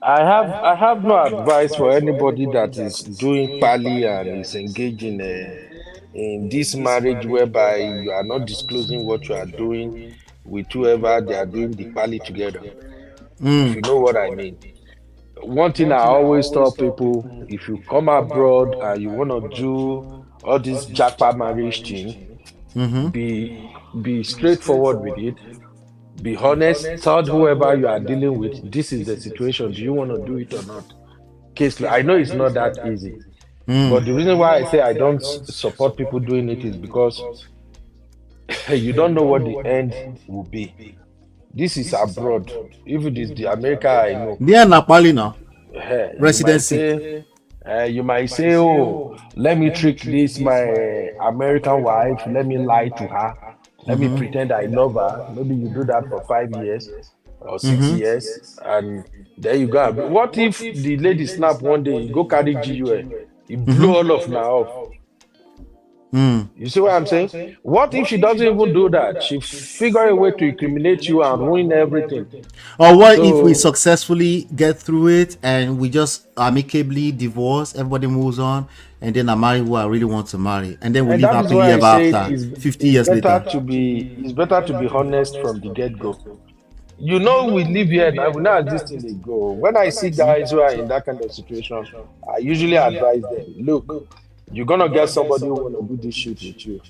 I have no advice for anybody that is doing Pali and is engaging in this marriage whereby you are not disclosing what you are doing with whoever they are doing the Pali together. If you know what I mean. One thing I always tell people, if you come abroad and you want to do all this jackpot marriage thing, be straightforward with it. Be honest, tell whoever you are dealing with, this is the situation. Do you want to do it or not? I know it's not that easy. But the reason why I say I don't support people doing it is because you don't know what the end will be. This is abroad. If it is the America I know. They are Napali now. Residency. You might say, oh, let me trick this my American wife. Let me lie to her. Let me pretend I love her. Maybe you do that for 5 years or 6 years, and there you go. What if the lady snap one day, you go carry GUL, you blow all of now off? You see what I'm saying? What if she doesn't even do that? She figure a way to incriminate you and ruin everything. Or what if we successfully get through it and we just amicably divorce, everybody moves on, and then I marry who I really want to marry, and then we live happily ever after 50 years later? It's better to be honest from the get-go. You know, we live here now, we know this thing they go. When I see guys who are in that kind of situation, I usually advise them, look, you're gonna get somebody who wanna do this shit with you,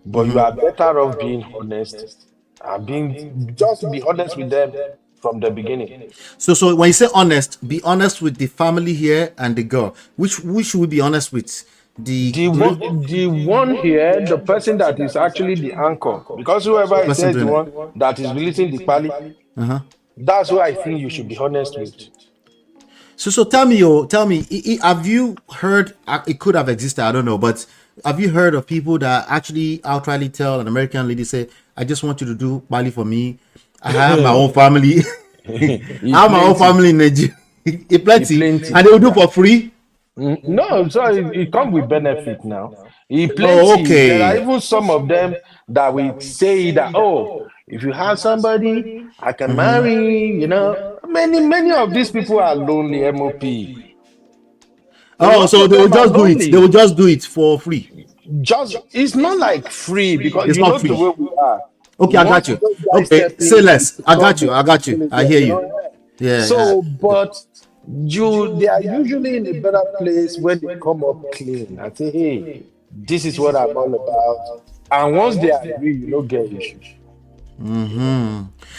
but you are better off being honest and just be honest with them from the beginning. So when you say honest, be honest with the family here and the girl. Which should we be honest with? The one here, the person that is actually the anchor, because whoever is person here is the doing it. one that is releasing the pali. That's who I think you should be honest with. So tell me, have you heard? It could have existed, I don't know, but have you heard of people that actually outrightly tell an American lady, say, "I just want you to do Bali for me. I have my own family. I have my own family in Nigeria. It plenty, and they will do for free." No, so it comes with benefit now. It Oh, plenty. There are okay. even some of them that will say that, oh, if you have somebody, I can marry. You know, many of these people are lonely. MOP. A Oh, lot so of they will them are just do it. They will lonely. just do it for free. Just it's not like free because It's you not know the free. way we are. Okay, I got Once you. those guys Okay, step say in, less. I got you. I hear you you. know. Yeah. So, but they are usually in a better place when they come up clean and say, hey, this is what I'm all about. And once they agree, you don't get issues.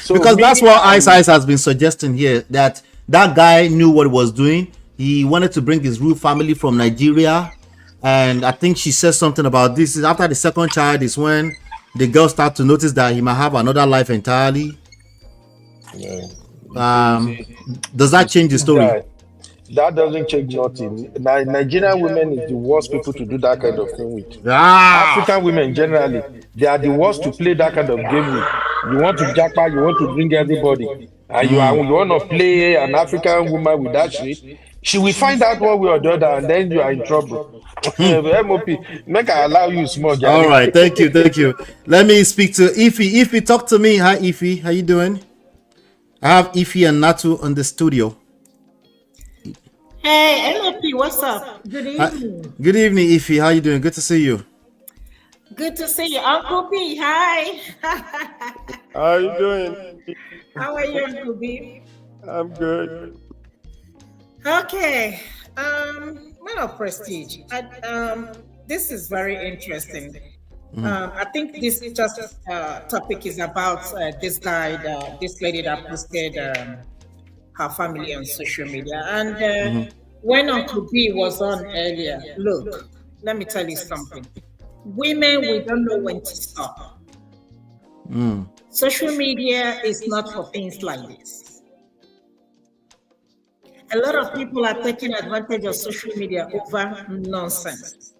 So Because that's me, what Ice has been suggesting here, that guy knew what he was doing. He wanted to bring his real family from Nigeria, and I think she said something about this. Is after the second child is when the girl start to notice that he might have another life entirely. Does that change the story? that doesn't change nothing. Nigerian women is the worst people to do that kind of thing with. Ah, African women generally, they are the worst to play that kind of game with. You want to jackpot, you want to bring everybody, and you want to play an African woman with that shit. She will find out one way or the other, and then you are in trouble. MOP, make I allow you small, all Gary. right. Thank you. Let me speak to Ify. Ify, talk to me. Hi, Ify. How you doing? I have Ify and Natu on the studio. Hey, MOP, what's up? Good evening. Good evening, Ify. How you doing? Good to see you. Good to see you. Uncle B, hi. How are you doing? How are you, Uncle B? I'm good. Okay. Man of prestige. This is very interesting. I think this just topic is about this guy, this lady that posted her family on social media. And when Uncle B was on earlier, look, let me tell you something. Women, we don't know when to stop. Social media is not for things like this. A lot of people are taking advantage of social media over nonsense.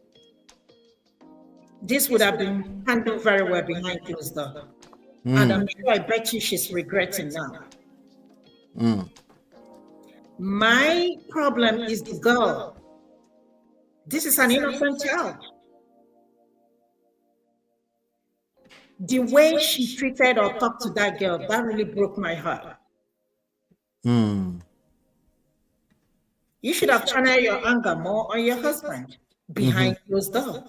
This would have been handled very well behind closed doors. And I'm sure, I bet you she's regretting now. My problem is the girl. This is an innocent child. The way she treated or talked to that girl, that really broke my heart. You should have channeled your anger more on your husband behind closed doors.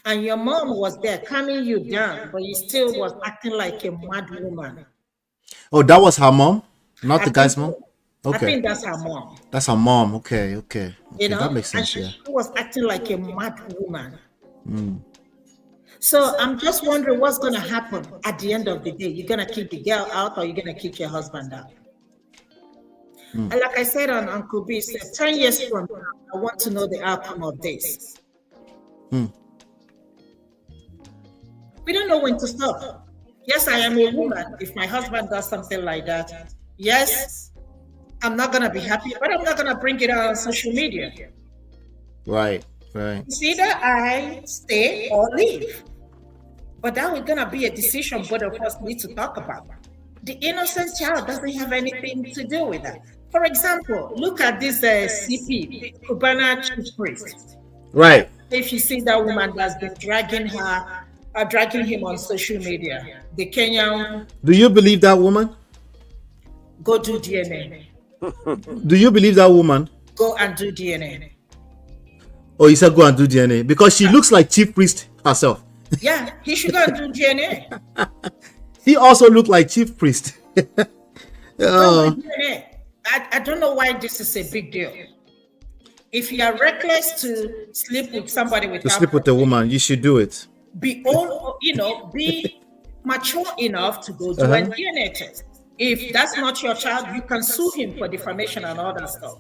And your mom was there calming you down, but you still was acting like a mad woman. Oh, that was her mom, not the guy's mom? Okay. I think that's her mom. That's her mom. Okay. You know, that makes sense. and Yeah. she was acting like a mad woman. So I'm just wondering what's going to happen at the end of the day. You're going to kick the girl out, or you're going to kick your husband out? And like I said on Uncle B, said 10 years from now, I want to know the outcome of this. We don't know when to stop. Yes, I am a woman. If my husband does something like that, yes, I'm not going to be happy, but I'm not going to bring it out on social media. Right. It's either I stay or leave. But that was going to be a decision both of us need to talk about. The innocent child doesn't have anything to do with that. For example, look at this CP, the Cubana chief priest. Right. If you see that woman that's been dragging him on social media, the Kenyan, Do you believe that woman? go do DNA. Do you believe that woman? Go and do DNA. Oh, you said go and do DNA because she looks like chief priest herself. Yeah, he should go and do DNA. He also looked like chief priest. Go do DNA. I don't know why this is a big deal. If you are reckless to sleep with somebody without To sleep with a woman, you should do it. be mature enough to go do a DNA test. If that's not your child, you can sue him for defamation and all that stuff.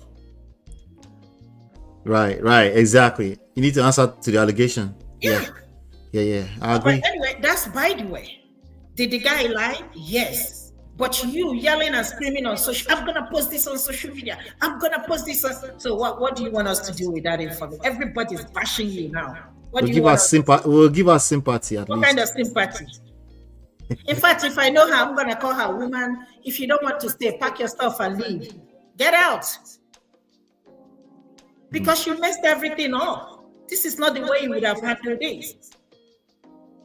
Right, exactly. You need to answer to the allegation. Yeah. I agree. But anyway, that's by the way. Did the guy lie? Yes. But you yelling and screaming on social, I'm gonna post this on social media. I'm gonna post this on. So what do you want us to do with that information? Everybody's bashing you now. What do you want us to do? We'll give us sympathy at What least. kind of sympathy? In fact, if I know her, I'm gonna call her, woman. If you don't want to stay, pack your stuff and leave. Get out. Because you messed everything up. This is not the way you would have handled this.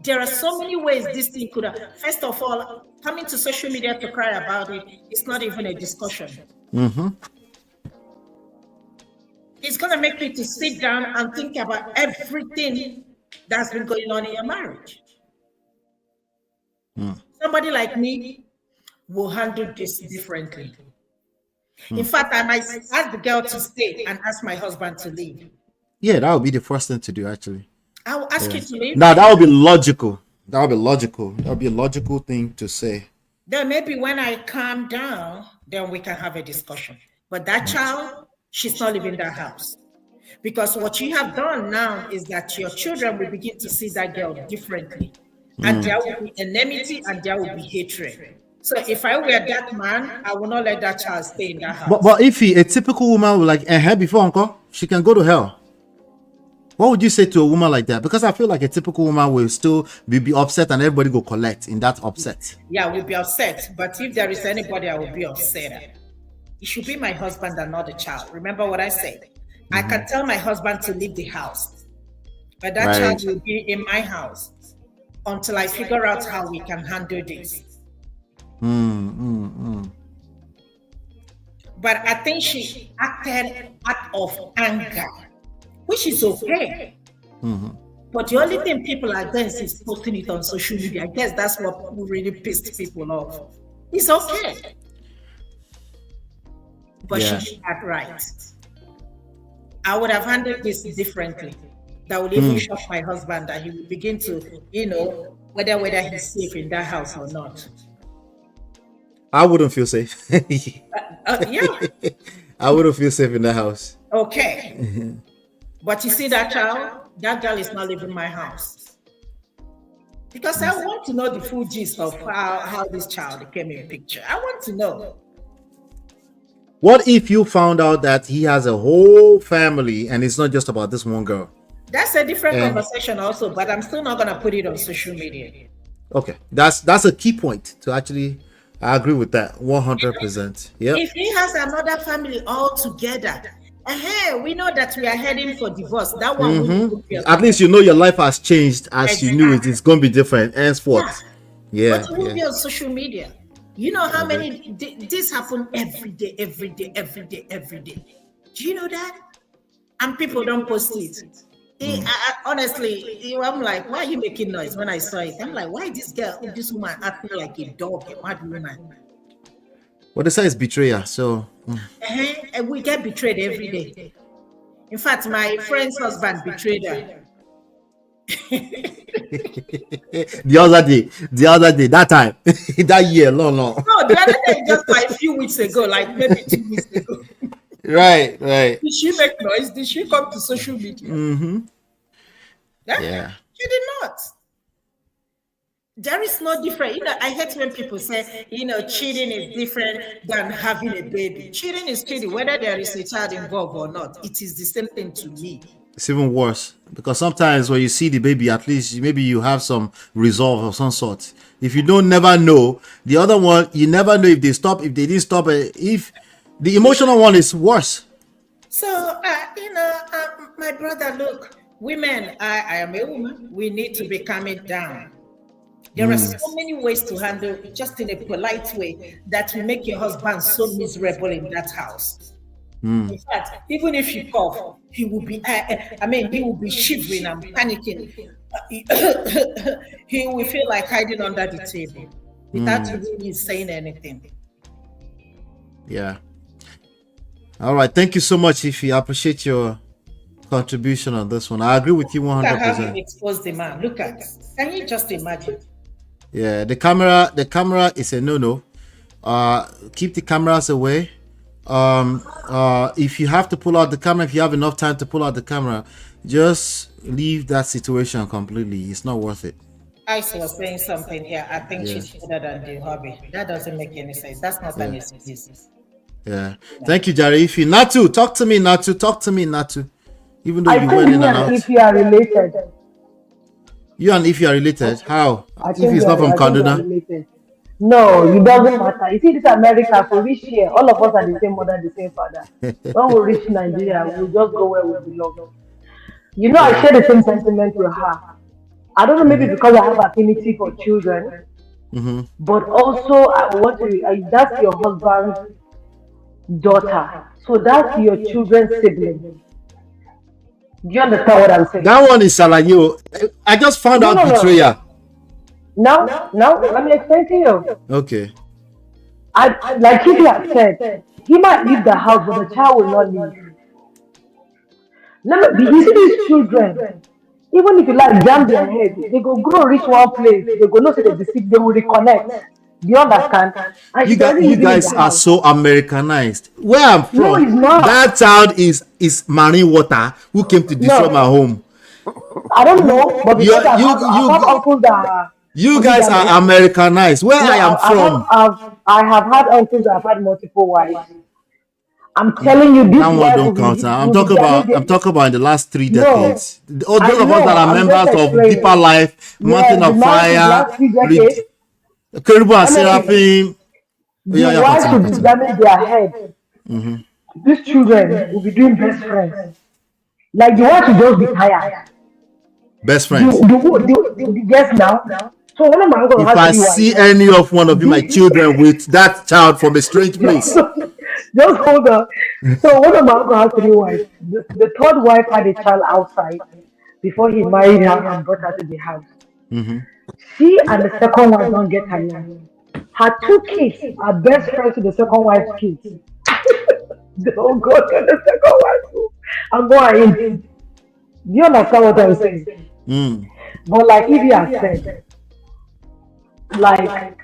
There are so many ways this thing could have. First of all, coming to social media to cry about it, it's not even a discussion. It's going to make you to sit down and think about everything that's been going on in your marriage. Somebody like me will handle this differently. In fact, I might ask the girl to stay and ask my husband to leave. Yeah, that would be the first thing to do, actually. I will ask you to leave. Now, that would be logical. That would be a logical thing to say. Then maybe when I calm down, then we can have a discussion. But that child, she's not leaving that house. Because what you have done now is that your children will begin to see that girl differently. And there will be enmity and there will be hatred. So if I were that man, I will not let that child stay in that house. But if a typical woman would like, before uncle, she can go to hell. What would you say to a woman like that? Because I feel like a typical woman will still be upset and everybody go collect in that upset. Yeah, we'll be upset. But if there is anybody I will be upset at, it should be my husband and not the child. Remember what I said? I can tell my husband to leave the house, but that child will be in my house until I figure out how we can handle this. But I think she acted out of anger, which is okay. But the only thing people are doing is posting it on social media. I guess that's what really pissed people off. It's okay. But she did that right. I would have handled this differently. That would even shock my husband that he would begin to, whether he's safe in that house or not. I wouldn't feel safe. Yeah. I wouldn't feel safe in that house. Okay. But you see that child? That girl is not leaving my house. Because I want to know the full gist of how this child came in picture. I want to know. What if you found out that he has a whole family and it's not just about this one girl? That's a different conversation also, but I'm still not going to put it on social media. Okay. That's a key point to actually, I agree with that 100%. Yeah. If he has another family altogether, we know that we are heading for divorce. That one will be at least your life has changed as you knew it. It's going to be different henceforth. Yeah. But it will be on social media. You know how many this happen every day. Do you know that? And people don't post it. Honestly, I'm like, why are you making noise? When I saw it, I'm like, why this woman acting like a dog, a mad woman? Well, they say it's betrayal, so and we get betrayed every day. In fact, my friend's husband betrayed her. the other day, that time, that year, long. No, the other day, just like a few weeks ago, like maybe 2 weeks ago. Right. Did she make noise? Did she come to social media? Yeah. She did not. There is no different. I hate when people say, cheating is different than having a baby. Cheating is cheating, whether there is a child involved or not. It is the same thing to me. It's even worse because sometimes when you see the baby, at least maybe you have some resolve of some sort. If you don't never know, the other one, you never know if they didn't stop. If the emotional one is worse. So, my brother, look, women, I am a woman. We need to be calming down. There are so many ways to handle it, just in a polite way, that will make your husband so miserable in that house. In fact, even if you cough, he will be shivering and panicking. He will feel like hiding under the table without really saying anything. Yeah. All right. Thank you so much, Ife. I appreciate your contribution on this one. I agree with you 100%. Look at how you expose the man. Look at that. Can you just imagine? Yeah, the camera is a no-no. Keep the cameras away. if you have to pull out the camera, if you have enough time to pull out the camera, just leave that situation completely. It's not worth it. Ice was saying something here. I think Yeah. she's better than the hobby. That doesn't make any sense. That's not an excuse. Yeah. Thank you, Jerry. If you Natu, talk to me, Natu. Talk to me, Natu. Even though I you think went in you and and out. if you are related. You and if you are related, how? I If think he's you not are, from I think you are Kaduna. related. No, it doesn't matter. You see, this America, for reach here, all of us are the same mother, the same father. When we reach Nigeria, we'll just go where we belong. You know, I share the same sentiment with her. I don't know, maybe because I have affinity for children, but also I want to, that's your husband's daughter. So that's your children's sibling. Do you understand what I'm saying? That one is Salayo. I just found No, out no, no. betrayer. Now, let me explain to you. Okay. Like he had said, he might leave the house, but the child will not leave. Let me, you see these children, even if you like jam their head, they go grow reach one place, they go know say they deceive, they will reconnect. Do you understand? And she's already You living in guys the are house. so Americanized. Where I'm No, from, it's not. that child is marine water who came to destroy my No, home. I don't know, but You because I've had uncles that are you guys polygamy. are Americanized. Where No, I am from, I have had uncles that have had multiple wives. I'm telling you, this that one wife don't count. I'm will be talking jamming about. I'm talking about in the last 3 No, decades. All I those of us that know. are I'm just members of Deeper explaining. Life, Mountain Yes, the of marriage is Fire, last 3 decades. Keribu and Honestly, Seraphim. the Yeah, wife continue, should be continue. examining their head. These children will be doing best friends. Like the one should just be tired. Best The, friends. yes now. So one of my uncle If has I 3 wives. see any of one of you, my This children, with that child from a strange just, place, just hold on. So one of my uncle has 3 wives. The third wife had a child outside before he married her and brought her to the house. She and the second wife don't get along. Her 2 kids are best friends with the second wife's kids. They don't go to the second wife too and go and eat. Do you understand what I'm saying? But like Evie has said, like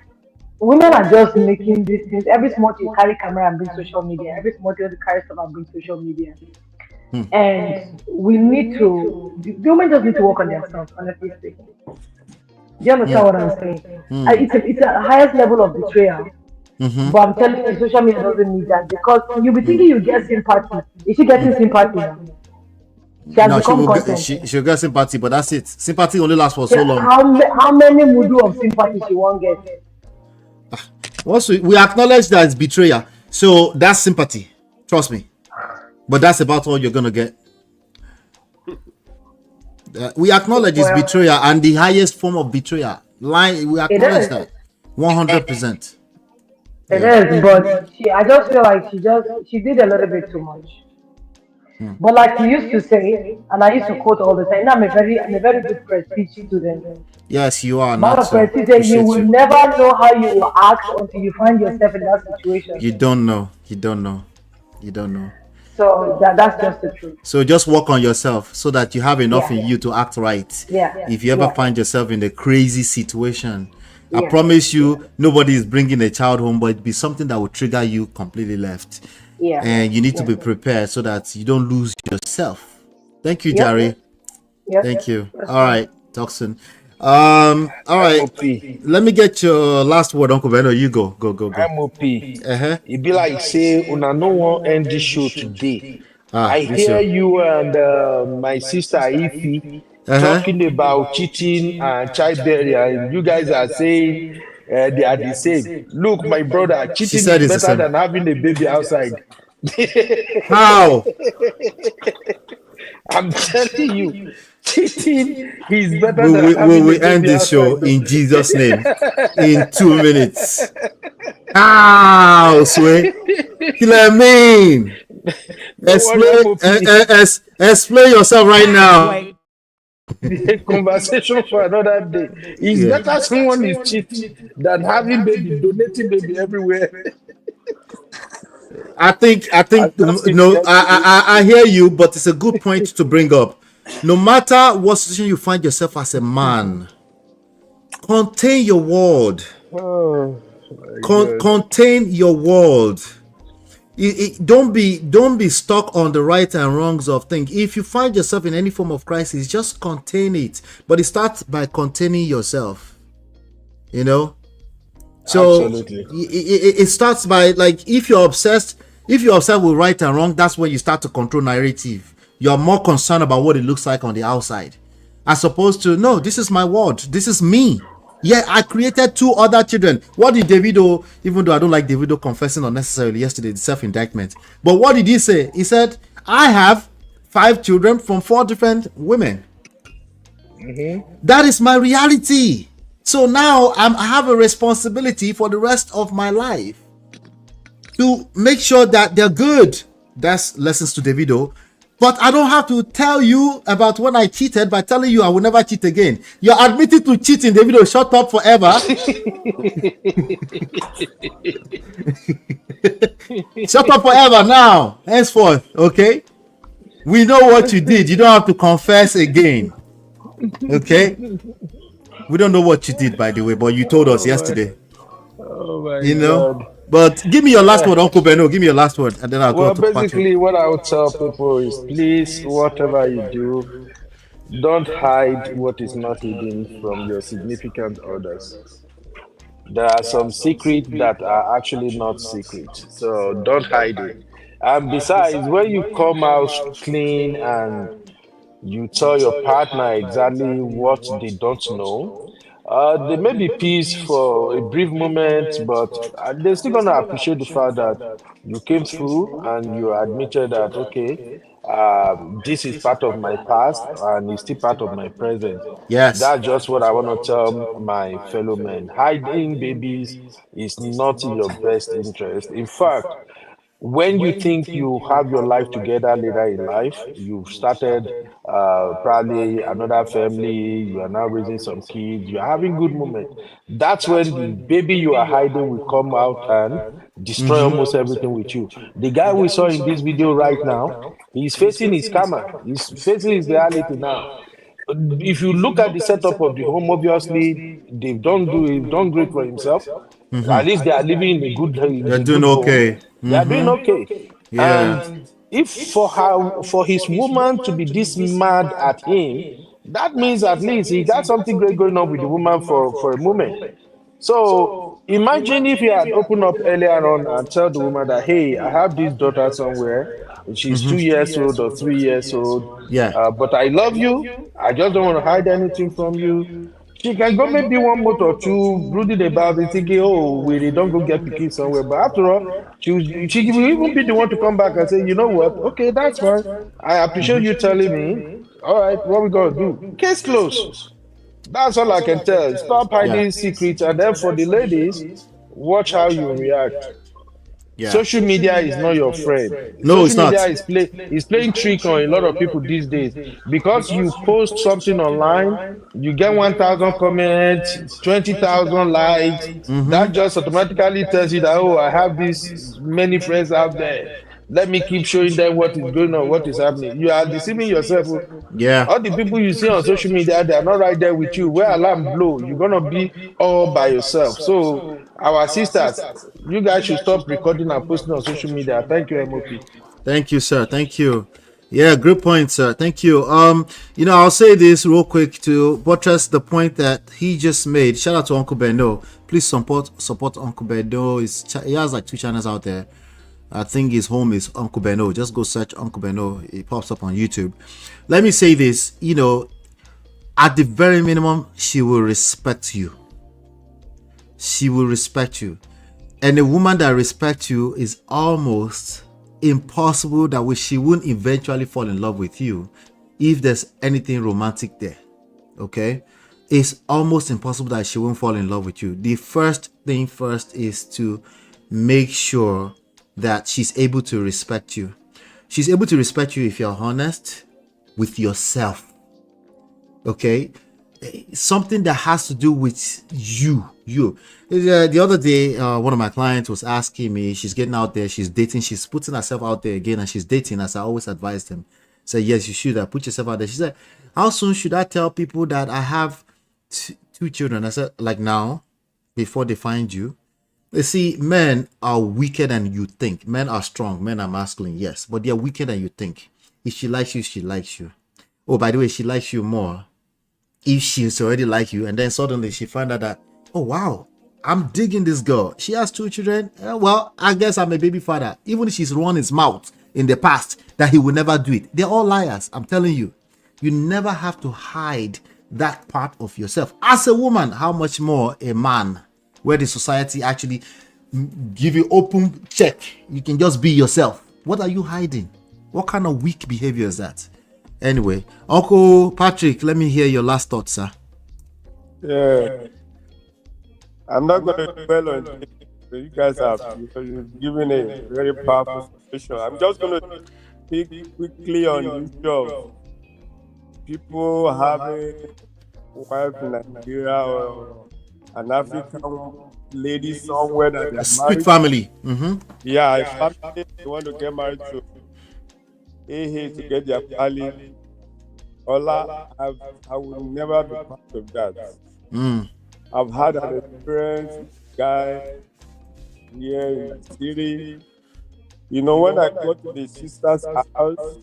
women are just making these things. Every small thing you carry camera and bring social media. Every small thing you carry stuff and bring social media. And we need to, the women just need to work on themselves, honestly speaking. Do you understand what I'm saying? It's a highest level of betrayal. But I'm telling you, social media doesn't need that because you'll be thinking you get sympathy. Is she getting sympathy now? She has no, become content. she'll get sympathy, but that's it. Sympathy only lasts for She, so long. how many mudu of sympathy she won't get? Once we acknowledge that it's betrayal, so that's sympathy. Trust me. But that's about all you're gonna get. We acknowledge it's betrayal and the highest form of betrayal. We acknowledge that 100%. It is, but I just feel like she did a little bit too much. But like you used to say, and I used to quote all the time, I'm a very good prestige student. Yes, you are Man not. of prestige, you will never know how you will act until you find yourself in that situation. You don't know. You don't know. You don't know. So that's just the truth. So just work on yourself so that you have enough Yeah. in you to act right. Yeah. If you ever Yeah. find yourself in a crazy situation, I Yeah. promise you, nobody is bringing a child home, but it'd be something that will trigger you completely left. Yeah. And you need to be prepared so that you don't lose yourself. Thank you, Yep. Jerry. Yep. Thank you. All right, talk soon. All right. MOP. Let me get your last word, Uncle Beno. You go. Go. MOP. It be like say, una no one end this show today. I this hear show. you and my sister Ify talking about cheating and childbearing, and you guys are saying they are the same. Look, my brother, cheating said is it's the better same. than having a baby outside. How? I'm telling you, cheating is better than having We a end baby this show outside. in Jesus' name in 2 minutes. How, Sway? Kill mean. Explain yourself right now. The conversation for another day. It's better someone is cheating than having baby, donating baby everywhere. I think no, I hear you, but it's a good point to bring up. No matter what situation you find yourself as a man, contain your word. Oh, Contain your word. Don't be stuck on the right and wrongs of things. If you find yourself in any form of crisis, just contain it. But it starts by containing yourself. So Absolutely. it starts by, like, if you're obsessed with right and wrong, that's when you start to control narrative. You're more concerned about what it looks like on the outside, as opposed to, no, this is my world, this is me. Yeah, I created 2 other children. What did Davido, even though I don't like Davido confessing unnecessarily yesterday, the self-indictment, but what did he say? He said, I have 5 children from 4 different women. That is my reality. So now I have a responsibility for the rest of my life to make sure that they're good. That's lessons to Davido. But I don't have to tell you about when I cheated by telling you I will never cheat again. You're admitted to cheating, Davido. Shut up forever. Shut up forever now. Henceforth, okay? We know what you did. You don't have to confess again. Okay? We don't know what you did, by the way, but you told us yesterday. Oh my God. But give me your last word, Uncle Beno. Give me your last word, and then I'll go Well, to Patrick. basically, what I would tell people is, please, whatever you do, don't hide what is not hidden from your significant others. There are some secrets that are actually not secret, so don't hide it. And besides, when you come out clean and you tell your partner exactly what they don't know, they may be peace for a brief moment, but they're still going to appreciate the fact that you came through and you admitted that, okay, this is part of my past and it's still part of my present. Yes. That's just what I want to tell my fellow men. Hiding babies is not in your best interest. In fact, when you think you have your life together later in life, you've started probably another family, you are now raising some kids, you're having good moment. That's when the baby you are hiding will come out and destroy almost everything with you. The guy we saw in this video right now, he's facing his karma, he's facing his reality now. If you look at the setup of the home, obviously he's done great for himself. At least they are living in They're a doing good home. okay. They are doing okay. Yeah. And if for his woman to be this mad at him, that means at least he got something great going on with the woman for a moment. So imagine if he had opened up earlier on and tell the woman that, hey, I have this daughter somewhere. She's 2 years old or 3 years old. Yeah. But I love you. I just don't want to hide anything from you. She can go maybe one month or two brooding about it, thinking, oh, we don't go get picky somewhere. But after all, she will even be the one to come back and say, you know what? Okay, that's fine. I appreciate you telling me. All right, what we gonna do? Case closed. That's all I can tell. Stop hiding secrets, and then for the ladies, watch how you react. Yeah. Social media is not your friend. No, it's Social not. media is playing trick on a lot of people these days. Because you post something online, you get 1,000 comments, 20,000 likes. That just automatically tells you that, oh, I have these many friends out there. Let me keep showing them what is going on, what is happening. You are deceiving yourself. Yeah. All the people you see on social media, they are not right there with you. Where alarm blow, you're gonna be all by yourself. So our sisters, you guys should stop recording and posting on social media. Thank you, MOP. Thank you, sir. Thank you. Yeah, great point, sir. Thank you. I'll say this real quick to buttress the point that he just made. Shout out to Uncle Beno. Please support Uncle Beno. He has like 2 channels out there. I think his home is Uncle Beno. Just go search Uncle Beno. It pops up on YouTube. Let me say this. At the very minimum, she will respect you. She will respect you. And a woman that respects you is almost impossible that she won't eventually fall in love with you if there's anything romantic there. Okay? It's almost impossible that she won't fall in love with you. The first thing first is to make sure that she's able to respect you. She's able to respect you if you're honest with yourself. Okay? Something that has to do with you. The other day, one of my clients was asking me, she's getting out there, she's dating, she's putting herself out there again, and she's dating, as I always advised them. Say, yes, you should put yourself out there. She said, how soon should I tell people that I have 2 children? I said, like now, before they find you. You see, men are weaker than you think. Men are strong. Men are masculine, yes, but they are weaker than you think. If she likes you, she likes you. Oh, by the way, she likes you more if she's already like you, and then suddenly she find out that, oh wow, I'm digging this girl. She has 2 children. Well, I guess I'm a baby father. Even if she's run his mouth in the past that he will never do it. They're all liars. I'm telling you. You never have to hide that part of yourself. As a woman, how much more a man, where the society actually give you open check. You can just be yourself. What are you hiding? What kind of weak behavior is that? Anyway, Uncle Patrick, let me hear your last thoughts, sir. Yeah, I'm not going to dwell on it. You guys have given a very powerful situation. I'm just going to speak quickly on the issue of people having wife in Nigeria or an African lady somewhere that they're Sweet married. family. Yeah, a family they want to get married to. To get their pali. Ola, I will never be part of that. I've had an experience with a guy here in the city. You know, when I go to the sister's house,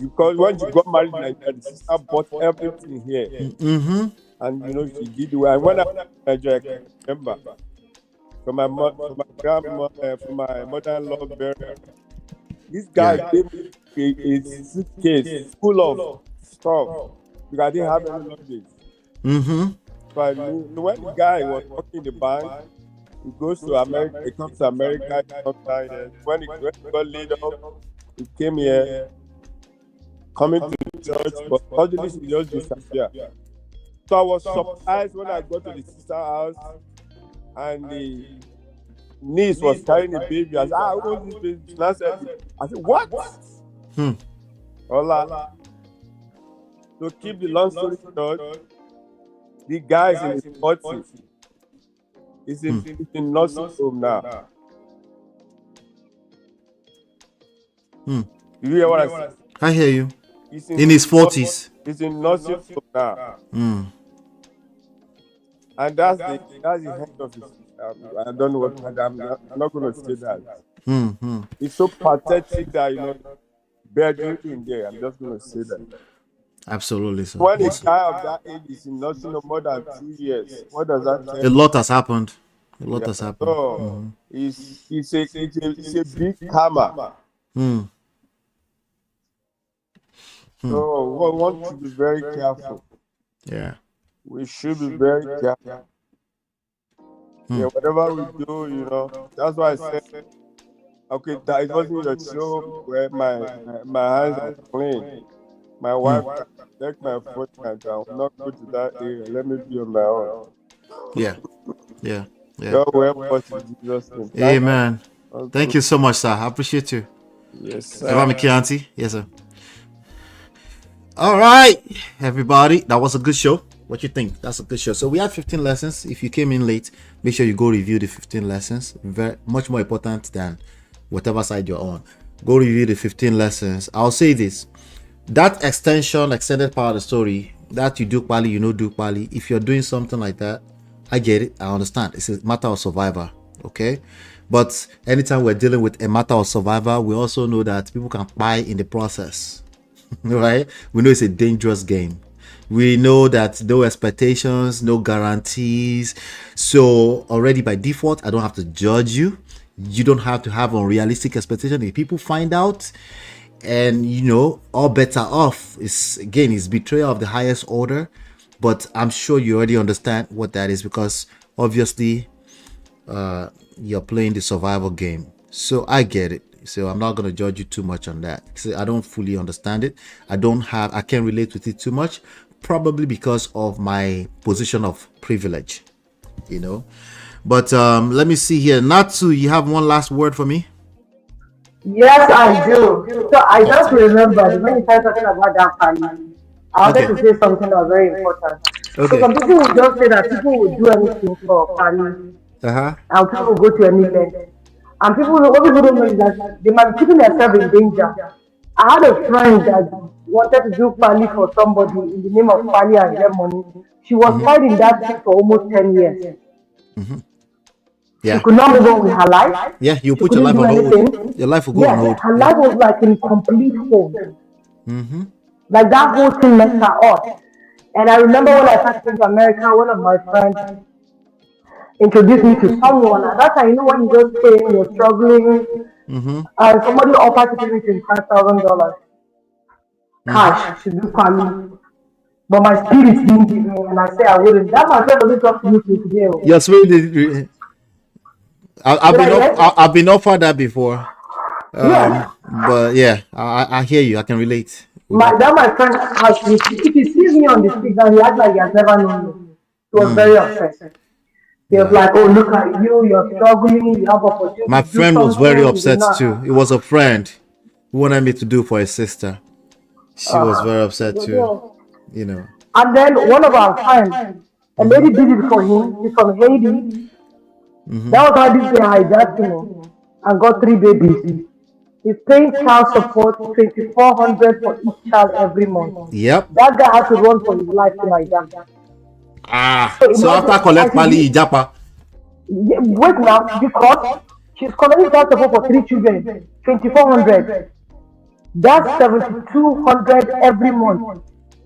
because when she got married, Nigeria, the sister bought everything here. And you know, she did well. And when I went to Nigeria, I can remember from my grandmother, from my mother-in-law burial, this guy gave me a suitcase full of stuff because I didn't have any luggage. So I knew. So when the guy was working in the bank, he goes to America, he comes to America, he comes down here. When he got laid off, he came here, coming to the church, but suddenly he just disappeared. So I was surprised when I got to the sister's house and the niece was carrying a baby. I said, who was this baby? I said, what? Hola. To keep the long story short, the guy is in his 40s. He's in nursing home now. You hear what I said? I hear you. He's in his 40s. He's in nursing home now. And that's the end of his. I don't know what. I'm not going to say that. It's so pathetic that, you know, begging in there. I'm just going to say that. Absolutely, sir. When a guy of that age is in nursing home more than 2 years, what does that tell you? A lot has happened. A lot has happened. So it's a big karma. So we want to be very careful. Yeah. We should be very careful. Yeah, whatever we do, you know, that's why I said, okay, that it wasn't a show where my hands are clean. My wife can take my foot and I will not go to that area. Let me be on my own. Yeah. God will help us in Jesus' name. Amen. Thank you so much, sir. I appreciate you. Yes, sir. Auntie. Yes, sir. All right, everybody. That was a good show. What you think? That's a good show. So we had 15 lessons. If you came in late, make sure you go review the 15 lessons. Very much more important than whatever side you're on. Go review the 15 lessons. I'll say this. That extended part of the story, that you do Pali, you know do Pali. If you're doing something like that, I get it. I understand. It's a matter of survival. Okay? But anytime we're dealing with a matter of survival, we also know that people can buy in the process. Right? We know it's a dangerous game. We know that no expectations, no guarantees. So already by default, I don't have to judge you. You don't have to have unrealistic expectations. If people find out, and you know, all better off is betrayal of the highest order. But I'm sure you already understand what that is, because obviously you're playing the survival game. So I get it. So I'm not going to judge you too much on that. So I don't fully understand it. I can't relate with it too much, probably because of my position of privilege, you know. But let me see here. Natsu, you have one last word for me? Yes, I do. So I just remembered when you started talking about that family, I wanted to say something that was very important. So some people will just say that people will do anything for family, and people will go to any length. And what people don't know is that they might be putting themselves in danger. I had a friend that wanted to do family for somebody in the name of family and get money. She was tied in that thing for almost 10 years. Yeah. She could not move on with her life. Yeah, you She put your couldn't life do on hold. anything. Your life will go on Yes, hold. her Yeah. life was like in complete hold. Mm-hmm. Like that whole thing messed her up. And I remember when I first came to America, one of my friends introduced me to someone. At that time, you know, when you just came, you're struggling, Mm-hmm. and somebody offered to give me $25,000 Mm-hmm. cash to do family. But my spirit didn't give me, and I said I wouldn't. That my friend doesn't talk to me till today. Oh. Yes, really. I've Did been I off. get? I've been offered that before. Yes. But yeah, I hear you. I can relate with My that. that my friend has if he sees me on the street now, he acts like he has never known me. He was very upset. He was Yeah. like, "Oh, look at you! You're struggling. You have My opportunity to do friend was very something. You did upset not." too. It was a friend who wanted me to do for his sister. She was very upset too. You know. And then one of our friends, a lady did it for him. He's from Haiti. That was how this guy hijacked him and got 3 babies. He's paying child support 2,400 for each child every month. Yep. That guy had to run for his life to Nigeria. So So imagine, after I collect said, pali ijapa. wait now, because she's collecting child support for 3 children, 2,400. That's 7,200 every month.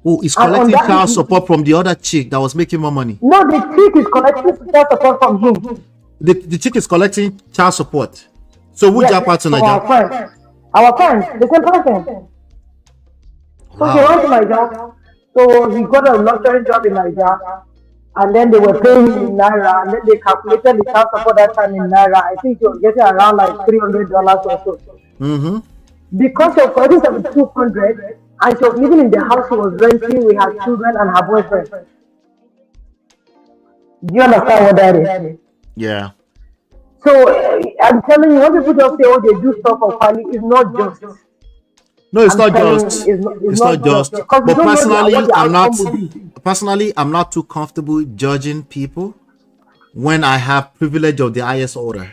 Oh, he's And on collecting that, child support from the other chick that was making more money. no, the chick is collecting child support from him. The chick is collecting child support. So who Yes, japa to from our Naija? friends. Our friends, the same person. So he went to Wow. Nigeria. So he got a lecturing job in Nigeria. And then they were paying him in Naira. And then they calculated the child support that time in Naira. I think he was getting around like $300 or so. Mm-hmm. Because she was collecting 7,200 and she was living in the house she was renting with her children and her boyfriend. Do you understand what that is? Yeah. So I'm telling you, when people just say, oh, they do stuff for family, it's not just. No, it's I'm not telling just. you, it's It's not not just. just. Because we But don't know what personally, the I'm not. outcome will be. Personally, I'm not too comfortable judging people when I have privilege of the highest order.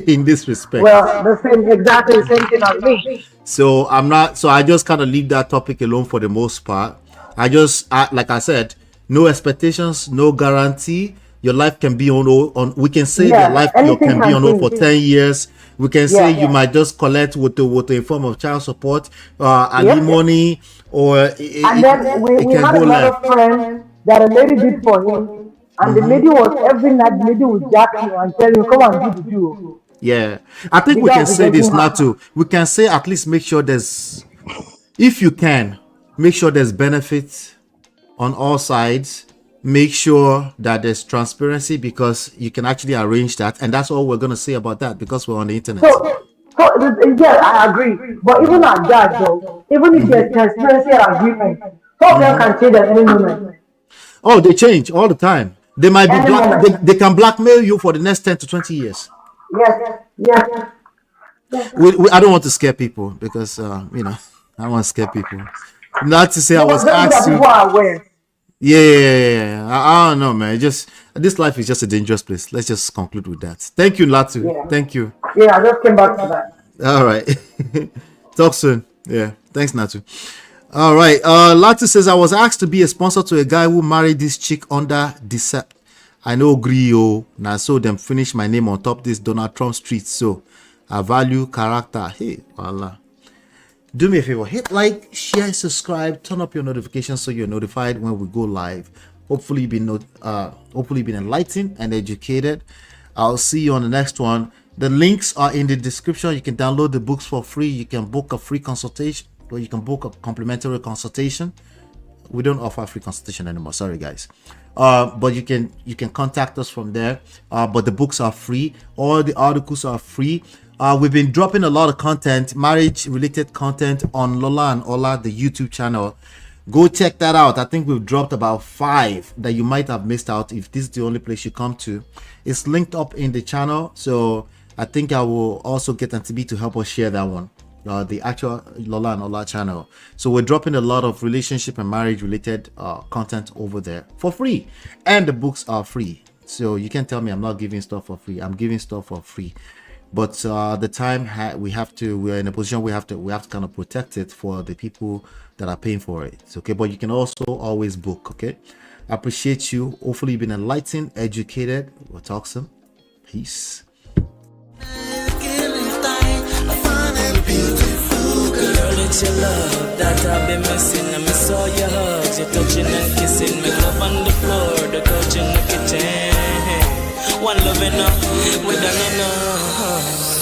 In this respect. Well, exactly the same thing as me. So I'm not. So I just kind of leave that topic alone for the most part. Like I said, no expectations, no guarantee. Your life can be on. We can say your life anything can be on hold for change. 10 years. We can say you Yeah. might just collect with the form of child support, Yep. alimony, or And then we can had go another left. friend that a lady did for him. And the lady was every night, the lady would jack him and tell him, come and do the do. Yeah, I think The we guy can was say this getting not her. to. We can say at least make sure there's, if you can, make sure there's benefits on all sides. Make sure that there's transparency because you can actually arrange that, and that's all we're gonna say about that because we're on the internet. Yeah, I agree. But even at that, though, even if there's transparency and agreement, some of them can change at any moment. Oh, they change all the time. They might be Any black. moment. They can blackmail you for the next 10 to 20 years. Yes, yes. I don't want to scare people because I don't want to scare people. Not to say I No, was but just so asked that to. people are aware. Yeah. I don't know, man. This life is just a dangerous place. Let's just conclude with that. Thank you, Latu. Yeah. Thank you. Yeah, I just came back to that. All right. Talk soon. Yeah. Thanks, Natu. All right. Latu says I was asked to be a sponsor to a guy who married this chick under Decept. I know Grio. Now so them finish my name on top this Donald Trump street. So I value character. Hey, voila. Do me a favor, hit like, share, subscribe, turn up your notifications so you're notified when we go live. Hopefully you've been enlightened and educated. I'll see you on the next one. The links are in the description. You can download the books for free. You can book a free consultation, or you can book a complimentary consultation. We don't offer free consultation anymore, sorry guys. But you can contact us from there. But the books are free, all the articles are free. We've been dropping a lot of content, marriage related content on Lola and Ola, the YouTube channel. Go check that out. I think we've dropped about 5 that you might have missed out if this is the only place you come to. It's linked up in the channel, so I think I will also get NTB to help us share that one, the actual Lola and Ola channel. So we're dropping a lot of relationship and marriage related content over there for free, and the books are free. So you can tell me I'm not giving stuff for free. I'm giving stuff for free. But the time we're in a position we have to kind of protect it for the people that are paying for it. Okay, but you can also always book. Okay, I appreciate you. Hopefully you've been enlightened, educated. We'll talk soon. Peace. Girl, it's your love that I've been missing. I miss all your hugs, your touching and kissing. Make love on the floor, the couch in the kitchen. One love enough, we done enough.